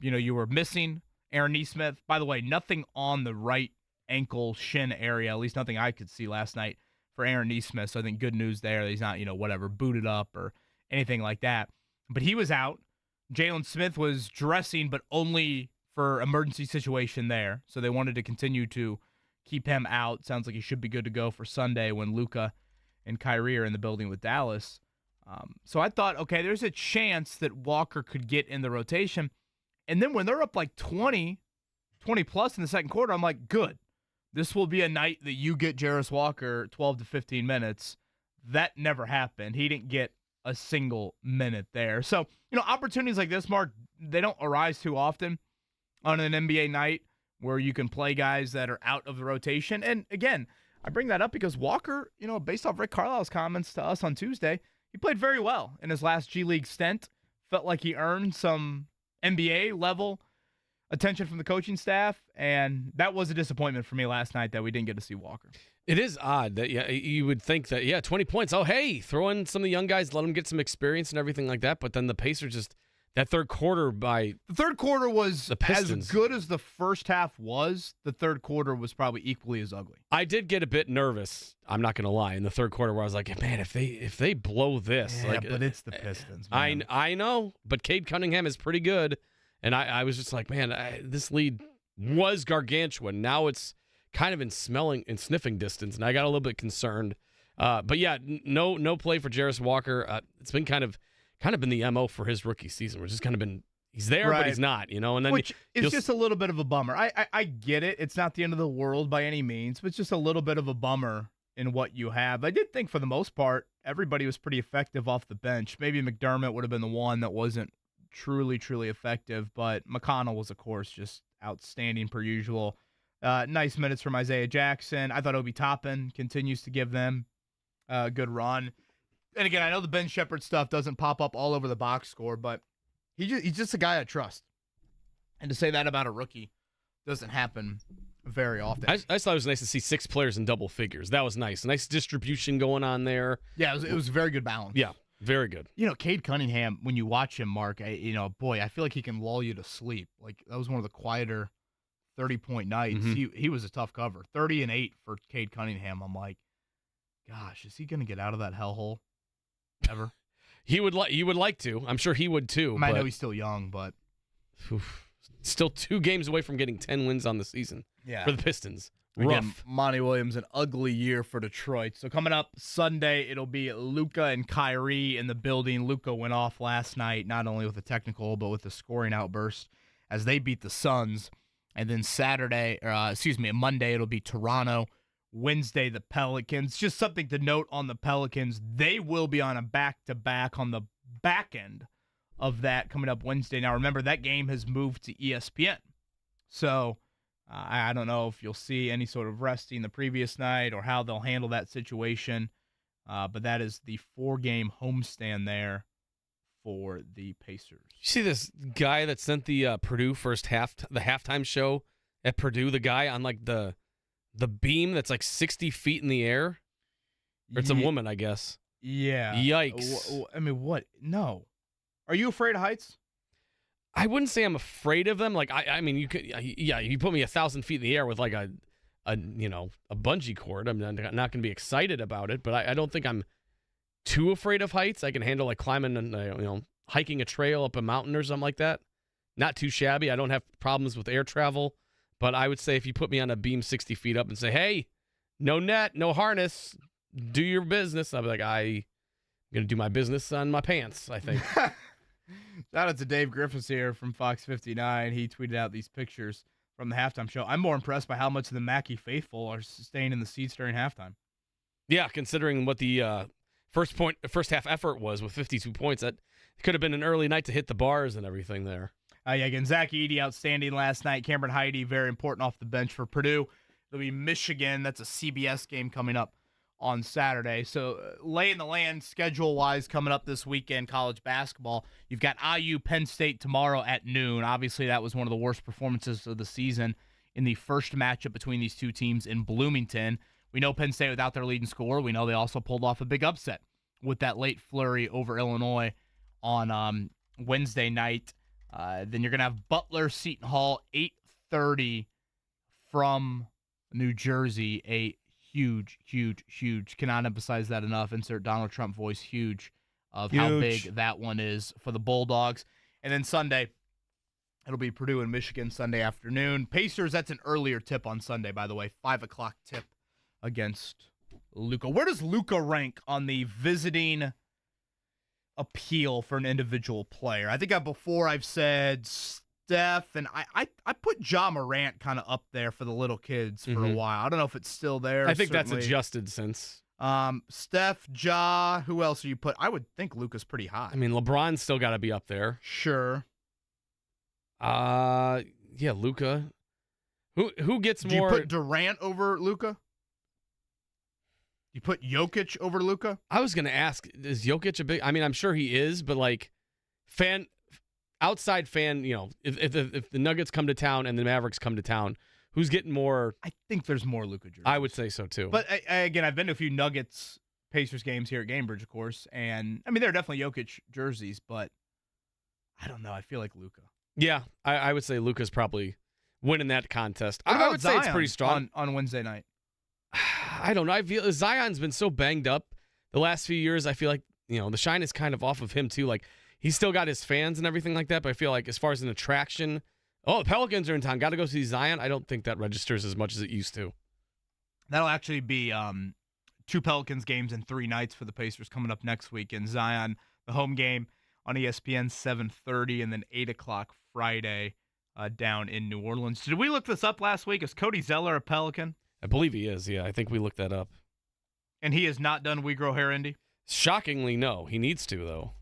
You were missing Aaron Nesmith. By the way, nothing on the right ankle shin area, at least nothing I could see last night for Aaron Nesmith. So I think good news there. He's not, booted up or anything like that. But he was out. Jalen Smith was dressing, but only for emergency situation there. So they wanted to continue to keep him out. Sounds like he should be good to go for Sunday when Luka and Kyrie are in the building with Dallas. So I thought, okay, there's a chance that Walker could get in the rotation. And then when they're up like 20 plus in the second quarter, I'm like, good. This will be a night that you get Jarris Walker 12 to 15 minutes. That never happened. He didn't get a single minute there. So, opportunities like this, Mark, they don't arise too often on an NBA night where you can play guys that are out of the rotation. And again, I bring that up because Walker, based off Rick Carlisle's comments to us on Tuesday, he played very well in his last G League stint. Felt like he earned some NBA-level attention from the coaching staff, and that was a disappointment for me last night that we didn't get to see Walker. It is odd that you would think that 20 points. Oh, hey, throw in some of the young guys, let them get some experience and everything like that. But then the Pacers just that third quarter was the Pistons. As good as the first half was. The third quarter was probably equally as ugly. I did get a bit nervous. I'm not going to lie. In the third quarter, where I was like, man, if they blow this, but it's the Pistons. Man. I know, but Cade Cunningham is pretty good, and I was just like, man, this lead was gargantuan. Now it's kind of in sniffing distance, and I got a little bit concerned. But yeah, no play for Jarris Walker. It's been kind of been the MO for his rookie season, which has kind of been he's there, but he's not, and then which is just a little bit of a bummer. I get it. It's not the end of the world by any means, but it's just a little bit of a bummer in what you have. I did think for the most part, everybody was pretty effective off the bench. Maybe McDermott would have been the one that wasn't truly effective, but McConnell was, of course, just outstanding per usual. Nice minutes from Isaiah Jackson. I thought Obi Toppin continues to give them a good run. And again, I know the Ben Shepherd stuff doesn't pop up all over the box score, but he's just a guy I trust. And to say that about a rookie doesn't happen very often. I just thought it was nice to see 6 players in double figures. That was nice. Nice distribution going on there. Yeah, it was very good balance. Yeah, very good. Cade Cunningham, when you watch him, Mark, I feel like he can lull you to sleep. Like, that was one of the quieter 30-point nights. Mm-hmm. He was a tough cover. 30 and 8 for Cade Cunningham. I'm like, gosh, is he going to get out of that hellhole ever? You would like to. I'm sure he would too. I know he's still young, but still 2 games away from getting 10 wins on the season for the Pistons. Rough. Again, Monty Williams, an ugly year for Detroit. So coming up Sunday, it'll be Luka and Kyrie in the building. Luka went off last night, not only with a technical, but with a scoring outburst as they beat the Suns. And then Monday, it'll be Toronto. Wednesday, the Pelicans. Just something to note on the Pelicans. They will be on a back-to-back on the back end of that coming up Wednesday. Now, remember, that game has moved to ESPN. So I don't know if you'll see any sort of resting the previous night or how they'll handle that situation. But that is the 4-game homestand there for the Pacers. You see this guy that sent the Purdue the halftime show at Purdue, the guy on like the beam that's like 60 feet in the air? Or it's a woman, I guess. Yeah. Yikes. I mean, what? No. Are you afraid of heights? I wouldn't say I'm afraid of them. Like, I mean, you could, yeah, you put me 1,000 feet in the air with like a bungee cord. I'm not going to be excited about it, but I don't think I'm too afraid of heights. I can handle like climbing and, hiking a trail up a mountain or something like that. Not too shabby. I don't have problems with air travel, but I would say if you put me on a beam 60 feet up and say, hey, no net, no harness, do your business, I'll be like, I'm going to do my business on my pants, I think. Shout out to Dave Griffiths here from Fox 59. He tweeted out these pictures from the halftime show. I'm more impressed by how much the Mackey faithful are staying in the seats during halftime. Yeah, considering what the first half effort was with 52 points, that could have been an early night to hit the bars and everything there. Yeah, again, Zach Edey outstanding last night. Cameron Heide, very important off the bench for Purdue. It'll be Michigan. That's a CBS game coming up on Saturday. So laying the land schedule-wise coming up this weekend, college basketball. You've got IU Penn State tomorrow at noon. Obviously, that was one of the worst performances of the season in the first matchup between these two teams in Bloomington. We know Penn State without their leading scorer. We know they also pulled off a big upset with that late flurry over Illinois on Wednesday night. Then you're going to have Butler, Seton Hall, 8:30 from New Jersey, a huge, cannot emphasize that enough, insert Donald Trump voice, huge, of how big that one is for the Bulldogs. And then Sunday, it'll be Purdue and Michigan Sunday afternoon. Pacers, that's an earlier tip on Sunday, by the way, 5 o'clock tip against Luka. Where does Luka rank on the visiting appeal for an individual player? I think before I've said Steph, and I put Ja Morant kind of up there for the little kids for a while. I don't know if it's still there. I think that's adjusted since. Steph, Ja, who else are you put? I would think Luka's pretty high. I mean, LeBron's still got to be up there. Sure. Yeah, Luka. Who gets more? Do you put Durant over Luka? You put Jokic over Luka? I was going to ask, is Jokic a big? I mean, I'm sure he is, but like outside fan, if the Nuggets come to town and the Mavericks come to town, who's getting more? I think there's more Luka jerseys. I would say so too. But again, I've been to a few Nuggets Pacers games here at Gamebridge, of course, and I mean there are definitely Jokic jerseys, but I don't know. I feel like Luka. Yeah, I would say Luka's probably winning that contest. What about I would say it's pretty strong on Wednesday night. I don't know. I feel Zion's been so banged up the last few years. I feel like the shine is kind of off of him too. Like he's still got his fans and everything like that, but I feel like as far as an attraction, the Pelicans are in town. Got to go see Zion. I don't think that registers as much as it used to. That'll actually be 2 Pelicans games in 3 nights for the Pacers coming up next week. And Zion, the home game on ESPN 7:30, and then 8 o'clock Friday down in New Orleans. Did we look this up last week? Is Cody Zeller a Pelican? I believe he is, yeah. I think we looked that up. And he has not done We Grow Hair Indy? Shockingly, no. He needs to, though.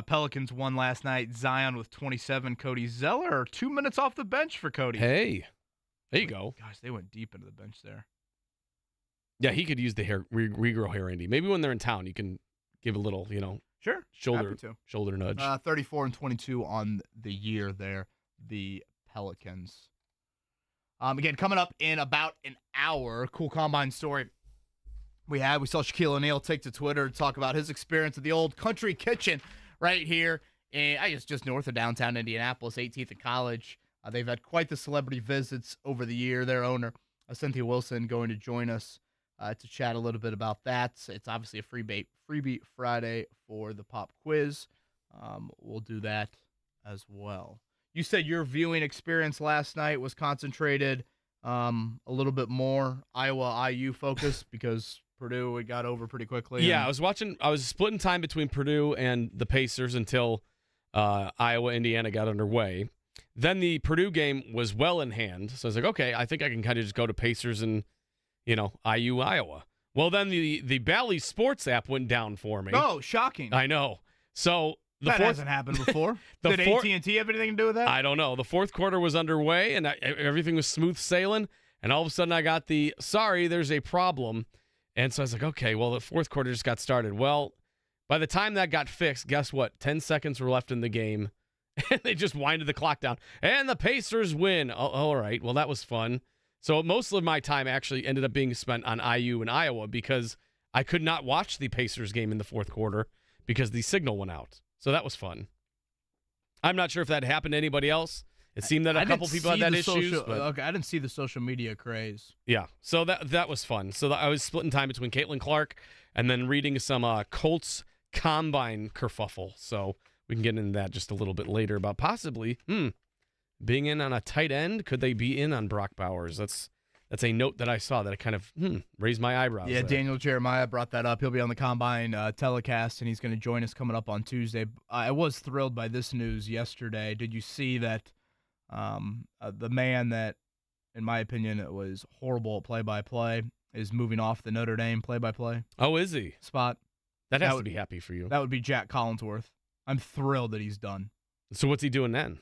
Pelicans won last night. Zion with 27. Cody Zeller, 2 minutes off the bench for Cody. Hey, there you go. Gosh, they went deep into the bench there. Yeah, he could use the hair regrow hair, Andy. Maybe when they're in town, you can give a little, sure, shoulder nudge. 34-22 on the year there, the Pelicans. Again, coming up in about an hour, cool combine story we saw Shaquille O'Neal take to Twitter to talk about his experience at the old Country Kitchen right here in, just north of downtown Indianapolis, 18th and College. They've had quite the celebrity visits over the year. Their owner, Cynthia Wilson, going to join us to chat a little bit about that. It's obviously a freebie Friday for the pop quiz. We'll do that as well. You said your viewing experience last night was concentrated a little bit more Iowa-IU focused because Purdue it got over pretty quickly. Yeah, I was splitting time between Purdue and the Pacers until Iowa-Indiana got underway. Then the Purdue game was well in hand, so I was like, okay, I think I can kind of just go to Pacers and, IU-Iowa. Well, then the Bally Sports app went down for me. Oh, shocking. I know. So That hasn't happened before. Did AT&T have anything to do with that? I don't know. The fourth quarter was underway, and everything was smooth sailing, and all of a sudden I got sorry, there's a problem. And so I was like, okay, well, the fourth quarter just got started. Well, by the time that got fixed, guess what? 10 seconds were left in the game, and they just winded the clock down. And the Pacers win. Oh, all right, well, that was fun. So most of my time actually ended up being spent on IU and Iowa because I could not watch the Pacers game in the fourth quarter because the signal went out. So that was fun. I'm not sure if that happened to anybody else. It seemed that a couple people had that issues. Okay, I didn't see the social media craze. Yeah, so that was fun. So I was splitting time between Caitlin Clark and then reading some Colts Combine kerfuffle. So we can get into that just a little bit later about possibly being in on a tight end. Could they be in on Brock Bowers? That's a note that I saw that I kind of raised my eyebrows. Yeah, there. Daniel Jeremiah brought that up. He'll be on the Combine telecast, and he's going to join us coming up on Tuesday. I was thrilled by this news yesterday. Did you see that the man that, in my opinion, it was horrible at play-by-play, is moving off the Notre Dame play-by-play? Oh, is he? Spot. That has to be happy for you. That would be Jack Collinsworth. I'm thrilled that he's done. So what's he doing then?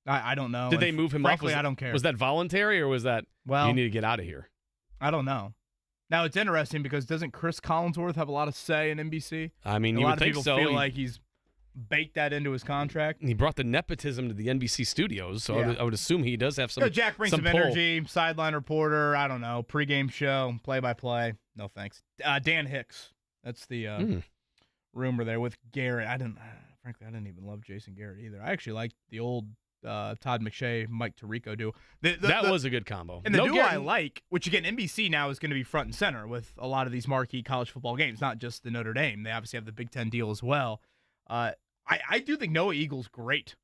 I don't know. Did they move him frankly, off? I don't care. Was that voluntary or was that you need to get out of here? I don't know. Now, it's interesting because doesn't Chris Collinsworth have a lot of say in NBC? I mean, a you lot would of think people so. feel like he's baked that into his contract. He brought the nepotism to the NBC studios, so I would assume he does have some. Jack brings some energy, sideline reporter, I don't know, pregame show, play-by-play. No thanks. Dan Hicks. That's the rumor there with Garrett. Frankly, I didn't even love Jason Garrett either. I actually liked the old Todd McShay, Mike Tirico duo. That was a good combo. And the duo I like, which again, NBC now is going to be front and center with a lot of these marquee college football games, not just the Notre Dame. They obviously have the Big Ten deal as well. I do think Noah Eagle's great.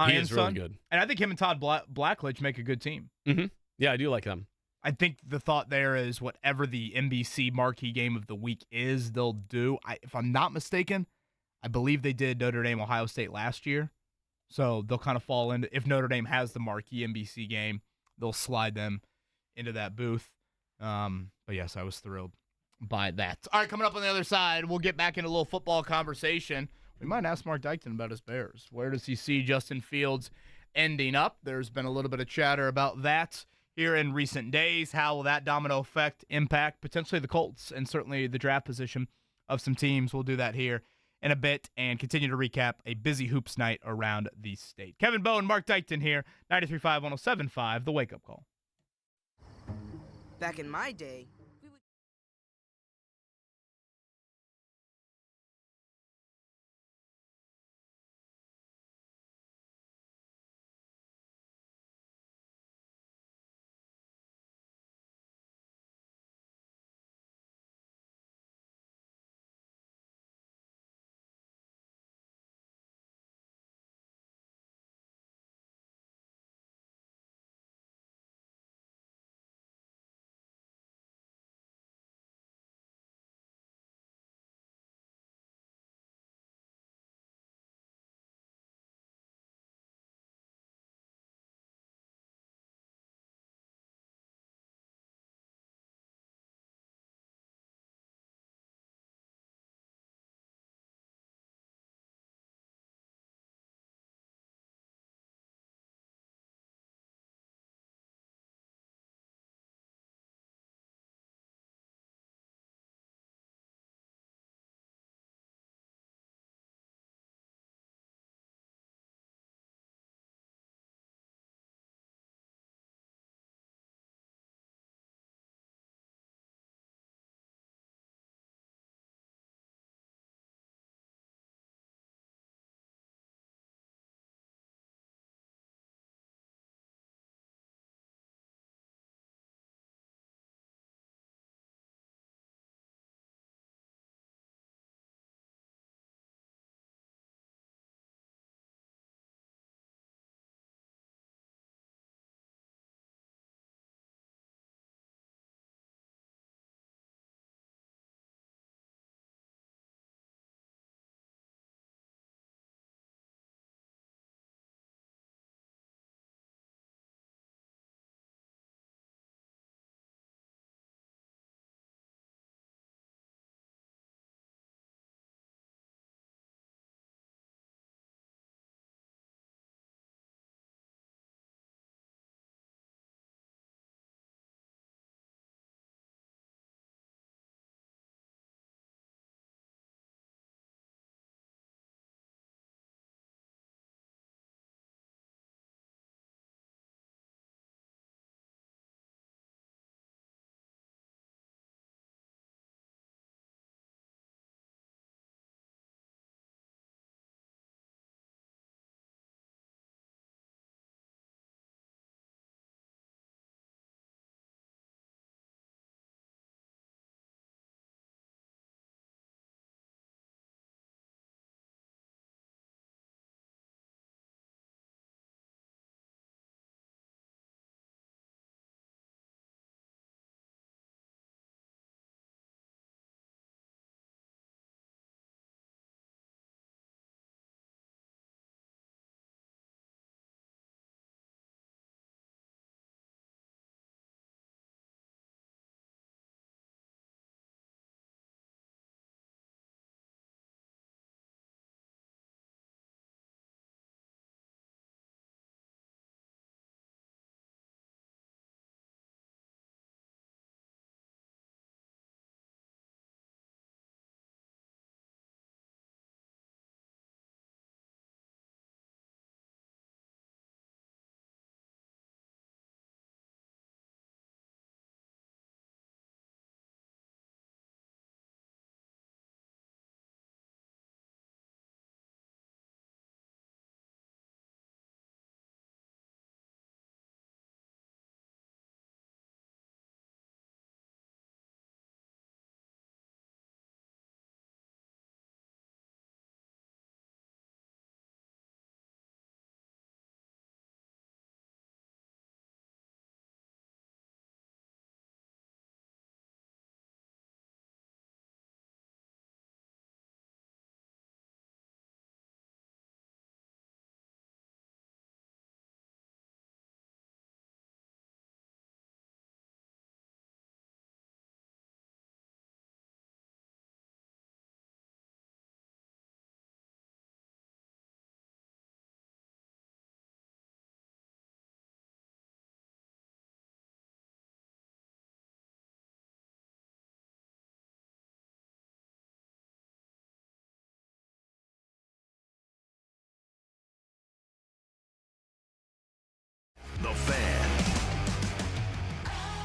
He is really good. And I think him and Todd Blackledge make a good team. Mm-hmm. Yeah, I do like them. I think the thought there is whatever the NBC marquee game of the week is, they'll do. If I'm not mistaken, I believe they did Notre Dame, Ohio State last year. So they'll kind of fall into, if Notre Dame has the marquee NBC game, they'll slide them into that booth. But yes, I was thrilled by that. All right, coming up on the other side, we'll get back into a little football conversation. We might ask Marc Dykton about his Bears. Where does he see Justin Fields ending up? There's been a little bit of chatter about that here in recent days. How will that domino effect impact potentially the Colts and certainly the draft position of some teams? We'll do that here in a bit and continue to recap a busy hoops night around the state. Kevin Bowe and Marc Dykton here, 93.5, 107.5, The Wake Up Call. Back in my day,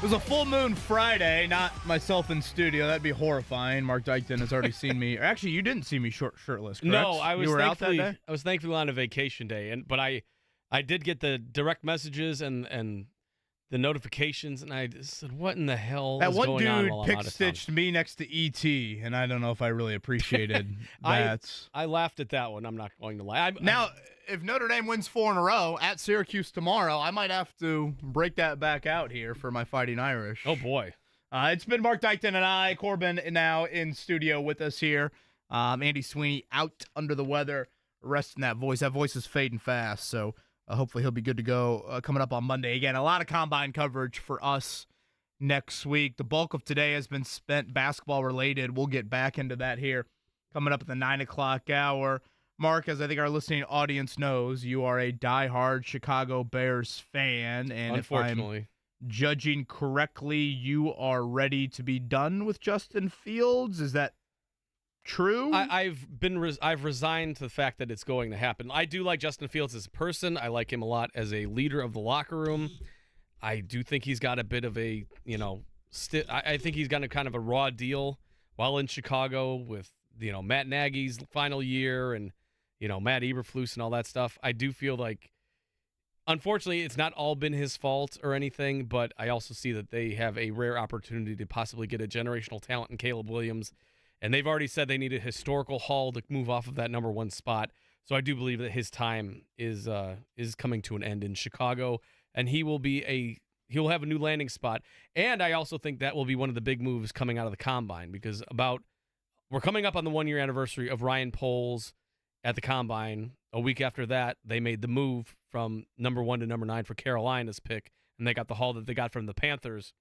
It was a full moon Friday, not myself in studio. That'd be horrifying. Mark Dykton has already seen me. Actually, you didn't see me shirtless, correct? No, I was you were out that day? I was thankfully on a vacation day, but I did get the direct messages and the notifications, and I just said, "What in the hell that is one going on?" dude While I'm pick out of stitched town? me next to ET, and I don't know if I really appreciated that. I laughed at that one. I'm not going to lie. Now, if Notre Dame wins 4 in a row at Syracuse tomorrow, I might have to break that back out here for my Fighting Irish. Oh boy. It's been Mark Dykton and I, Corbin, now in studio with us here. Andy Sweeney out under the weather, resting that voice. That voice is fading fast, so hopefully he'll be good to go coming up on Monday. Again, a lot of combine coverage for us next week. The bulk of today has been spent basketball-related. We'll get back into that here coming up at the 9 o'clock hour. Mark, as I think our listening audience knows, you are a diehard Chicago Bears fan, and Unfortunately. if I'm judging correctly, you are ready to be done with Justin Fields. Is that true? I've resigned to the fact that it's going to happen. I do like Justin Fields as a person. I like him a lot as a leader of the locker room. I do think he's got a bit of a, I think he's got a kind of a raw deal while in Chicago with, Matt Nagy's final year and, Matt Eberflus and all that stuff. I do feel like, unfortunately, it's not all been his fault or anything, but I also see that they have a rare opportunity to possibly get a generational talent in Caleb Williams. And they've already said they need a historical haul to move off of that number 1 spot. So I do believe that his time is coming to an end in Chicago, and he'll have a new landing spot. And I also think that will be one of the big moves coming out of the combine, because we're coming up on the 1-year anniversary of Ryan Poles at the combine. A week after that, they made the move from number 1 to number 9 for Carolina's pick, and they got the haul that they got from the Panthers.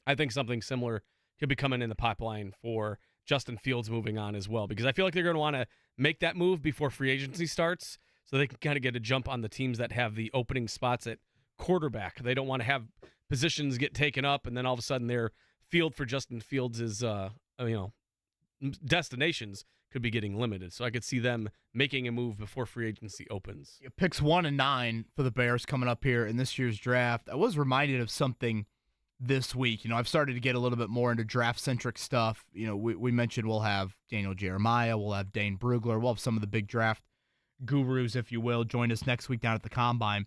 I think something similar could be coming in the pipeline for Justin Fields moving on as well, because I feel like they're going to want to make that move before free agency starts so they can kind of get a jump on the teams that have the opening spots at quarterback. They don't want to have positions get taken up and then all of a sudden their field for Justin Fields' destinations could be getting limited. So I could see them making a move before free agency opens. Picks 1 and 9 for the Bears coming up here in this year's draft. I was reminded of something this week. I've started to get a little bit more into draft-centric stuff. We mentioned we'll have Daniel Jeremiah, we'll have Dane Brugler, we'll have some of the big draft gurus, if you will, join us next week down at the Combine.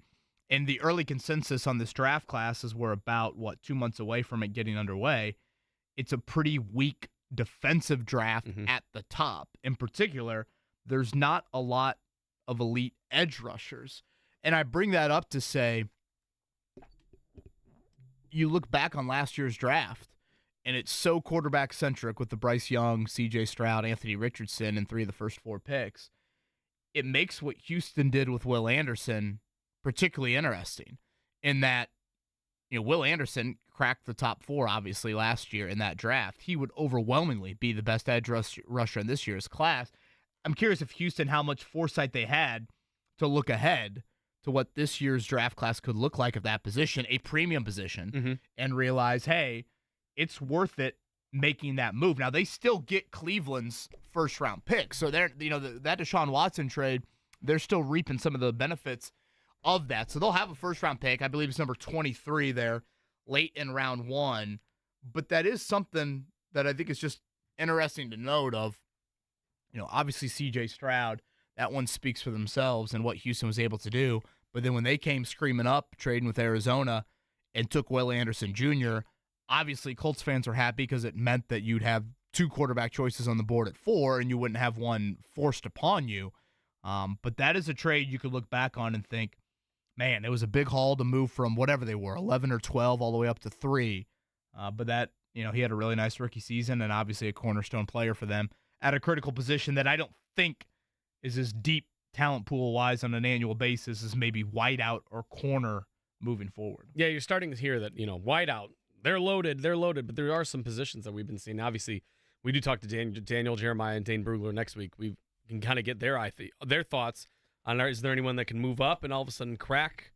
And the early consensus on this draft class is we're about, 2 months away from it getting underway. It's a pretty weak defensive draft at the top. In particular, there's not a lot of elite edge rushers. And I bring that up to say, you look back on last year's draft, and it's so quarterback-centric with the Bryce Young, C.J. Stroud, Anthony Richardson, and 3 of the first 4 picks. It makes what Houston did with Will Anderson particularly interesting in that, Will Anderson cracked the top 4, obviously, last year in that draft. He would overwhelmingly be the best edge rusher in this year's class. I'm curious if Houston, how much foresight they had to look ahead to what this year's draft class could look like at that position, a premium position, and realize, hey, it's worth it making that move. Now, they still get Cleveland's first-round pick, so they're, that Deshaun Watson trade, they're still reaping some of the benefits of that. So they'll have a first-round pick. I believe it's number 23 there, late in round 1. But that is something that I think is just interesting to note of, obviously C.J. Stroud, that one speaks for themselves and what Houston was able to do. But then when they came screaming up, trading with Arizona and took Will Anderson Jr., obviously Colts fans are happy because it meant that you'd have 2 quarterback choices on the board at 4 and you wouldn't have one forced upon you. But that is a trade you could look back on and think, man, it was a big haul to move from whatever they were, 11 or 12 all the way up to 3. But that, he had a really nice rookie season and obviously a cornerstone player for them at a critical position that I don't think is as deep talent pool-wise on an annual basis as maybe wideout or corner moving forward. Yeah, you're starting to hear that, wideout, they're loaded, but there are some positions that we've been seeing. Obviously, we do talk to Daniel Jeremiah and Dane Brugler next week. We can kind of get their thoughts on, is there anyone that can move up and all of a sudden crack,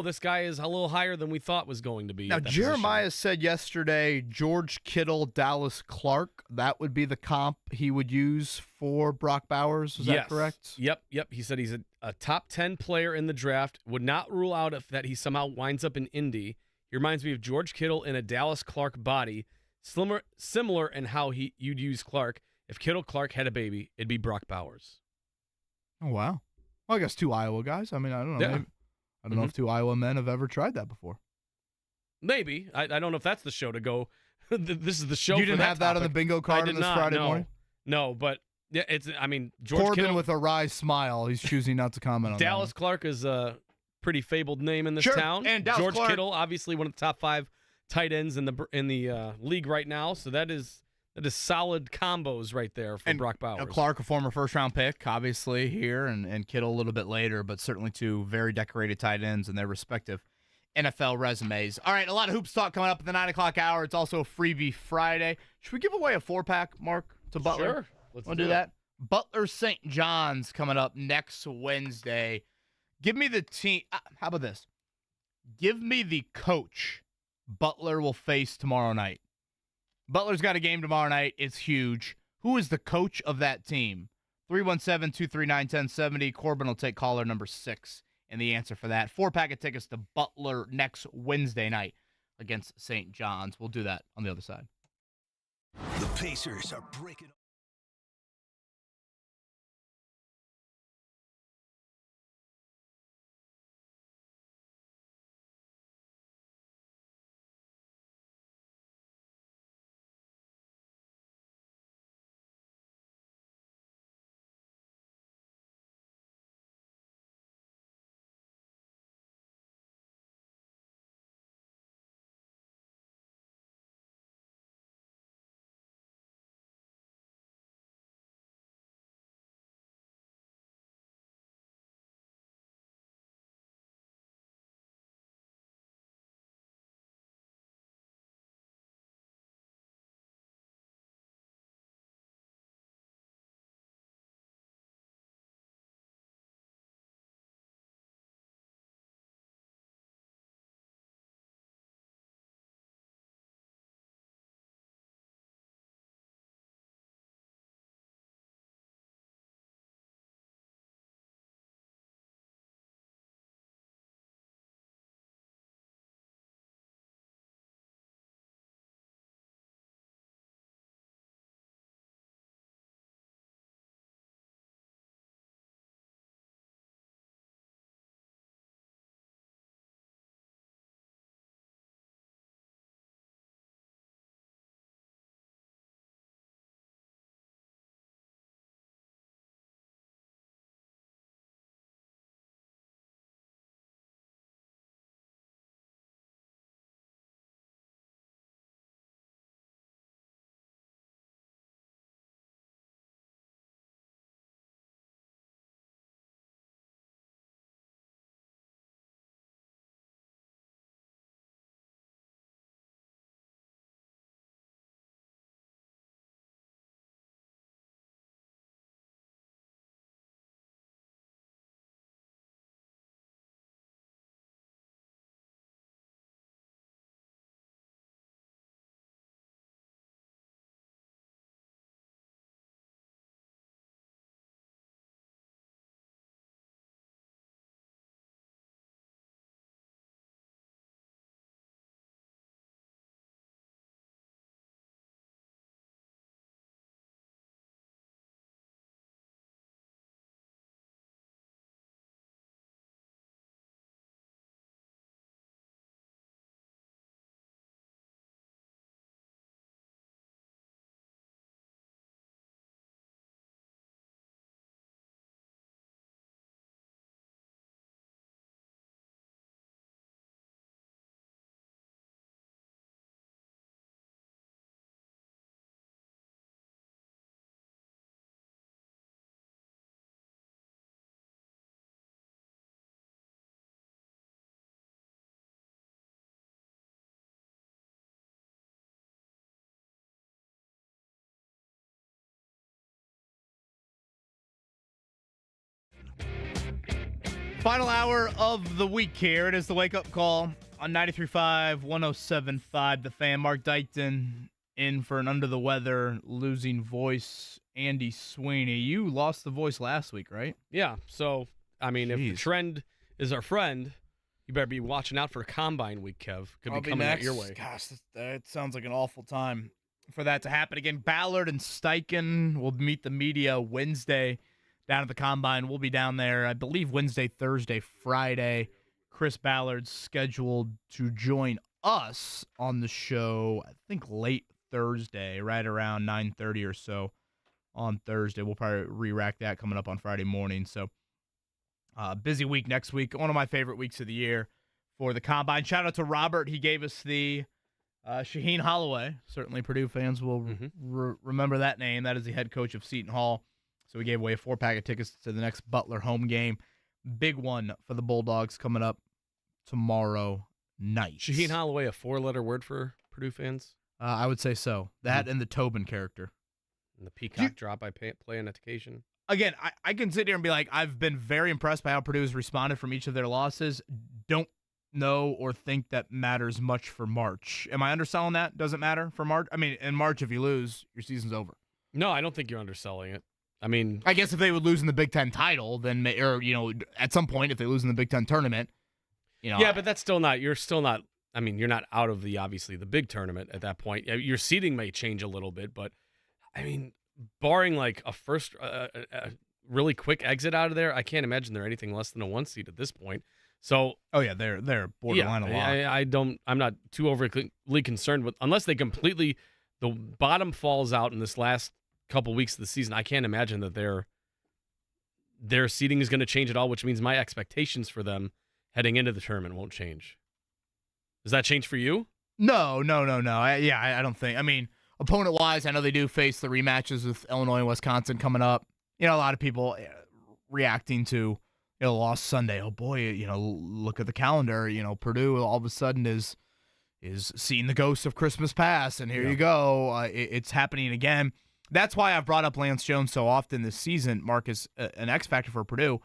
this guy is a little higher than we thought was going to be. Now, Jeremiah said yesterday, George Kittle, Dallas Clark, that would be the comp he would use for Brock Bowers. Is that correct? Yep. He said he's a top 10 player in the draft, would not rule out that he somehow winds up in Indy. He reminds me of George Kittle in a Dallas Clark body, similar in how you'd use Clark. If Kittle Clark had a baby, it'd be Brock Bowers. Oh, wow. Well, I guess 2 Iowa guys. I mean, I don't know. Yeah. Maybe, I don't know if 2 Iowa men have ever tried that before. Maybe. I don't know if that's the show to go. This is the show. You for didn't have that on the bingo card on this Friday morning? No, but yeah, George Corbin Kittle with a wry smile. He's choosing not to comment on Dallas that. Clark is a pretty fabled name in this Sure, town. and Dallas George Clark, Kittle, obviously one of the top 5 tight ends in the league right now. So that is solid combos right there for Brock Bowers. Clark, a former first-round pick, obviously here, and Kittle a little bit later, but certainly 2 very decorated tight ends in their respective NFL resumes. All right, a lot of hoops talk coming up at the 9 o'clock hour. It's also a freebie Friday. Should we give away a 4-pack, Mark, to Butler? Sure. Let's do that. Butler St. John's coming up next Wednesday. Give me the team. How about this? Give me the coach Butler will face tomorrow night. Butler's got a game tomorrow night. It's huge. Who is the coach of that team? 317-239-1070. Corbin will take caller number 6 and the answer for that. 4-pack of tickets to Butler next Wednesday night against St. John's. We'll do that on the other side. The Pacers are breaking. Final hour of the week here. It is the wake-up call on 93.5, 107.5. The Fan. Mark Dykton in for an under-the-weather, losing voice, Andy Sweeney. You lost the voice last week, right? Yeah, so, I mean, if the trend is our friend, You better be watching out for Combine Week, Kev. Could I'll be coming next. out your way. Gosh, that sounds like an awful time for that to happen again. Ballard and Steichen will meet the media Wednesday down at the Combine. We'll be down there, I believe, Wednesday, Thursday, Friday. Chris Ballard's scheduled to join us on the show, I think, late Thursday, right around 9:30 or so on Thursday. We'll probably re-rack that coming up on Friday morning. So, busy week next week. One of my favorite weeks of the year for the Combine. Shout out to Robert. He gave us the Shaheen Holloway. Certainly Purdue fans will remember that name. That is the head coach of Seton Hall. So we gave away a 4-pack of tickets to the next Butler home game. Big one for the Bulldogs coming up tomorrow night. Shaheen Holloway, a 4-letter word for Purdue fans? I would say so. That and the Tobin character. And the peacock drop I play on occasion. Again, I can sit here and be like, I've been very impressed by how Purdue has responded from each of their losses. Don't know or think that matters much for March. Am I underselling that? Doesn't matter for March? I mean, in March, if you lose, your season's over. No, I don't think you're underselling it. I mean, I guess if they would lose in the Big Ten title, then, or, at some point, if they lose in the Big Ten tournament, Yeah, but that's still not, you're not out of obviously the big tournament at that point. Your seeding may change a little bit, but, I mean, barring like a first, a really quick exit out of there, I can't imagine they're anything less than a 1 seed at this point. So, oh yeah, they're borderline a lot. I'm not too overly concerned with, unless they completely, the bottom falls out in this last couple weeks of the season. I can't imagine that their seeding is going to change at all, which means my expectations for them heading into the tournament won't change. Does that change for you? No. I don't think. I mean, opponent-wise, I know they do face the rematches with Illinois and Wisconsin coming up. A lot of people reacting to, lost Sunday. Oh boy, look at the calendar. Purdue all of a sudden is seeing the ghost of Christmas past, and here you go. It's happening again. That's why I've brought up Lance Jones so often this season. Mark is an X factor for Purdue.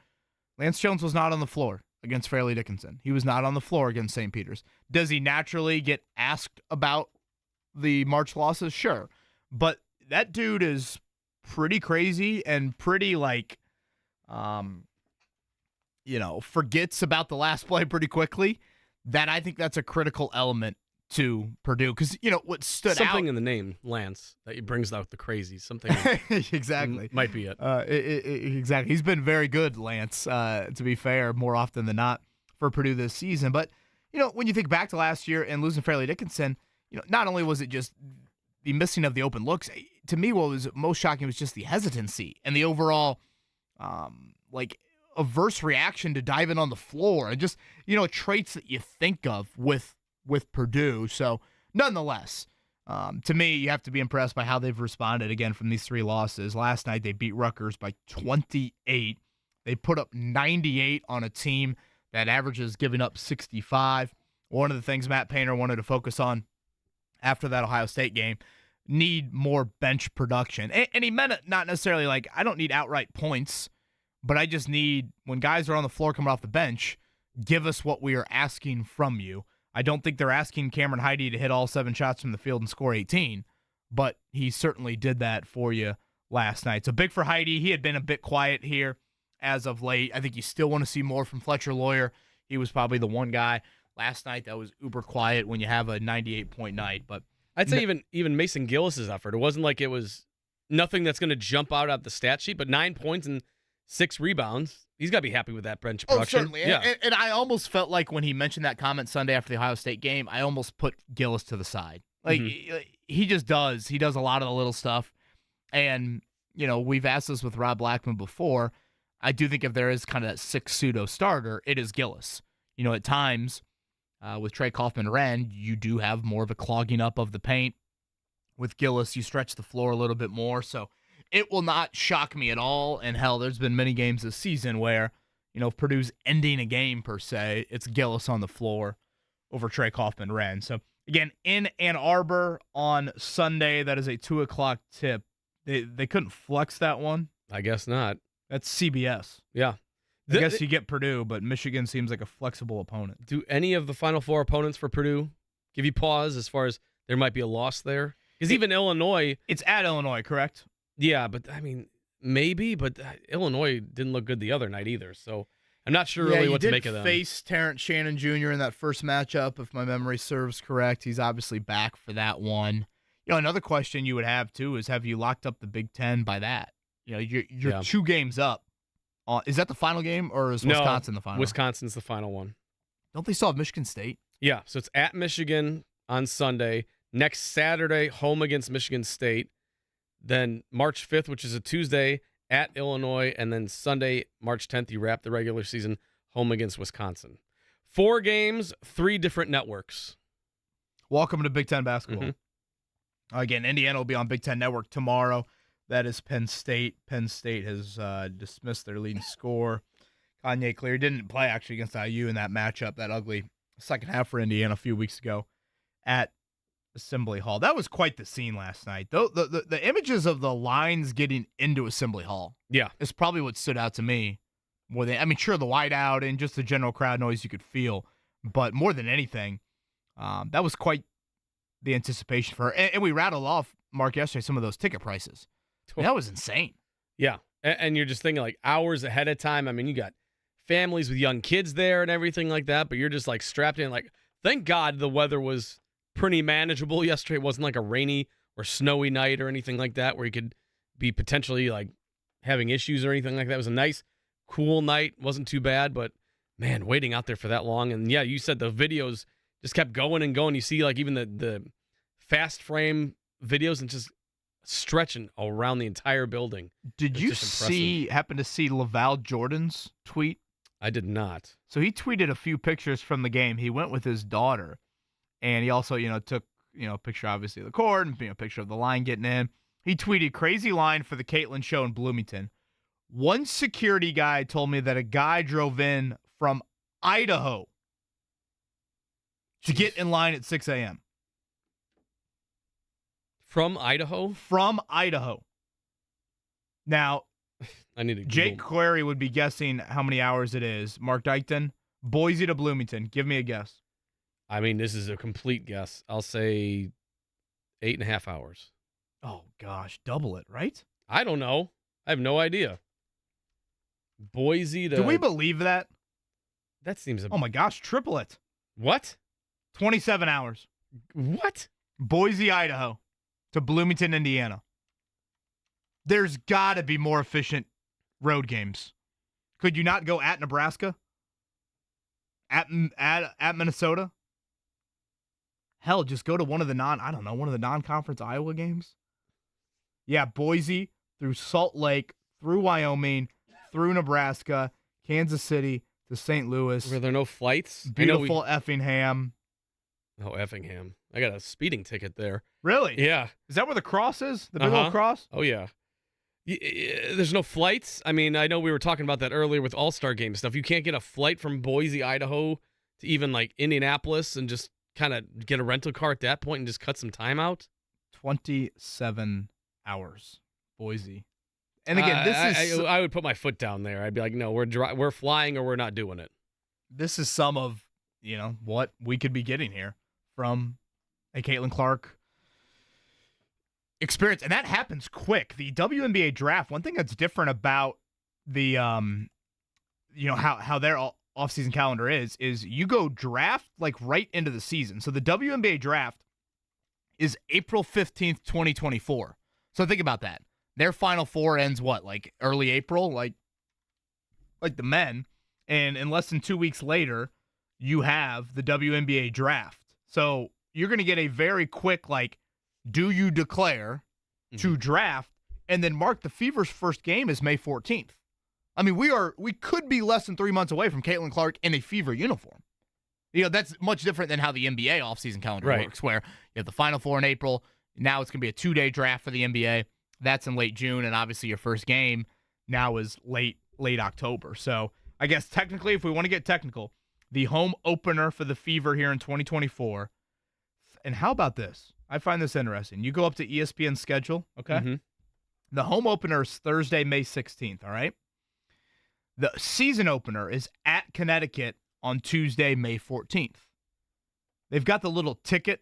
Lance Jones was not on the floor against Fairleigh Dickinson. He was not on the floor against St. Peter's. Does he naturally get asked about the March losses? Sure. But that dude is pretty crazy and pretty forgets about the last play pretty quickly. That I think that's a critical element to Purdue. Because, what stood out. Something in the name, Lance, that he brings out the crazy. Something. Exactly. Might be it. Exactly. He's been very good, Lance, to be fair, more often than not for Purdue this season. But, when you think back to last year and losing Fairleigh Dickinson, not only was it just the missing of the open looks, to me what was most shocking was just the hesitancy and the overall, averse reaction to diving on the floor and just, traits that you think of with Purdue. So, nonetheless, to me, you have to be impressed by how they've responded again from these 3 losses. Last night, they beat Rutgers by 28. They put up 98 on a team that averages giving up 65. One of the things Matt Painter wanted to focus on after that Ohio State game, need more bench production. And he meant it not necessarily like, I don't need outright points, but I just need, when guys are on the floor coming off the bench, give us what we are asking from you. I don't think they're asking Cameron Heide to hit all 7 shots from the field and score 18, but he certainly did that for you last night. So big for Heide. He had been a bit quiet here as of late. I think you still want to see more from Fletcher Lawyer. He was probably the one guy last night that was uber quiet when you have a 98-point night. But I'd say even Mason Gillis's effort, it wasn't like it was nothing that's going to jump out at the stat sheet, but 9 points and 6 rebounds. He's got to be happy with that bench production. Oh, certainly. Yeah. And I almost felt like when he mentioned that comment Sunday after the Ohio State game, I almost put Gillis to the side. Like, he just does. He does a lot of the little stuff. And, we've asked this with Rob Blackman before. I do think if there is kind of that 6th pseudo starter, it is Gillis. At times, with Trey Kaufman-Renn, you do have more of a clogging up of the paint. With Gillis, you stretch the floor a little bit more. So it will not shock me at all. And hell, there's been many games this season where, if Purdue's ending a game per se, it's Gillis on the floor over Trey Kaufman-Renn. So again, in Ann Arbor on Sunday, that is a 2:00 tip. They couldn't flex that one. I guess not. That's CBS. Yeah. I guess you get Purdue, but Michigan seems like a flexible opponent. Do any of the Final Four opponents for Purdue give you pause as far as there might be a loss there? Because even Illinois... It's at Illinois, correct? Yeah, but, maybe, but Illinois didn't look good the other night either. So, I'm not sure really what to make of He them. did face Terrence Shannon Jr. in that first matchup, if my memory serves correct. He's obviously back for that one. Another question you would have, too, is have you locked up the Big Ten by that? You're 2 games up. Is that the final game, or is Wisconsin the final? Wisconsin's the final one. Don't they still have Michigan State? Yeah, so it's at Michigan on Sunday. Next Saturday, home against Michigan State. Then March 5th, which is a Tuesday, at Illinois. And then Sunday, March 10th, you wrap the regular season home against Wisconsin. 4 games, 3 different networks. Welcome to Big Ten basketball. Again, Indiana will be on Big Ten Network tomorrow. That is Penn State. Penn State has dismissed their leading scorer. Kanye Clear didn't play, actually, against IU in that matchup, that ugly second half for Indiana a few weeks ago at Assembly Hall. That was quite the scene last night. The images of the lines getting into Assembly Hall is probably what stood out to me. Sure, the whiteout and just the general crowd noise you could feel, but more than anything, that was quite the anticipation for her. And we rattled off, Mark, yesterday, some of those ticket prices. That was insane. Yeah, and you're just thinking like hours ahead of time. I mean, you got families with young kids there and everything like that, but you're just like strapped in. Like, thank God the weather was pretty manageable yesterday. It wasn't like a rainy or snowy night or anything like that where you could be potentially like having issues or anything like that. It was a nice, cool night. Wasn't too bad, but man, waiting out there for that long. And yeah, you said the videos just kept going and going. You see like even the fast frame videos and just stretching around the entire building. Did you happen to see Laval Jordan's tweet? I did not. So he tweeted a few pictures from the game. He went with his daughter, and he also, took, a picture, obviously, of the court and a picture of the line getting in. He tweeted, crazy line for the Caitlin show in Bloomington. One security guy told me that a guy drove in from Idaho to get in line at 6 a.m. From Idaho? From Idaho. Now, I need to Jake Query would be guessing how many hours it is. Mark Dykton, Boise to Bloomington. Give me a guess. I mean, this is a complete guess. I'll say 8.5 hours. Oh, gosh. Double it, right? I don't know. I have no idea. Boise to... Do we believe that? That seems... Oh, my gosh. Triple it. What? 27 hours. What? Boise, Idaho to Bloomington, Indiana. There's got to be more efficient road games. Could you not go at Nebraska? At Minnesota? Hell, just go to one of the non-conference Iowa games? Yeah, Boise through Salt Lake, through Wyoming, through Nebraska, Kansas City to St. Louis. Were there no flights? Beautiful Effingham. Oh, Effingham. I got a speeding ticket there. Really? Yeah. Is that where the cross is? The big old cross? Oh, yeah. There's no flights. I mean, I know we were talking about that earlier with All-Star Game stuff. You can't get a flight from Boise, Idaho to even like Indianapolis and just kind of get a rental car at that point and just cut some time out? 27 hours, Boise. And again, I would put my foot down there. I'd be like, no, we're flying or we're not doing it. This is some of, what we could be getting here from a Caitlin Clark experience. And that happens quick. The WNBA draft, one thing that's different about the, how their offseason calendar is you go draft like right into the season. So the WNBA draft is April 15th, 2024. So think about that. Their Final Four ends like early April, like the men. And in less than 2 weeks later, you have the WNBA draft. So you're going to get a very quick, do you declare to draft? And then Mark, the Fever's first game is May 14th. I mean, we could be less than 3 months away from Caitlin Clark in a Fever uniform. That's much different than how the NBA offseason calendar works, where you have the Final Four in April. Now it's going to be a 2-day draft for the NBA. That's in late June, and obviously your first game now is late October. So I guess technically, if we want to get technical, the home opener for the Fever here in 2024. And how about this? I find this interesting. You go up to ESPN's schedule, okay? Mm-hmm. The home opener is Thursday, May 16th, all right? The season opener is at Connecticut on Tuesday, May 14th. They've got the little ticket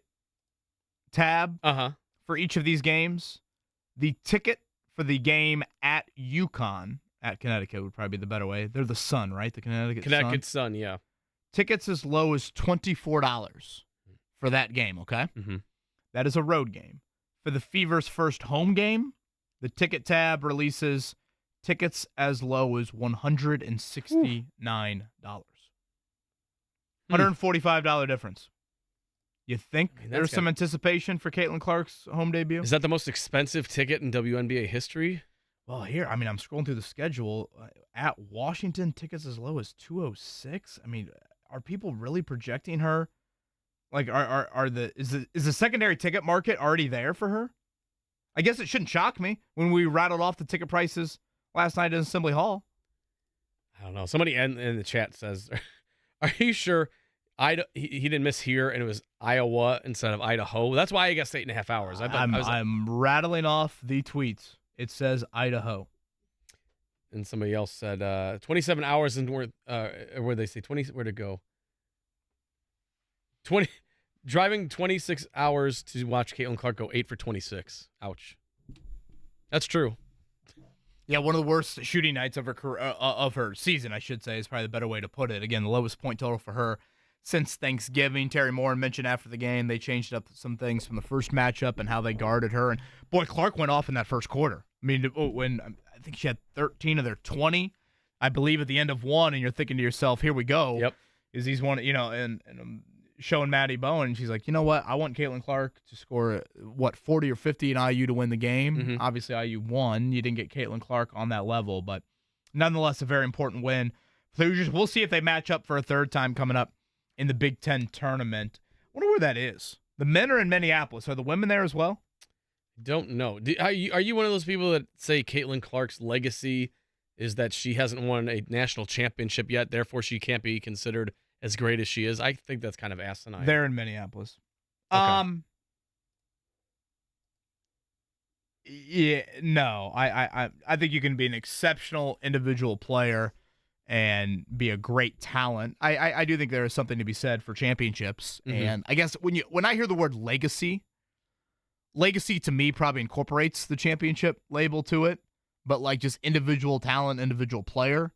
tab for each of these games. The ticket for the game at UConn at Connecticut would probably be the better way. They're the Sun, right? The Connecticut Sun, yeah. Tickets as low as $24 for that game, okay? Mm-hmm. That is a road game. For the Fever's first home game, the ticket tab releases tickets as low as $169. $145 difference. You think there's some anticipation for Caitlin Clark's home debut? Is that the most expensive ticket in WNBA history? Well, here, I'm scrolling through the schedule. At Washington, tickets as low as $206. Are people really projecting her? Like, is the secondary ticket market already there for her? I guess it shouldn't shock me when we rattled off the ticket prices last night in Assembly Hall. I don't know. Somebody in the chat says, "Are you sure he didn't miss here and it was Iowa instead of Idaho?" That's why I guess 8.5 hours. I'm rattling off the tweets. It says Idaho. And somebody else said 27 hours and where they say 20 where to go. 20 driving 26 hours to watch Caitlin Clark go 8 for 26. Ouch. That's true. Yeah, one of the worst shooting nights of her career, of her season, I should say, is probably the better way to put it. Again, the lowest point total for her since Thanksgiving. Terry Moore mentioned after the game they changed up some things from the first matchup and how they guarded her. And boy, Clark went off in that first quarter. When I think she had 13 of their 20, I believe, at the end of one, and you're thinking to yourself, here we go. Yep. Is these one, and showing Maddie Bowen, and she's like, you know what? I want Caitlin Clark to score, 40 or 50 in IU to win the game. Mm-hmm. Obviously, IU won. You didn't get Caitlin Clark on that level, but nonetheless, a very important win. So we'll see if they match up for a third time coming up in the Big Ten tournament. I wonder where that is. The men are in Minneapolis. Are the women there as well? Don't know. Are you one of those people that say Caitlin Clark's legacy is that she hasn't won a national championship yet, therefore she can't be considered as great as she is? I think that's kind of asinine. They're in Minneapolis. Okay. Yeah, no. I think you can be an exceptional individual player and be a great talent. I do think there is something to be said for championships. Mm-hmm. And I guess when I hear the word legacy to me probably incorporates the championship label to it, but like just individual talent, individual player,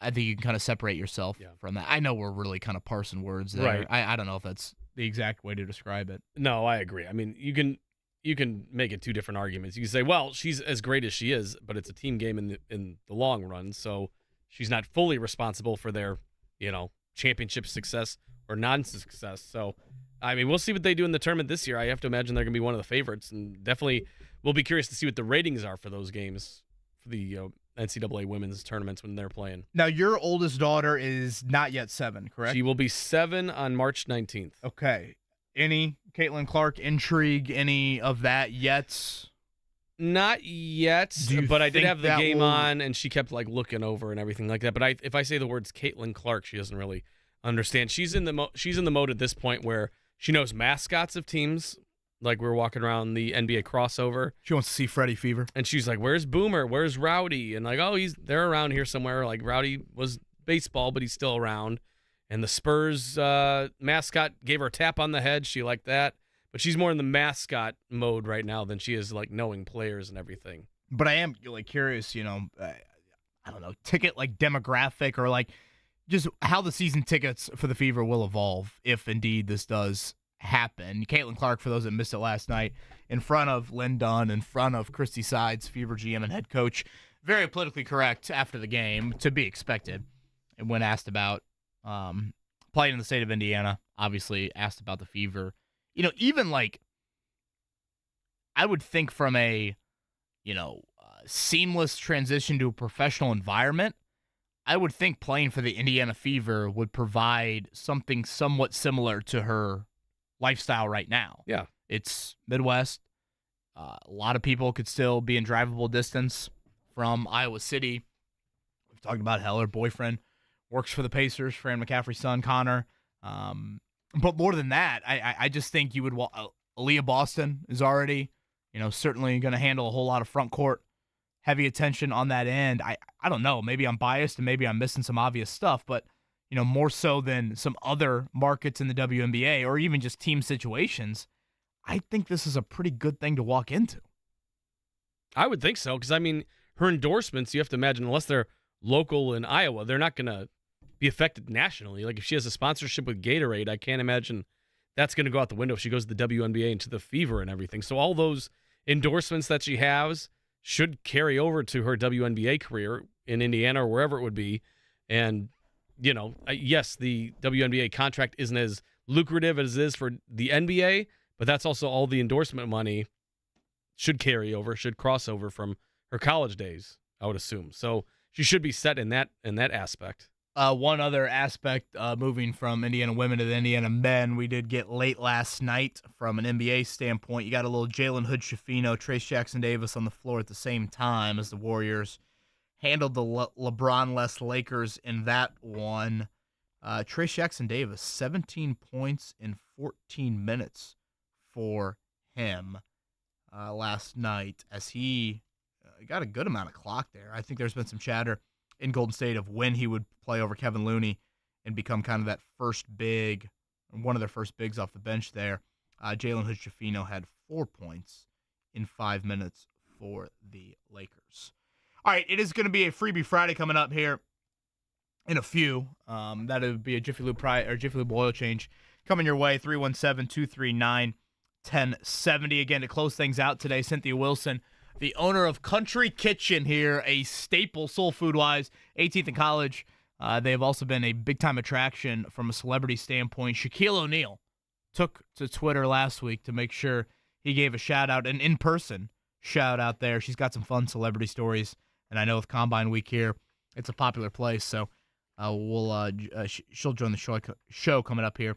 I think you can kind of separate yourself from that. I know we're really kind of parsing words there. Right. I don't know if that's the exact way to describe it. No, I agree. You can make it two different arguments. You can say, well, she's as great as she is, but it's a team game in the long run, so she's not fully responsible for their, championship success or non-success. So, we'll see what they do in the tournament this year. I have to imagine they're going to be one of the favorites, and definitely we'll be curious to see what the ratings are for those games for the NCAA women's tournaments when they're playing. Now, your oldest daughter is not yet 7, correct? She will be 7 on March 19th. Okay. Any Caitlin Clark intrigue, any of that yet? Not yet, but I did have the game on, and she kept looking over and everything like that. But if I say the words Caitlin Clark, she doesn't really understand. She's in the mode at this point where she knows mascots of teams. Like we're walking around the NBA crossover. She wants to see Freddie Fever. And she's like, where's Boomer? Where's Rowdy? And they're around here somewhere. Like Rowdy was baseball, but he's still around. And the Spurs mascot gave her a tap on the head. She liked that. But she's more in the mascot mode right now than she is knowing players and everything. But I am curious, I don't know, ticket demographic or just how the season tickets for the Fever will evolve if indeed this does happen. Caitlin Clark, for those that missed it last night, in front of Lynn Dunn, in front of Christy Sides, Fever GM and head coach, very politically correct after the game, to be expected. And when asked about playing in the state of Indiana, obviously asked about the Fever. Even I would think from a, seamless transition to a professional environment, I would think playing for the Indiana Fever would provide something somewhat similar to her lifestyle right now. Yeah. It's Midwest. A lot of people could still be in drivable distance from Iowa City. We've talked about her boyfriend works for the Pacers, Fran McCaffrey's son, Connor. But more than that, I just think you would Aaliyah Boston is already, certainly going to handle a whole lot of front court, heavy attention on that end. I don't know. Maybe I'm biased and maybe I'm missing some obvious stuff, but more so than some other markets in the WNBA or even just team situations, I think this is a pretty good thing to walk into. I would think so because, her endorsements, you have to imagine, unless they're local in Iowa, they're not going to be affected nationally. Like if she has a sponsorship with Gatorade, I can't imagine that's going to go out the window if she goes to the WNBA and to the Fever and everything. So all those endorsements that she has should carry over to her WNBA career in Indiana or wherever it would be. And, yes, the WNBA contract isn't as lucrative as it is for the NBA, but that's also all the endorsement money should carry over, should cross over from her college days, I would assume. So she should be set in that aspect. One other aspect, moving from Indiana women to the Indiana men, we did get late last night from an NBA standpoint. You got a little Jalen Hood-Schifino, Trace Jackson-Davis on the floor at the same time as the Warriors handled the LeBron-less Lakers in that one. Trace Jackson-Davis, 17 points in 14 minutes for him last night as he got a good amount of clock there. I think there's been some chatter in Golden State of when he would play over Kevin Looney and become kind of that first big, one of their first bigs off the bench there. Jalen Hood-Schifino had 4 points in 5 minutes for the Lakers. All right, it is going to be a Freebie Friday coming up here in a few. That would be a Jiffy Lube oil change coming your way, 317-239-1070. Again, to close things out today, Cynthia Wilson, the owner of Country Kitchen here, a staple soul food-wise, 18th and College. They have also been a big-time attraction from a celebrity standpoint. Shaquille O'Neal took to Twitter last week to make sure he gave a shout-out, an in-person shout-out there. She's got some fun celebrity stories, and I know with Combine Week here, it's a popular place, so she'll join the show coming up here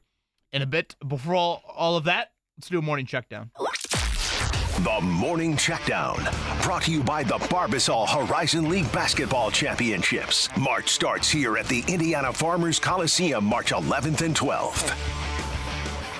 in a bit. Before all of that, let's do a morning check down. The Morning Checkdown, brought to you by the Barbasol Horizon League Basketball Championships. March starts here at the Indiana Farmers Coliseum, March 11th and 12th.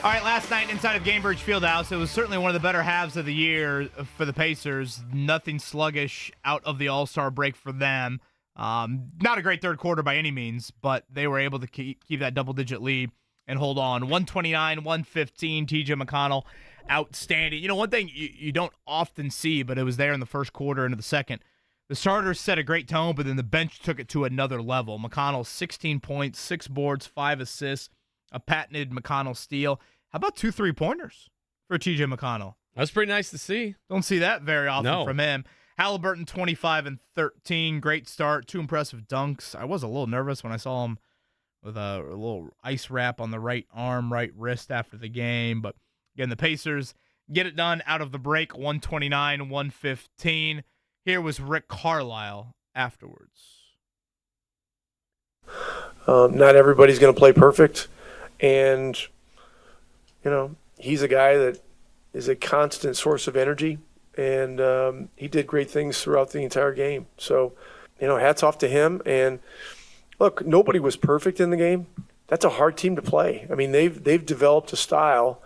All right, last night inside of Gainbridge Fieldhouse, it was certainly one of the better halves of the year for the Pacers. Nothing sluggish out of the All-Star break for them. Not a great third quarter by any means, but they were able to keep that double-digit lead and hold on. 129-115, T.J. McConnell, outstanding. One thing you don't often see, but it was there in the first quarter into the second. The starters set a great tone, but then the bench took it to another level. McConnell, 16 points, 6 boards, 5 assists, a patented McConnell steal. How about 2 3-pointers for T.J. McConnell? That's pretty nice to see. Don't see that very often from him. Halliburton, 25 and 13. Great start. 2 impressive dunks. I was a little nervous when I saw him with a little ice wrap on the right arm, right wrist after the game. But again, the Pacers get it done out of the break, 129-115. Here was Rick Carlisle afterwards. Not everybody's going to play perfect. And, he's a guy that is a constant source of energy. And he did great things throughout the entire game. So, hats off to him. And look, nobody was perfect in the game. That's a hard team to play. I mean, they've developed a style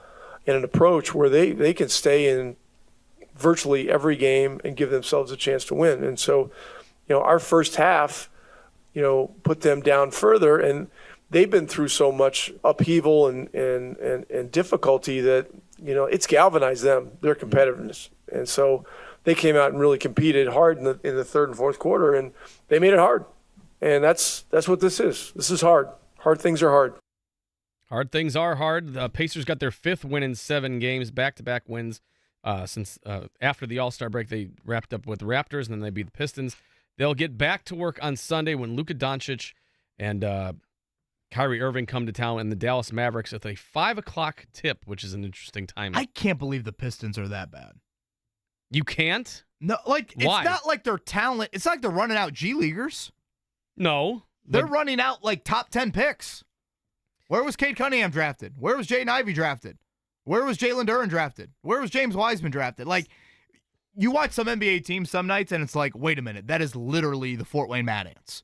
and an approach where they can stay in virtually every game and give themselves a chance to win. And so, our first half, put them down further, and they've been through so much upheaval and difficulty that, it's galvanized them, their competitiveness. And so they came out and really competed hard in the third and fourth quarter, and they made it hard. And that's what this is. This is hard. Hard things are hard. Hard things are hard. The Pacers got their 5th win in 7 games, back-to-back wins since after the All-Star break. They wrapped up with the Raptors, and then they beat the Pistons. They'll get back to work on Sunday when Luka Doncic and Kyrie Irving come to town, and the Dallas Mavericks with a 5 o'clock tip, which is an interesting time. I can't believe the Pistons are that bad. You can't? No, Why? It's not like they're talent. It's not like they're running out G Leaguers. No. They're running out like top 10 picks. Where was Cade Cunningham drafted? Where was Jaden Ivey drafted? Where was Jalen Duren drafted? Where was James Wiseman drafted? Like, you watch some NBA teams some nights, and it's like, wait a minute, that is literally the Fort Wayne Mad Ants.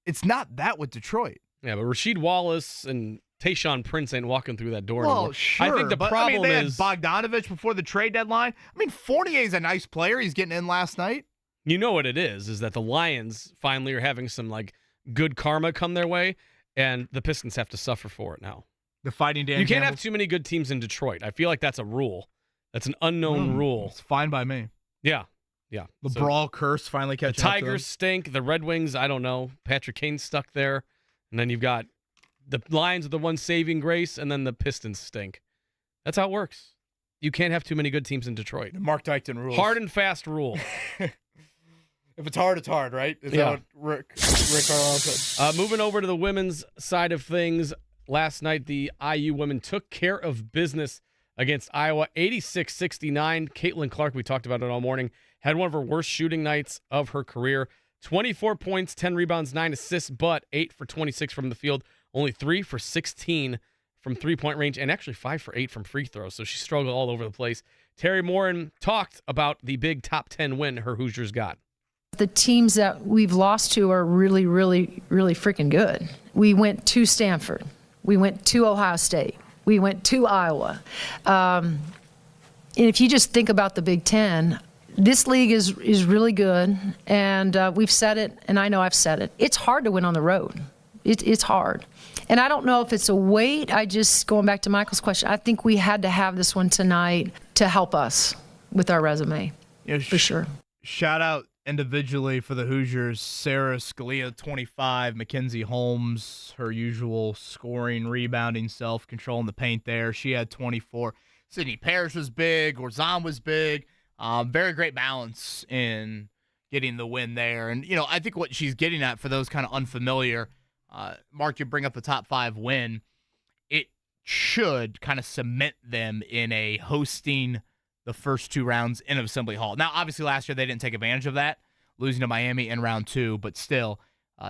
It's not that with Detroit. Yeah, but Rasheed Wallace and Tayshaun Prince ain't walking through that door well, anymore. Sure, I think the problem they is had Bogdanovich before the trade deadline. I mean, Fournier's a nice player. He's getting in last night. You know what it is that the Lions finally are having some good karma come their way, and the Pistons have to suffer for it now. The Fighting Dan You can't Campbell? have too many good teams in Detroit. I feel like that's a rule. That's an unknown rule. It's fine by me. Yeah. Yeah. The Brawl curse finally The catching up to them. Tigers stink. The Red Wings, I don't know. Patrick Kane's stuck there. And then you've got the Lions are the one saving grace, and then the Pistons stink. That's how it works. You can't have too many good teams in Detroit. Mark Dykton rules. Hard and fast rule. If it's hard, it's hard, right? Is that what Rick Carlisle said? Moving over to the women's side of things, last night the IU women took care of business against Iowa, 86-69. Caitlin Clark, we talked about it all morning, had one of her worst shooting nights of her career. 24 points, 10 rebounds, 9 assists, but 8 for 26 from the field, only 3 for 16 from three-point range, and actually 5 for 8 from free throws, so she struggled all over the place. Terry Morin talked about the big top 10 win her Hoosiers got. The teams that we've lost to are really, really, really freaking good. We went to Stanford. We went to Ohio State. We went to Iowa. And if you just think about the Big Ten, this league is really good, and we've said it, and I know I've said it. It's hard to win on the road. It's hard. And I don't know if it's a weight. Going back to Michael's question, I think we had to have this one tonight to help us with our resume, for sure. Shout out individually for the Hoosiers, Sarah Scalia, 25, Mackenzie Holmes, her usual scoring, rebounding, self-control in the paint there. She had 24. Sydney Parrish was big. Orzan was big. Very great balance in getting the win there. And, I think what she's getting at for those kind of unfamiliar, Mark, you bring up the top 5 win. It should kind of cement them in a hosting the first 2 rounds in Assembly Hall. Now, obviously, last year they didn't take advantage of that, losing to Miami in round 2, but still,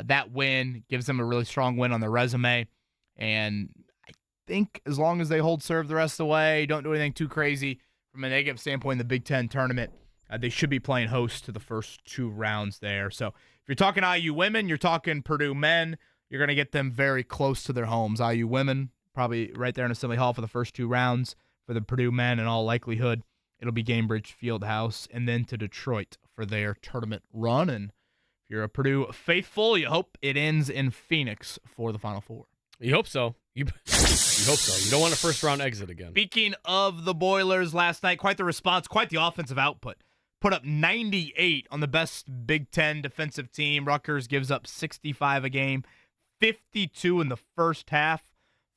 that win gives them a really strong win on their resume. And I think as long as they hold serve the rest of the way, don't do anything too crazy from a negative standpoint in the Big Ten tournament, they should be playing host to the first 2 rounds there. So if you're talking IU women, you're talking Purdue men, you're going to get them very close to their homes. IU women, probably right there in Assembly Hall for the first 2 rounds. For the Purdue men, in all likelihood, it'll be Gainbridge Fieldhouse, and then to Detroit for their tournament run. And if you're a Purdue faithful, you hope it ends in Phoenix for the Final Four. You hope so. You hope so. You don't want a first-round exit again. Speaking of the Boilers last night, quite the response, quite the offensive output. Put up 98 on the best Big Ten defensive team. Rutgers gives up 65 a game, 52 in the first half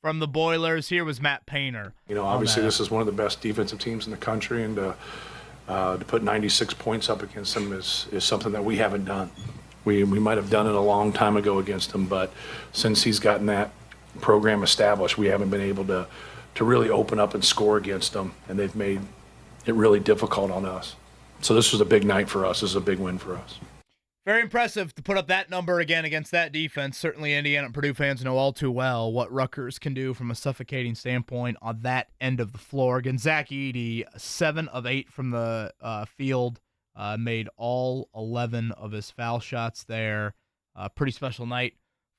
from the Boilers. Here was Matt Painter. Obviously this is one of the best defensive teams in the country, and to put 96 points up against them is something that we haven't done. We might have done it a long time ago against him, but since he's gotten that program established, we haven't been able to really open up and score against them, and they've made it really difficult on us. So this was a big night for us. This is a big win for us. Very impressive to put up that number again against that defense. Certainly Indiana and Purdue fans know all too well what Rutgers can do from a suffocating standpoint on that end of the floor. Again, Zach Edey, 7 of 8 from the field, made all 11 of his foul shots there. Pretty special night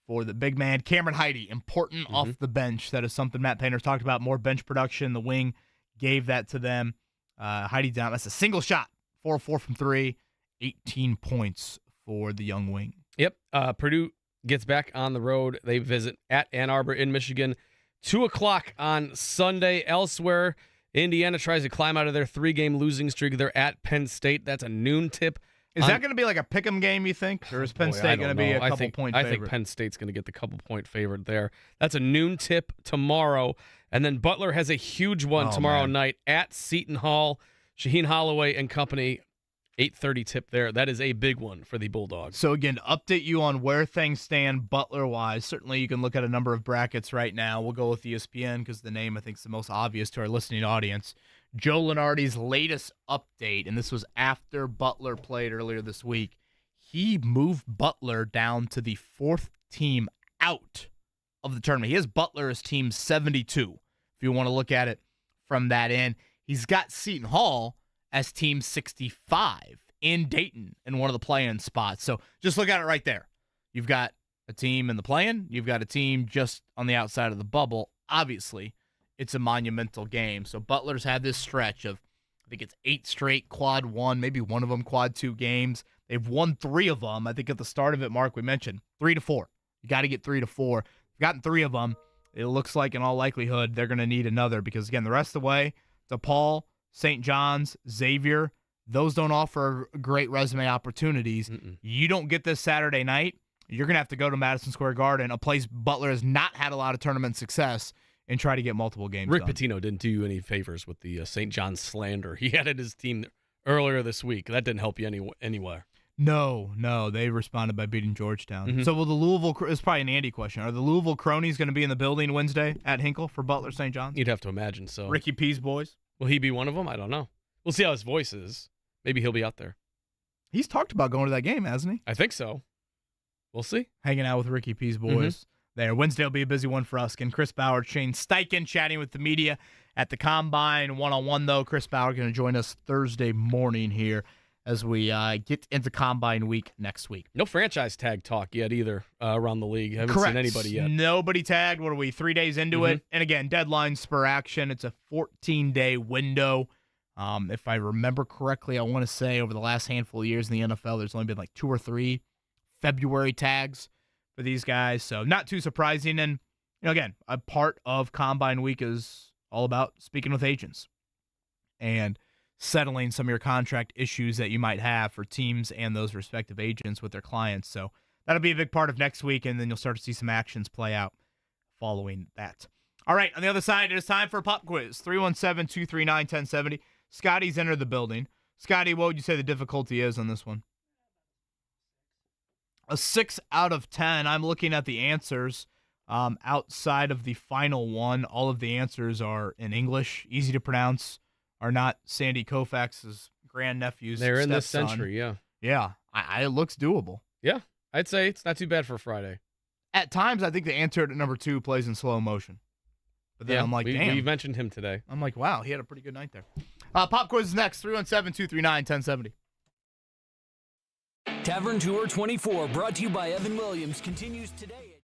for the big man. Cameron Heide, important off the bench. That is something Matt Painter's talked about, more bench production. The wing gave that to them. Heide down. That's a single shot, 4 of 4 from 3, 18 points for the young wing. Yep. Purdue gets back on the road. They visit at Ann Arbor in Michigan. 2 o'clock on Sunday. Elsewhere, Indiana tries to climb out of their 3-game losing streak. They're at Penn State. That's a noon tip. Is that going to be like a pick'em game, you think? Or is Penn State going to be a couple-point favorite? I think Penn State's going to get the couple-point favorite there. That's a noon tip tomorrow. And then Butler has a huge one tomorrow night at Seton Hall. Shaheen Holloway and company, 8:30 tip there. That is a big one for the Bulldogs. So, again, to update you on where things stand Butler-wise, certainly you can look at a number of brackets right now. We'll go with ESPN because the name, I think, is the most obvious to our listening audience. Joe Lunardi's latest update, and this was after Butler played earlier this week, he moved Butler down to the 4th team out of the tournament. He has Butler as team 72, if you want to look at it from that end. He's got Seton Hall as team 65 in Dayton in one of the play-in spots. So just look at it right there. You've got a team in the play-in. You've got a team just on the outside of the bubble. Obviously, it's a monumental game. So Butler's had this stretch of, I think it's 8 straight quad 1, maybe one of them quad 2 games. They've won 3 of them. I think at the start of it, Mark, we mentioned 3-4. You got to get 3-4. You've gotten 3 of them. It looks like in all likelihood they're going to need another because, again, the rest of the way, DePaul, St. John's, Xavier, those don't offer great resume opportunities. You don't get this Saturday night, you're going to have to go to Madison Square Garden, a place Butler has not had a lot of tournament success, and try to get multiple games Rick done. Pitino didn't do you any favors with the St. John's slander he had at his team earlier this week. That didn't help you anywhere. No, they responded by beating Georgetown. So will the Louisville, it's probably an Andy question, are the Louisville cronies going to be in the building Wednesday at Hinkle for Butler St. John's? You'd have to imagine so. Ricky P's boys? Will he be one of them? I don't know. We'll see how his voice is. Maybe he'll be out there. He's talked about going to that game, hasn't he? I think so. We'll see. Hanging out with Ricky P's boys there. Wednesday will be a busy one for us. And Chris Bauer, Shane Steichen chatting with the media at the Combine one-on-one, though. Chris Bauer going to join us Thursday morning here as we get into Combine week next week. No franchise tag talk yet either around the league. Haven't Correct. seen anybody yet. Nobody tagged. What are we, 3 days into it? And again, deadline spur action. It's a 14-day window. If I remember correctly, I want to say over the last handful of years in the NFL, there's only been like 2 or 3 February tags for these guys. So not too surprising. And again, a part of Combine week is all about speaking with agents and settling some of your contract issues that you might have for teams and those respective agents with their clients. So that'll be a big part of next week, and then you'll start to see some actions play out following that. All right, on the other side, it is time for a pop quiz. 317-239-1070. Scotty's entered the building. Scotty, what would you say the difficulty is on this one? A 6 out of 10. I'm looking at the answers. Outside of the final one, all of the answers are in English, easy to pronounce, are not Sandy Koufax's grandnephew's They're in this stepson. century, yeah. Yeah, it looks doable. Yeah, I'd say it's not too bad for Friday. At times, I think the answer to number 2 plays in slow motion. But then I'm like, damn. We mentioned him today. I'm like, wow, he had a pretty good night there. Pop quiz is next, 317-239-1070. Tavern Tour 24, brought to you by Evan Williams, continues today.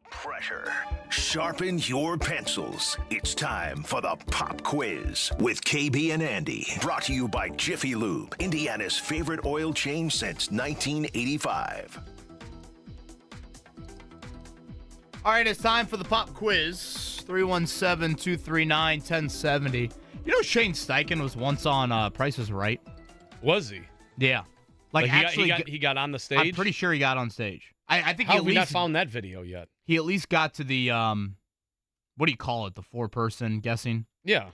pressure. Sharpen your pencils. It's time for the Pop Quiz with KB and Andy. Brought to you by Jiffy Lube, Indiana's favorite oil change since 1985. All right, it's time for the Pop Quiz. 317-239-1070. You know Shane Steichen was once on Price is Right? Was he? Yeah. Like actually, he got on the stage? I'm pretty sure he got on stage. I think How he have we not found that video yet? He at least got to the, what do you call it, the four-person guessing? Yeah.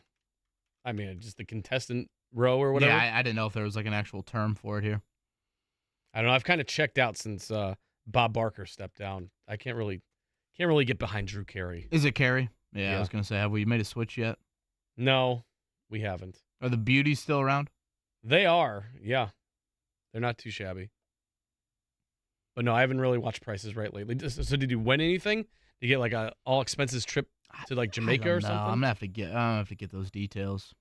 I mean, just the contestant row or whatever? Yeah, I didn't know if there was like an actual term for it here. I don't know. I've kind of checked out since Bob Barker stepped down. I can't really get behind Drew Carey. Is it Carey? Yeah, I was going to say, have we made a switch yet? No, we haven't. Are the Beauties still around? They are, yeah. They're not too shabby. But no, I haven't really watched Prices Right lately. So did you win anything? Did you get like a all expenses trip to like Jamaica or something? I'm gonna have to get those details.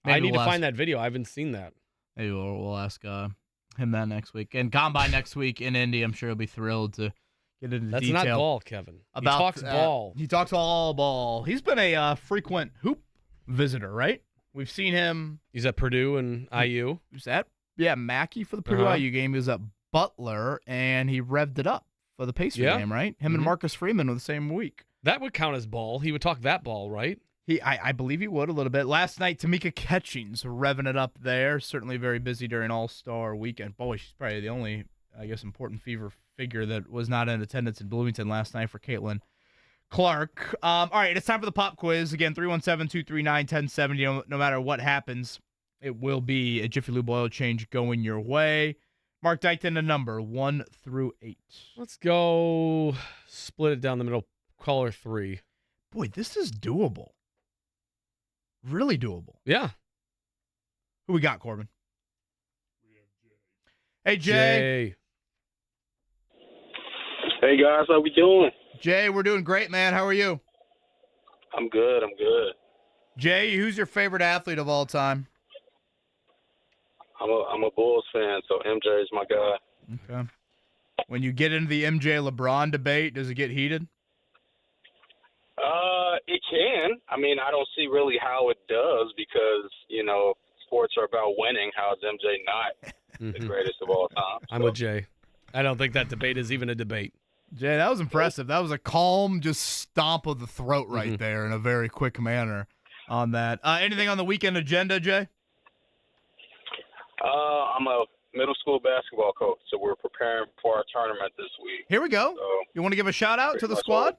I need to find that video. I haven't seen that. Maybe we'll ask him that next week. And Combine next week in Indy, I'm sure he'll be thrilled to get into That's detail. not ball, Kevin. He talks ball. He talks all ball. He's been a frequent hoop visitor, right? We've seen him. He's at Purdue and IU. Who's that? Yeah, Mackey for the Purdue IU game. He was at Butler, and he revved it up for the Pacer game, right? Him and Marcus Freeman were the same week. That would count as ball. He would talk that ball, right? I believe he would a little bit. Last night, Tamika Catchings revving it up there. Certainly very busy during All-Star weekend. Boy, she's probably the only, I guess, important Fever figure that was not in attendance in Bloomington last night for Caitlin Clark. All right, it's time for the Pop Quiz. Again, 317-239-1070. No matter what happens, it will be a Jiffy Lube oil change going your way. Mark Dykton, a number 1 through 8. Let's go split it down the middle. Caller 3. Boy, this is doable. Really doable. Yeah. Who we got, Corbin? Hey, Jay. Hey, guys. How we doing? Jay, we're doing great, man. How are you? I'm good. Jay, who's your favorite athlete of all time? I'm a Bulls fan, so MJ is my guy. Okay. When you get into the MJ LeBron debate, does it get heated? It can. I mean, I don't see really how it does because, sports are about winning. How is MJ not the greatest of all time? I'm with Jay. I don't think that debate is even a debate. Jay, that was impressive. That was a calm, just stomp of the throat right there in a very quick manner on that. Anything on the weekend agenda, Jay? I'm a middle school basketball coach, so we're preparing for our tournament this week. Here we go. So, you want to give a shout-out to the squad?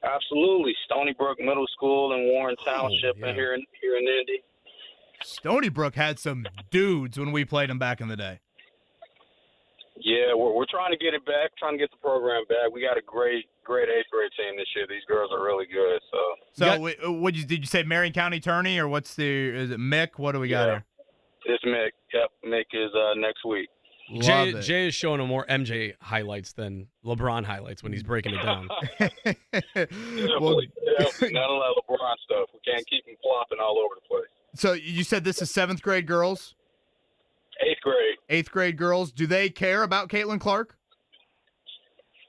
Absolutely. Stony Brook Middle School in Warren Township here in Indy. Stony Brook had some dudes when we played them back in the day. Yeah, we're trying to get it back, trying to get the program back. We got a great 8th grade team this year. These girls are really good. So did you say Marion County Tourney, or is it Mick? What do we got here? It's Mick. Yep, Mick is next week. Jay is showing him more MJ highlights than LeBron highlights when he's breaking it down. Definitely. Not a lot of LeBron stuff. We can't keep him flopping all over the place. So you said this is 7th grade girls? 8th grade. 8th grade girls. Do they care about Caitlin Clark?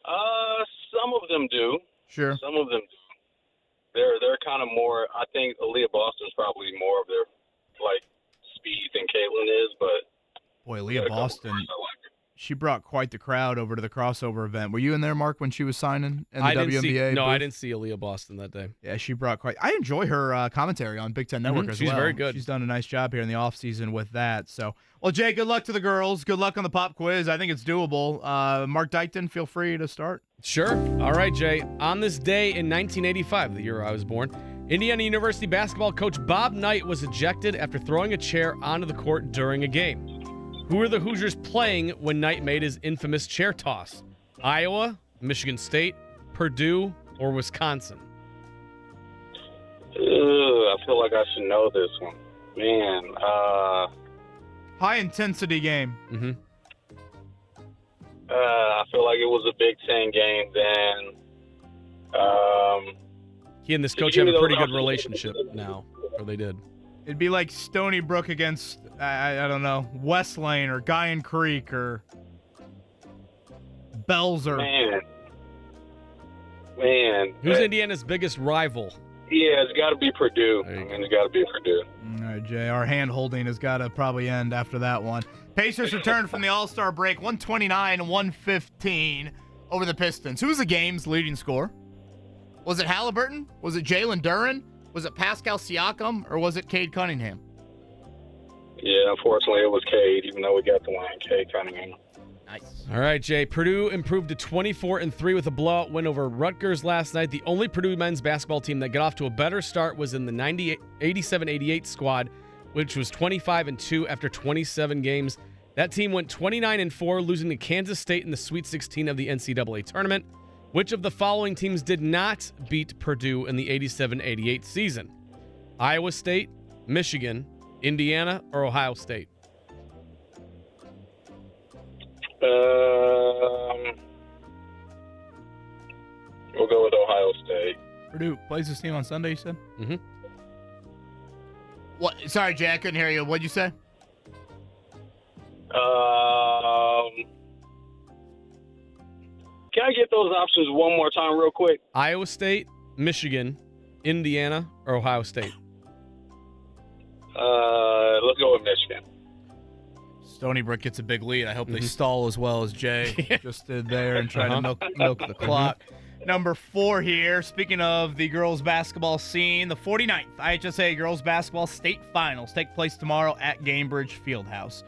Some of them do. Sure. Some of them do. They're kind of more. I think Aaliyah Boston's probably more of their speed than Caitlin is, but. Boy, Aaliyah Boston, she brought quite the crowd over to the crossover event. Were you in there, Mark, when she was signing in the WNBA? I didn't see Aaliyah Boston that day. Yeah, she brought quite. I enjoy her commentary on Big Ten Network as well. She's very good. She's done a nice job here in the offseason with that. So, well, Jay, good luck to the girls. Good luck on the pop quiz. I think it's doable. Mark Dykton, feel free to start. Sure. All right, Jay. On this day in 1985, the year I was born, Indiana University basketball coach Bob Knight was ejected after throwing a chair onto the court during a game. Who were the Hoosiers playing when Knight made his infamous chair toss? Iowa, Michigan State, Purdue, or Wisconsin? I feel like I should know this one. Man. High-intensity game. Mm-hmm. I feel like it was a Big Ten game then. He and this coach have a pretty good relationship now, or they did. It'd be like Stony Brook against, I don't know, West Lane or Guyan Creek or Belzer. Man. Man. Who's Indiana's biggest rival? Yeah, it's got to be Purdue. It's got to be Purdue. All right, Jay, our hand-holding has got to probably end after that one. Pacers returned from the All-Star break, 129-115 over the Pistons. Who was the game's leading scorer? Was it Halliburton? Was it Jalen Duren? Was it Pascal Siakam? Or was it Cade Cunningham? Yeah, unfortunately, it was Cade, even though we got the win. Cade Cunningham. Nice. All right, Jay. Purdue improved to 24-3 with a blowout win over Rutgers last night. The only Purdue men's basketball team that got off to a better start was in the 87-88 squad, which was 25-2 after 27 games. That team went 29-4, losing to Kansas State in the Sweet 16 of the NCAA tournament. Which of the following teams did not beat Purdue in the 87-88 season? Iowa State, Michigan, Indiana, or Ohio State? We'll go with Ohio State. Purdue plays this team on Sunday, you said? Mm-hmm. What? Sorry, Jay, I couldn't hear you. What'd you say? Can I get those options one more time real quick? Iowa State, Michigan, Indiana, or Ohio State? Let's go with Michigan. Stony Brook gets a big lead. I hope they stall as well as Jay just did there and try to milk the clock. Number 4 here. Speaking of the girls' basketball scene, the 49th IHSA Girls Basketball State Finals take place tomorrow at Gainbridge Fieldhouse.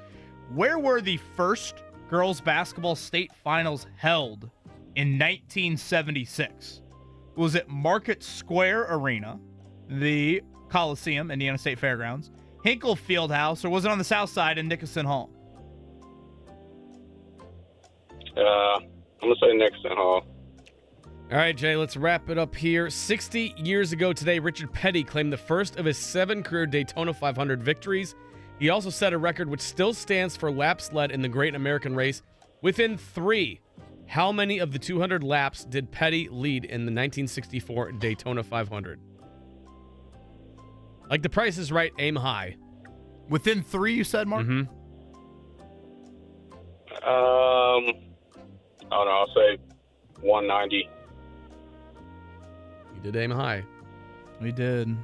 Where were the first girls' basketball state finals held in 1976? Was it Market Square Arena, the Coliseum, Indiana State Fairgrounds, Hinkle Fieldhouse, or was it on the south side in Nickerson Hall? I'm going to say Nickerson Hall. All right, Jay, let's wrap it up here. 60 years ago today, Richard Petty claimed the first of his 7 career Daytona 500 victories. He also set a record which still stands for laps led in the Great American Race within 3. How many of the 200 laps did Petty lead in the 1964 Daytona 500? Like The Price is Right, aim high. Within 3, you said, Mark? Mm-hmm. I don't know. I'll say 190. You did aim high. We did.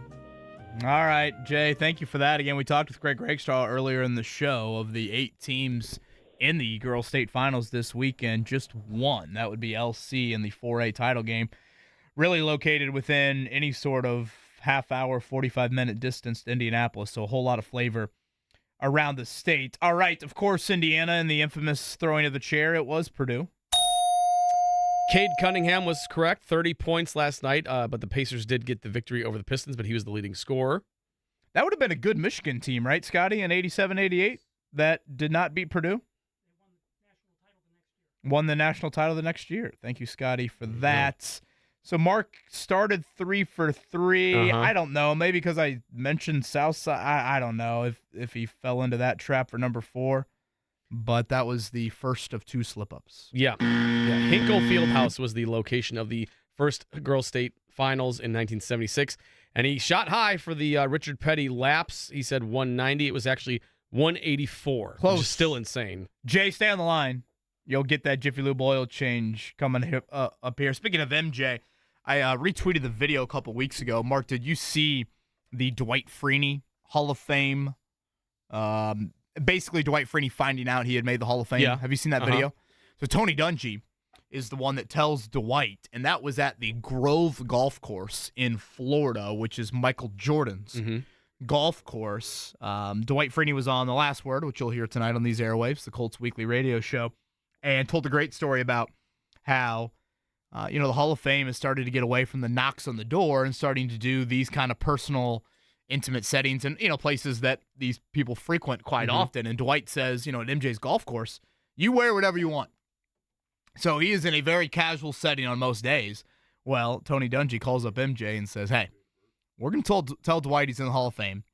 All right, Jay, thank you for that. Again, we talked with Greg Rakestraw earlier in the show of the 8 teams in the girls' state finals this weekend. Just one. That would be LC in the 4A title game. Really located within any sort of half-hour, 45-minute distance to Indianapolis, so a whole lot of flavor around the state. All right, of course, Indiana in the infamous throwing of the chair, it was Purdue. Cade Cunningham was correct, 30 points last night, but the Pacers did get the victory over the Pistons, but he was the leading scorer. That would have been a good Michigan team, right, Scotty, in 87-88 that did not beat Purdue? Won the national title the next year. Thank you, Scotty, for that. So Mark started 3 for 3. I don't know, maybe because I mentioned Southside. I don't know if he fell into that trap for number 4. But that was the first of 2 slip-ups. Yeah. Hinkle Fieldhouse was the location of the first girls' state finals in 1976. And he shot high for the Richard Petty laps. He said 190. It was actually 184. Close. Which is still insane. Jay, stay on the line. You'll get that Jiffy Lube oil change coming up here. Speaking of MJ, I retweeted the video a couple weeks ago. Mark, did you see the Dwight Freeney Hall of Fame basically Dwight Freeney finding out he had made the Hall of Fame? Yeah. Have you seen that video? So Tony Dungy is the one that tells Dwight, and that was at the Grove Golf Course in Florida, which is Michael Jordan's golf course. Dwight Freeney was on The Last Word, which you'll hear tonight on these airwaves, the Colts Weekly radio show, and told a great story about how the Hall of Fame has started to get away from the knocks on the door and starting to do these kind of personal, intimate settings and, places that these people frequent quite often. And Dwight says, at MJ's golf course, you wear whatever you want. So he is in a very casual setting on most days. Well, Tony Dungy calls up MJ and says, hey, we're going to tell Dwight he's in the Hall of Fame.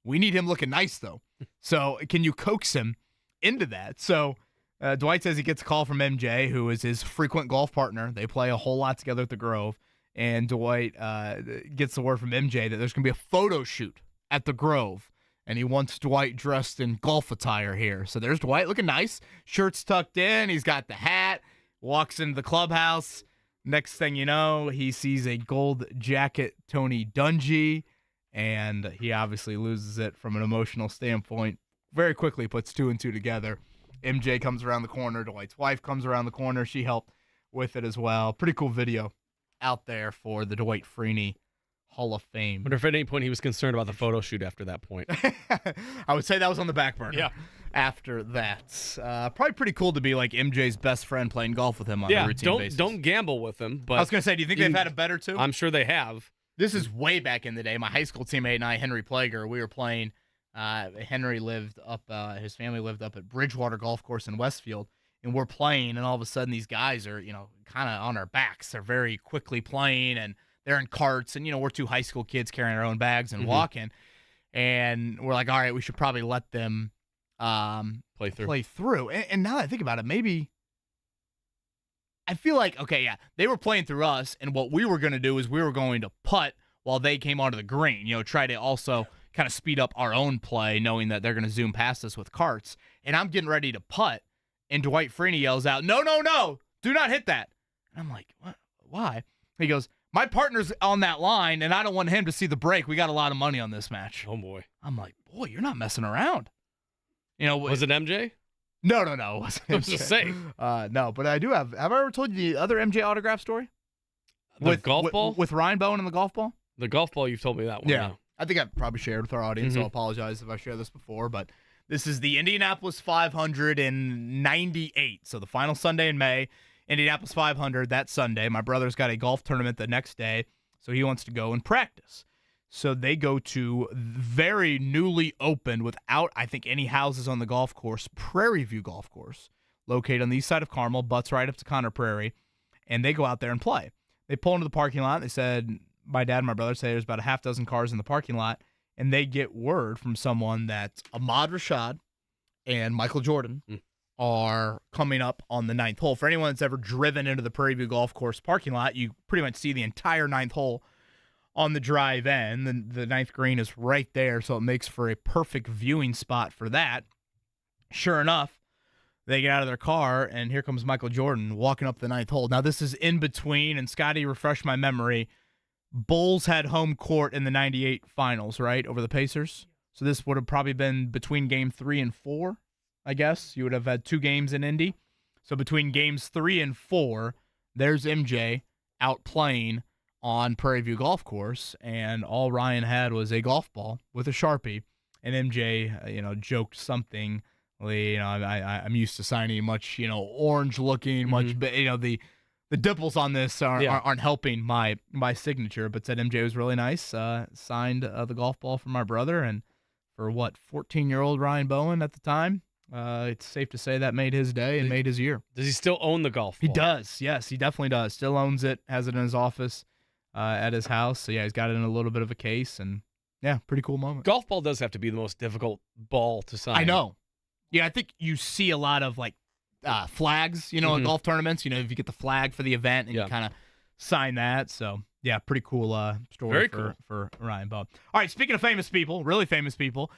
We need him looking nice, though. So can you coax him into that? So Dwight says he gets a call from MJ, who is his frequent golf partner. They play a whole lot together at the Grove. And Dwight gets the word from MJ that there's going to be a photo shoot at the Grove. And he wants Dwight dressed in golf attire here. So there's Dwight looking nice. Shirt's tucked in. He's got the hat. Walks into the clubhouse. Next thing you know, he sees a gold jacket Tony Dungy, and he obviously loses it from an emotional standpoint. Very quickly puts 2 and 2 together. MJ comes around the corner. Dwight's wife comes around the corner. She helped with it as well. Pretty cool video out there for the Dwight Freeney Hall of Fame. I wonder if at any point he was concerned about the photo shoot after that point. I would say that was on the back burner. Yeah. After that, probably pretty cool to be like MJ's best friend playing golf with him on a routine basis. Don't gamble with him. But I was gonna say, do you think they've had it better too? I'm sure they have. This is way back in the day. My high school teammate and I, Henry Plager, we were playing. Henry lived up. His family lived up at Bridgewater Golf Course in Westfield, and we're playing, and all of a sudden these guys are, kind of on our backs. They're very quickly playing, and they're in carts, and we're 2 high school kids carrying our own bags and walking, and we're like, all right, we should probably let them play through. And now that I think about it, maybe I feel like, okay, yeah, they were playing through us, and what we were going to do is we were going to putt while they came onto the green, try to also kind of speed up our own play, knowing that they're going to zoom past us with carts. And I'm getting ready to putt, and Dwight Freeney yells out, no, do not hit that. And I'm like, what? Why? He goes, my partner's on that line, and I don't want him to see the break. We got a lot of money on this match. Oh, boy. I'm like, boy, you're not messing around. Was it MJ? No, it wasn't MJ. I was just saying. No, but I do have I ever told you the other MJ autograph story? The golf ball? With Ryan Bowen and the golf ball? The golf ball, you've told me that one. Yeah. I think I've probably shared with our audience, so I apologize if I shared this before, but this is the Indianapolis 500 in 98. So the final Sunday in May, Indianapolis 500 that Sunday. My brother's got a golf tournament the next day, so he wants to go and practice. So they go to very newly opened, without, I think, any houses on the golf course, Prairie View Golf Course, located on the east side of Carmel, butts right up to Conner Prairie, and they go out there and play. They pull into the parking lot. They said, my dad and my brother say there's about a half dozen cars in the parking lot, and they get word from someone that Ahmad Rashad and Michael Jordan are coming up on the 9th hole. For anyone that's ever driven into the Prairie View Golf Course parking lot, you pretty much see the entire 9th hole on the drive in. The 9th green is right there, so it makes for a perfect viewing spot for that. Sure enough, they get out of their car, and here comes Michael Jordan walking up the 9th hole. Now, this is in between, and Scotty, refresh my memory, Bulls had home court in the 98 finals, right, over the Pacers? So this would have probably been between game 3 and 4, I guess. You would have had 2 games in Indy. So between games 3 and 4, there's MJ out playing on Prairie View Golf Course, and all Ryan had was a golf ball with a Sharpie, and MJ, joked something. I'm used to signing much, orange-looking, much, the dimples on this aren't helping my signature, but said MJ was really nice. Signed the golf ball for my brother, and for 14-year-old Ryan Bowen at the time, it's safe to say that made his day and made his year. Does he still own the golf ball? He does. Yes, he definitely does. Still owns it. Has it in his office at his house. So yeah, he's got it in a little bit of a case, and yeah, pretty cool moment. Golf ball does have to be the most difficult ball to sign. I know. Yeah, I think you see a lot of flags, in golf tournaments. If you get the flag for the event and you kind of sign that. So, yeah, pretty cool story for Ryan Bowen. All right, speaking of famous people, really famous people,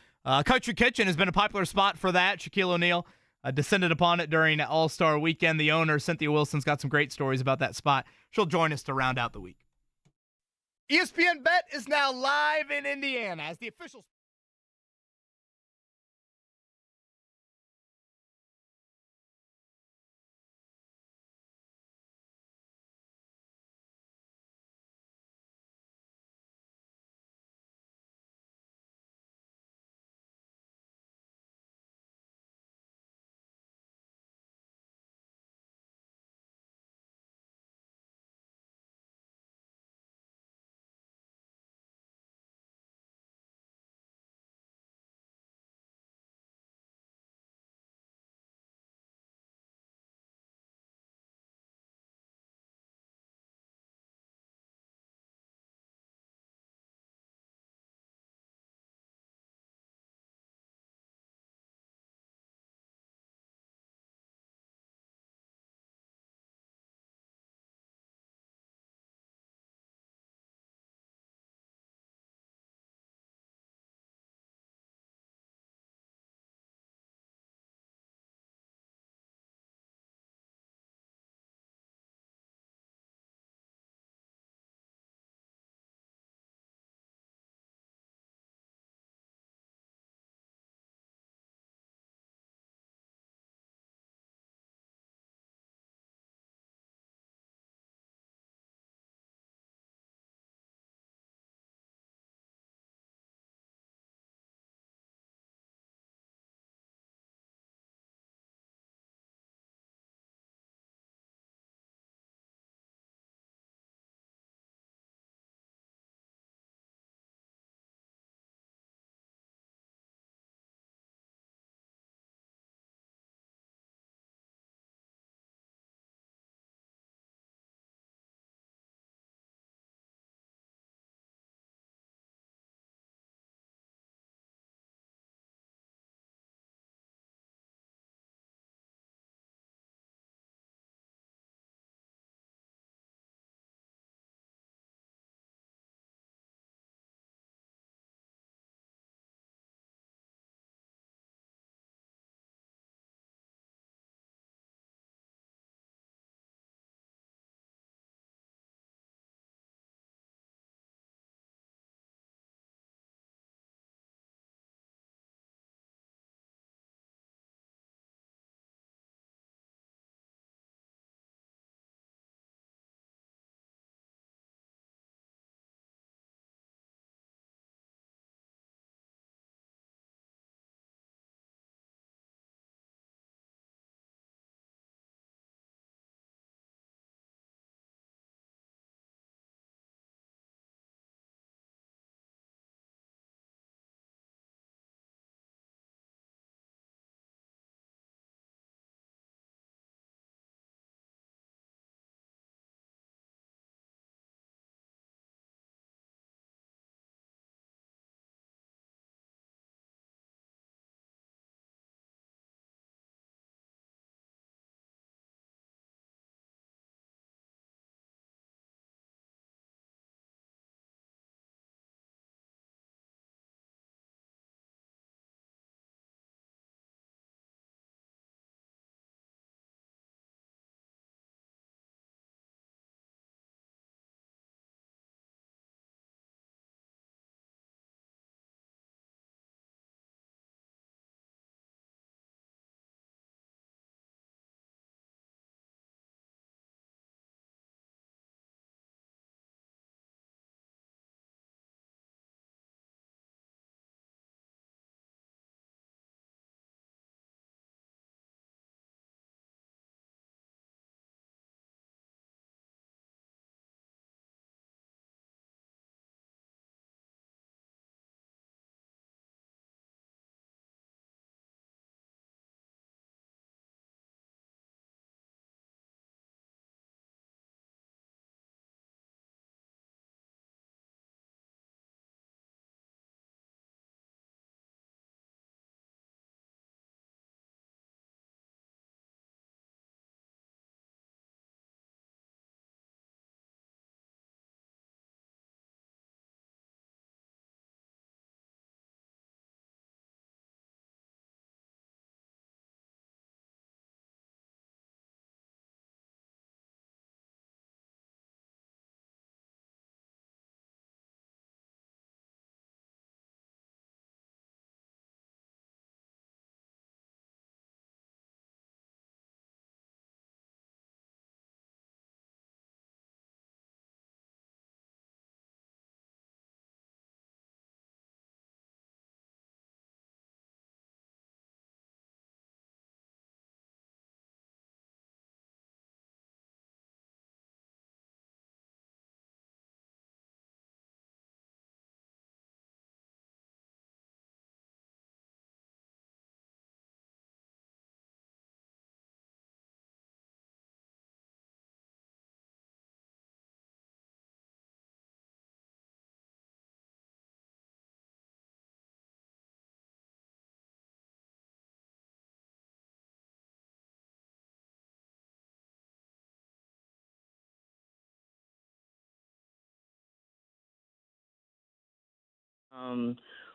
Country Kitchen has been a popular spot for that. Shaquille O'Neal descended upon it during All-Star Weekend. The owner, Cynthia Wilson's got some great stories about that spot. She'll join us to round out the week. ESPN Bet is now live in Indiana as the official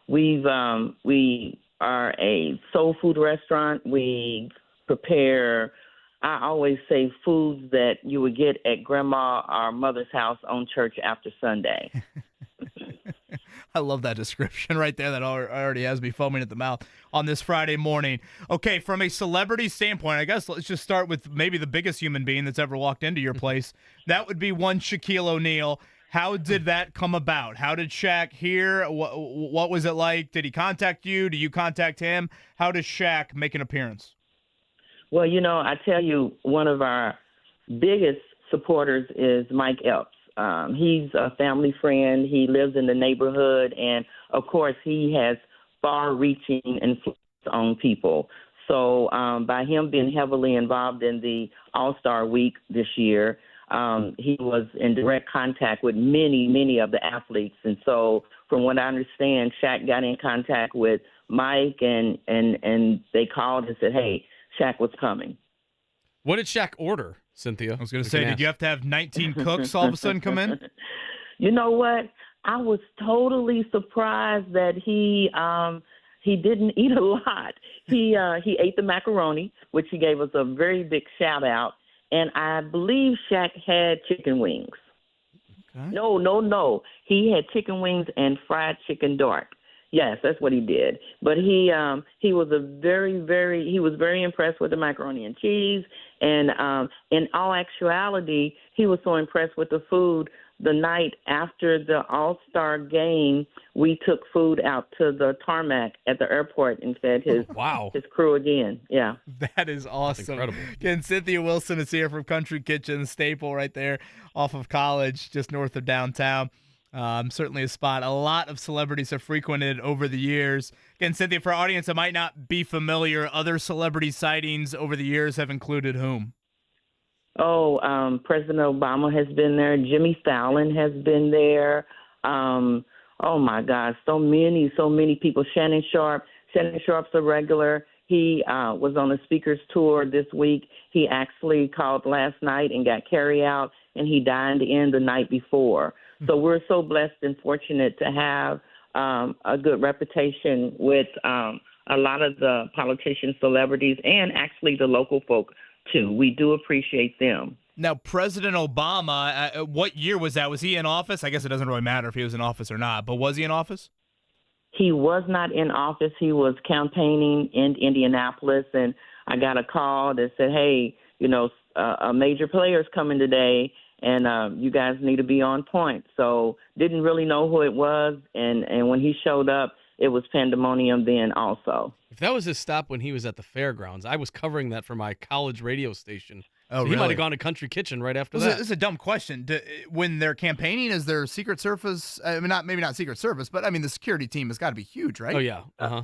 We are a soul food restaurant. We prepare, I always say, foods that you would get at grandma or mother's house on church after Sunday. I love that description right there. That already has me foaming at the mouth on this Friday morning. Okay, from a celebrity standpoint, I guess let's just start with maybe the biggest human being that's ever walked into your place. That would be one Shaquille O'Neal. How did that come about? How did Shaq hear? What was it like? Did he contact you? Do you contact him? How does Shaq make an appearance? Well, I tell you, one of our biggest supporters is Mike Epps. He's a family friend. He lives in the neighborhood, and of course, he has far-reaching influence on people. So, by him being heavily involved in the All-Star Week this year, he was in direct contact with many of the athletes. And so, from what I understand, Shaq got in contact with Mike, and they called and said, "Hey, Shaq was coming." What did Shaq order, Cynthia? I was going to say, did you have to have 19 cooks all of a sudden come in? You know what? I was totally surprised that he didn't eat a lot. He ate the macaroni, which he gave us a very big shout out, and I believe Shaq had chicken wings. Okay. No. He had chicken wings and fried chicken dark. Yes, that's what he did. But he was he was very impressed with the macaroni and cheese, and in all actuality, he was so impressed with the food. The night after the All-Star game, we took food out to the tarmac at the airport and fed his crew again. Yeah. That is awesome. That's incredible. Again, Cynthia Wilson is here from Country Kitchen, staple right there off of College, just north of downtown. Certainly a spot a lot of celebrities have frequented over the years. Again, Cynthia, for our audience that might not be familiar, other celebrity sightings over the years have included whom? President Obama has been there. Jimmy Fallon has been there. Oh my gosh, so many people. Shannon Sharp's a regular. He was on a speaker's tour this week. He actually called last night and got carry out, and he dined in the night before. So we're so blessed and fortunate to have a good reputation with a lot of the politicians, celebrities, and actually the local folk, too. We do appreciate them. Now, President Obama, what year was that? Was he in office? I guess it doesn't really matter if he was in office or not, but was he in office? He was not in office. He was campaigning in Indianapolis, and I got a call that said, hey, a major player's coming today, and you guys need to be on point. So didn't really know who it was, and when he showed up, it was pandemonium then also. If that was his stop when he was at the fairgrounds, I was covering that for my college radio station. Oh, so he really? might have gone to Country Kitchen right after that. This is a dumb question. When they're campaigning, is there Secret Service? I mean, maybe not Secret Service, but I mean, the security team has got to be huge, right? Oh, yeah. Uh-huh.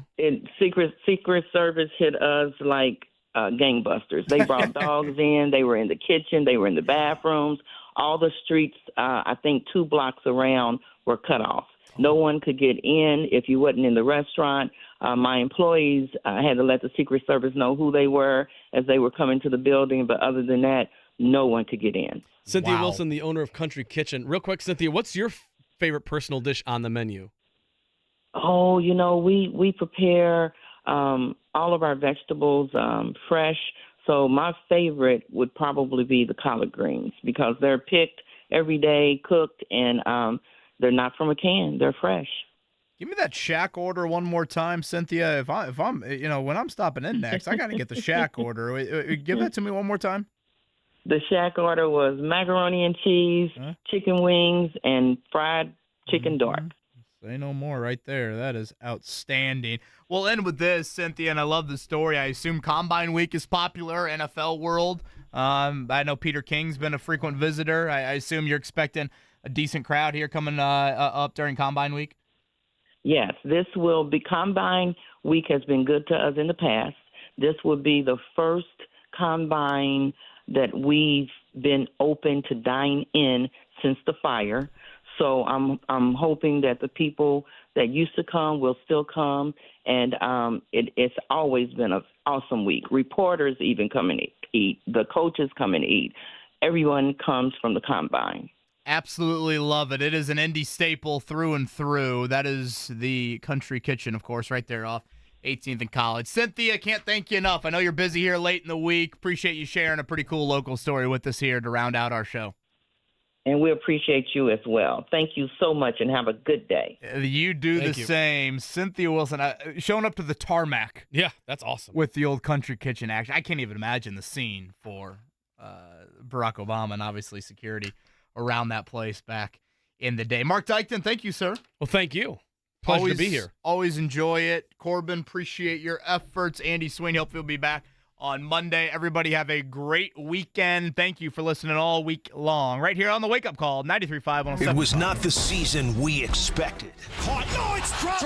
Secret Service hit us like gangbusters. They brought dogs in. They were in the kitchen. They were in the bathrooms. All the streets, I think 2 blocks around, were cut off. No one could get in if you wasn't in the restaurant. My employees had to let the Secret Service know who they were as they were coming to the building. But other than that, no one could get in. Cynthia Wilson, the owner of Country Kitchen. Real quick, Cynthia, what's your favorite personal dish on the menu? Oh, we prepare all of our vegetables fresh. So my favorite would probably be the collard greens because they're picked every day, cooked, and they're not from a can. They're fresh. Give me that Shaq order one more time, Cynthia. If I'm, when I'm stopping in next, I got to get the Shaq order. Give that to me one more time. The Shaq order was macaroni and cheese, chicken wings, and fried chicken dark. Say no more right there. That is outstanding. We'll end with this, Cynthia, and I love the story. I assume Combine Week is popular, NFL world. I know Peter King's been a frequent visitor. I assume you're expecting a decent crowd here coming up during Combine Week? Yes, this will be Combine Week has been good to us in the past. This will be the first Combine that we've been open to dine in since the fire. So I'm hoping that the people that used to come will still come, and it's always been an awesome week. Reporters even come and eat. The coaches come and eat. Everyone comes from the Combine. Absolutely love it. It is an Indy staple through and through. That is the Country Kitchen, of course, right there off 18th and College. Cynthia, can't thank you enough. I know you're busy here late in the week. Appreciate you sharing a pretty cool local story with us here to round out our show. And we appreciate you as well. Thank you so much, and have a good day. You do the same. Cynthia Wilson, showing up to the tarmac. Yeah, that's awesome. With the old Country Kitchen action. I can't even imagine the scene for Barack Obama and obviously security around that place back in the day. Marc Dykton, thank you, sir. Well, thank you. Pleasure to be here. Always enjoy it. Corbin, appreciate your efforts. Andy Sweeney, hope you'll be back on Monday. Everybody have a great weekend. Thank you for listening all week long. Right here on the Wake Up Call, 93.5. It was not the season we expected. Caught. No, it's dropped.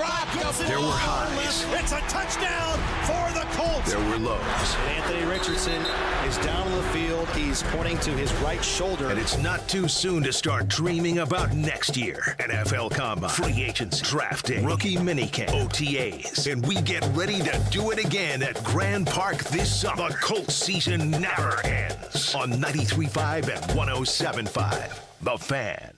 There were highs. It's a touchdown for the Colts. There were lows. Anthony Richardson is down on the field. He's pointing to his right shoulder. And it's not too soon to start dreaming about next year. NFL Combine, free agency, draft day, rookie minicamp, OTAs. And we get ready to do it again at Grand Park this summer. The Colts season never ends. On 93.5 and 107.5. The Fan.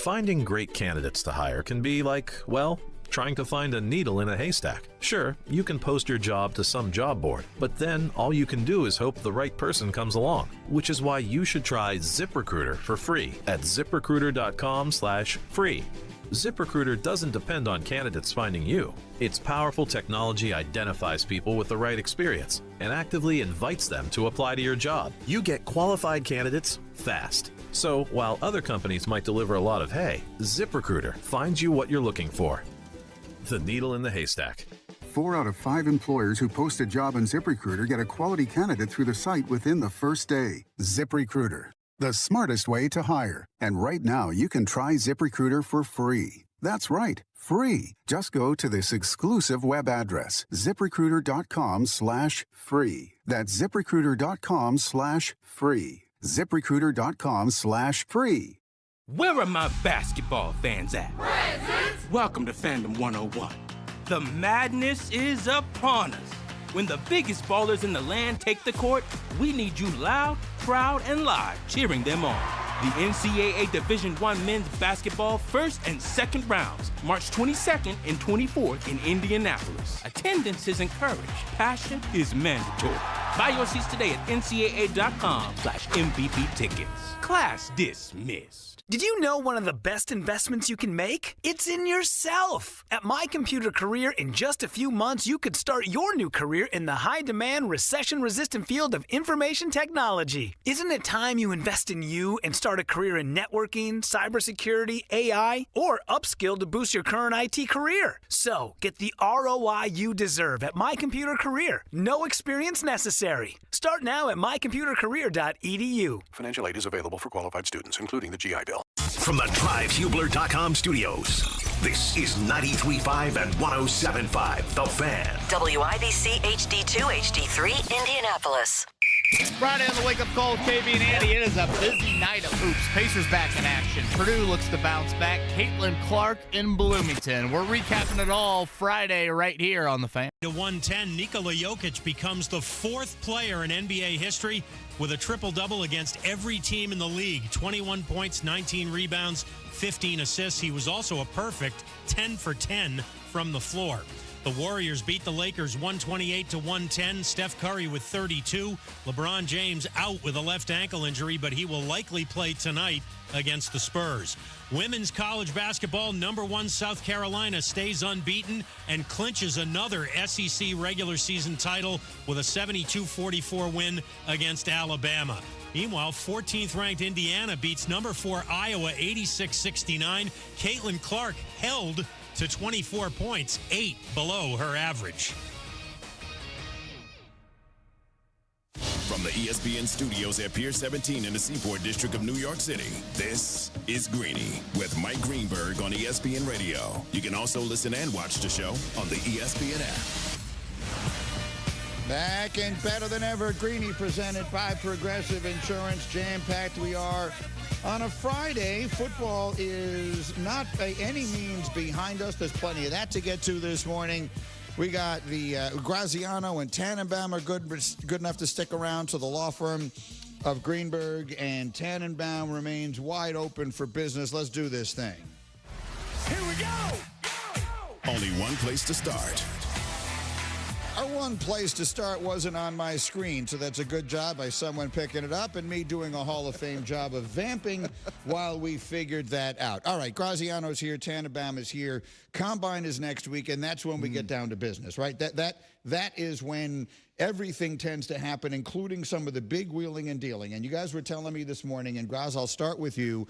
Finding great candidates to hire can be like, well, trying to find a needle in a haystack. Sure, you can post your job to some job board, but then all you can do is hope the right person comes along, which is why you should try ZipRecruiter for free at ZipRecruiter.com/free. ZipRecruiter doesn't depend on candidates finding you. Its powerful technology identifies people with the right experience and actively invites them to apply to your job. You get qualified candidates fast. So while other companies might deliver a lot of hay, ZipRecruiter finds you what you're looking for. The needle in the haystack. 4 out of 5 employers who post a job on ZipRecruiter get a quality candidate through the site within the first day. ZipRecruiter, the smartest way to hire. And right now, you can try ZipRecruiter for free. That's right, free. Just go to this exclusive web address, ZipRecruiter.com/free. That's ZipRecruiter.com/free. ZipRecruiter.com/free. Where are my basketball fans at? Present. Welcome to Fandom 101. The madness is upon us. When the biggest ballers in the land take the court, we need you loud, proud, and live cheering them on. The NCAA Division I men's basketball first and second rounds, March 22nd and 24th in Indianapolis. Attendance is encouraged. Passion is mandatory. Buy your seats today at ncaa.com/MVP tickets. Class dismissed. Did you know one of the best investments you can make? It's in yourself. At My Computer Career, in just a few months, you could start your new career in the high-demand, recession-resistant field of information technology. Isn't it time you invest in you and start a career in networking, cybersecurity, AI, or upskill to boost your current IT career? So, get the ROI you deserve at My Computer Career. No experience necessary. Start now at mycomputercareer.edu. Financial aid is available for qualified students, including the GI Bill. From the DriveHubler.com studios, this is 93.5 and 107.5, The Fan. WIBC HD2, HD3, Indianapolis. Friday on the Wake Up Call with KB and Andy. It is a busy night of hoops. Pacers back in action. Purdue looks to bounce back. Caitlin Clark in Bloomington. We're recapping it all Friday right here on The Fan. To 110, Nikola Jokic becomes the 4th player in NBA history with a triple-double against every team in the league. 21 points, 19 rebounds, 15 assists. He was also a perfect 10 for 10 from the floor. The Warriors beat the Lakers 128-110. Steph Curry with 32. LeBron James out with a left ankle injury, but he will likely play tonight against the Spurs. Women's college basketball, number 1 South Carolina stays unbeaten and clinches another SEC regular season title with a 72-44 win against Alabama. Meanwhile, 14th ranked Indiana beats number 4 Iowa 86-69. Caitlin Clark held to 24 points, 8 below her average. From the ESPN studios at Pier 17 in the Seaport District of New York City, this is Greeny with Mike Greenberg on ESPN Radio. You can also listen and watch the show on the ESPN app. Back and better than ever, Greeny presented by Progressive Insurance. Jam-packed we are on a Friday. Football is not by any means behind us. There's plenty of that to get to this morning. We got the Graziano and Tannenbaum are good enough to stick around, so the law firm of Greenberg and Tannenbaum remains wide open for business. Let's do this thing. Here we go! Only one place to start. Our one place to start wasn't on my screen, so that's a good job by someone picking it up and me doing a Hall of Fame job of vamping while we figured that out. All right, Graziano's here, Tannenbaum is here, Combine is next week, and that's when we get down to business, right? That is when everything tends to happen, including some of the big wheeling and dealing. And you guys were telling me this morning, and Graz, I'll start with you,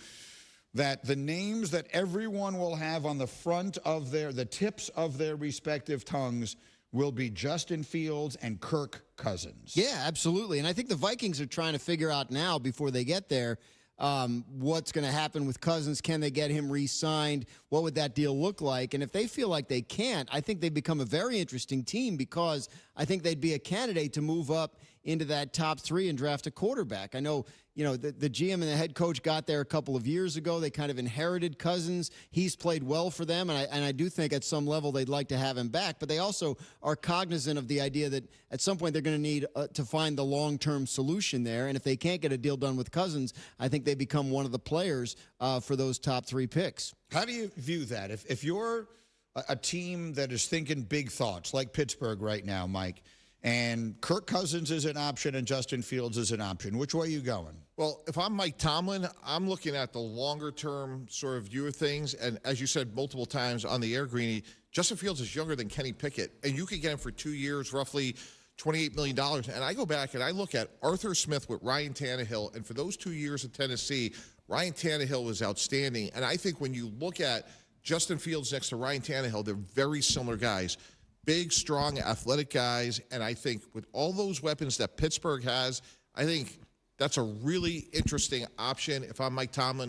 that the names that everyone will have on the front of the tips of their respective tongues will be Justin Fields and Kirk Cousins. Yeah, absolutely. And I think the Vikings are trying to figure out now, before they get there, what's going to happen with Cousins. Can they get him re-signed? What would that deal look like? And if they feel like they can't, I think they become a very interesting team, because I think they'd be a candidate to move up into that top 3 and draft a quarterback. I know, the GM and the head coach got there a couple of years ago. They kind of inherited Cousins. He's played well for them, and I do think at some level they'd like to have him back. But they also are cognizant of the idea that at some point they're going to need to find the long-term solution there. And if they can't get a deal done with Cousins, I think they become one of the players for those top 3 picks. How do you view that? If you're a team that is thinking big thoughts, like Pittsburgh right now, Mike, and Kirk Cousins is an option and Justin Fields is an option, which way are you going? Well, if I'm Mike Tomlin, I'm looking at the longer-term sort of view of things. And as you said multiple times on the air, Greeny, Justin Fields is younger than Kenny Pickett. And you could get him for 2 years, roughly $28 million. And I go back and I look at Arthur Smith with Ryan Tannehill. And for those 2 years in Tennessee, Ryan Tannehill was outstanding. And I think when you look at Justin Fields next to Ryan Tannehill, they're very similar guys. Big, strong, athletic guys. And I think with all those weapons that Pittsburgh has, I think that's a really interesting option if I'm Mike Tomlin.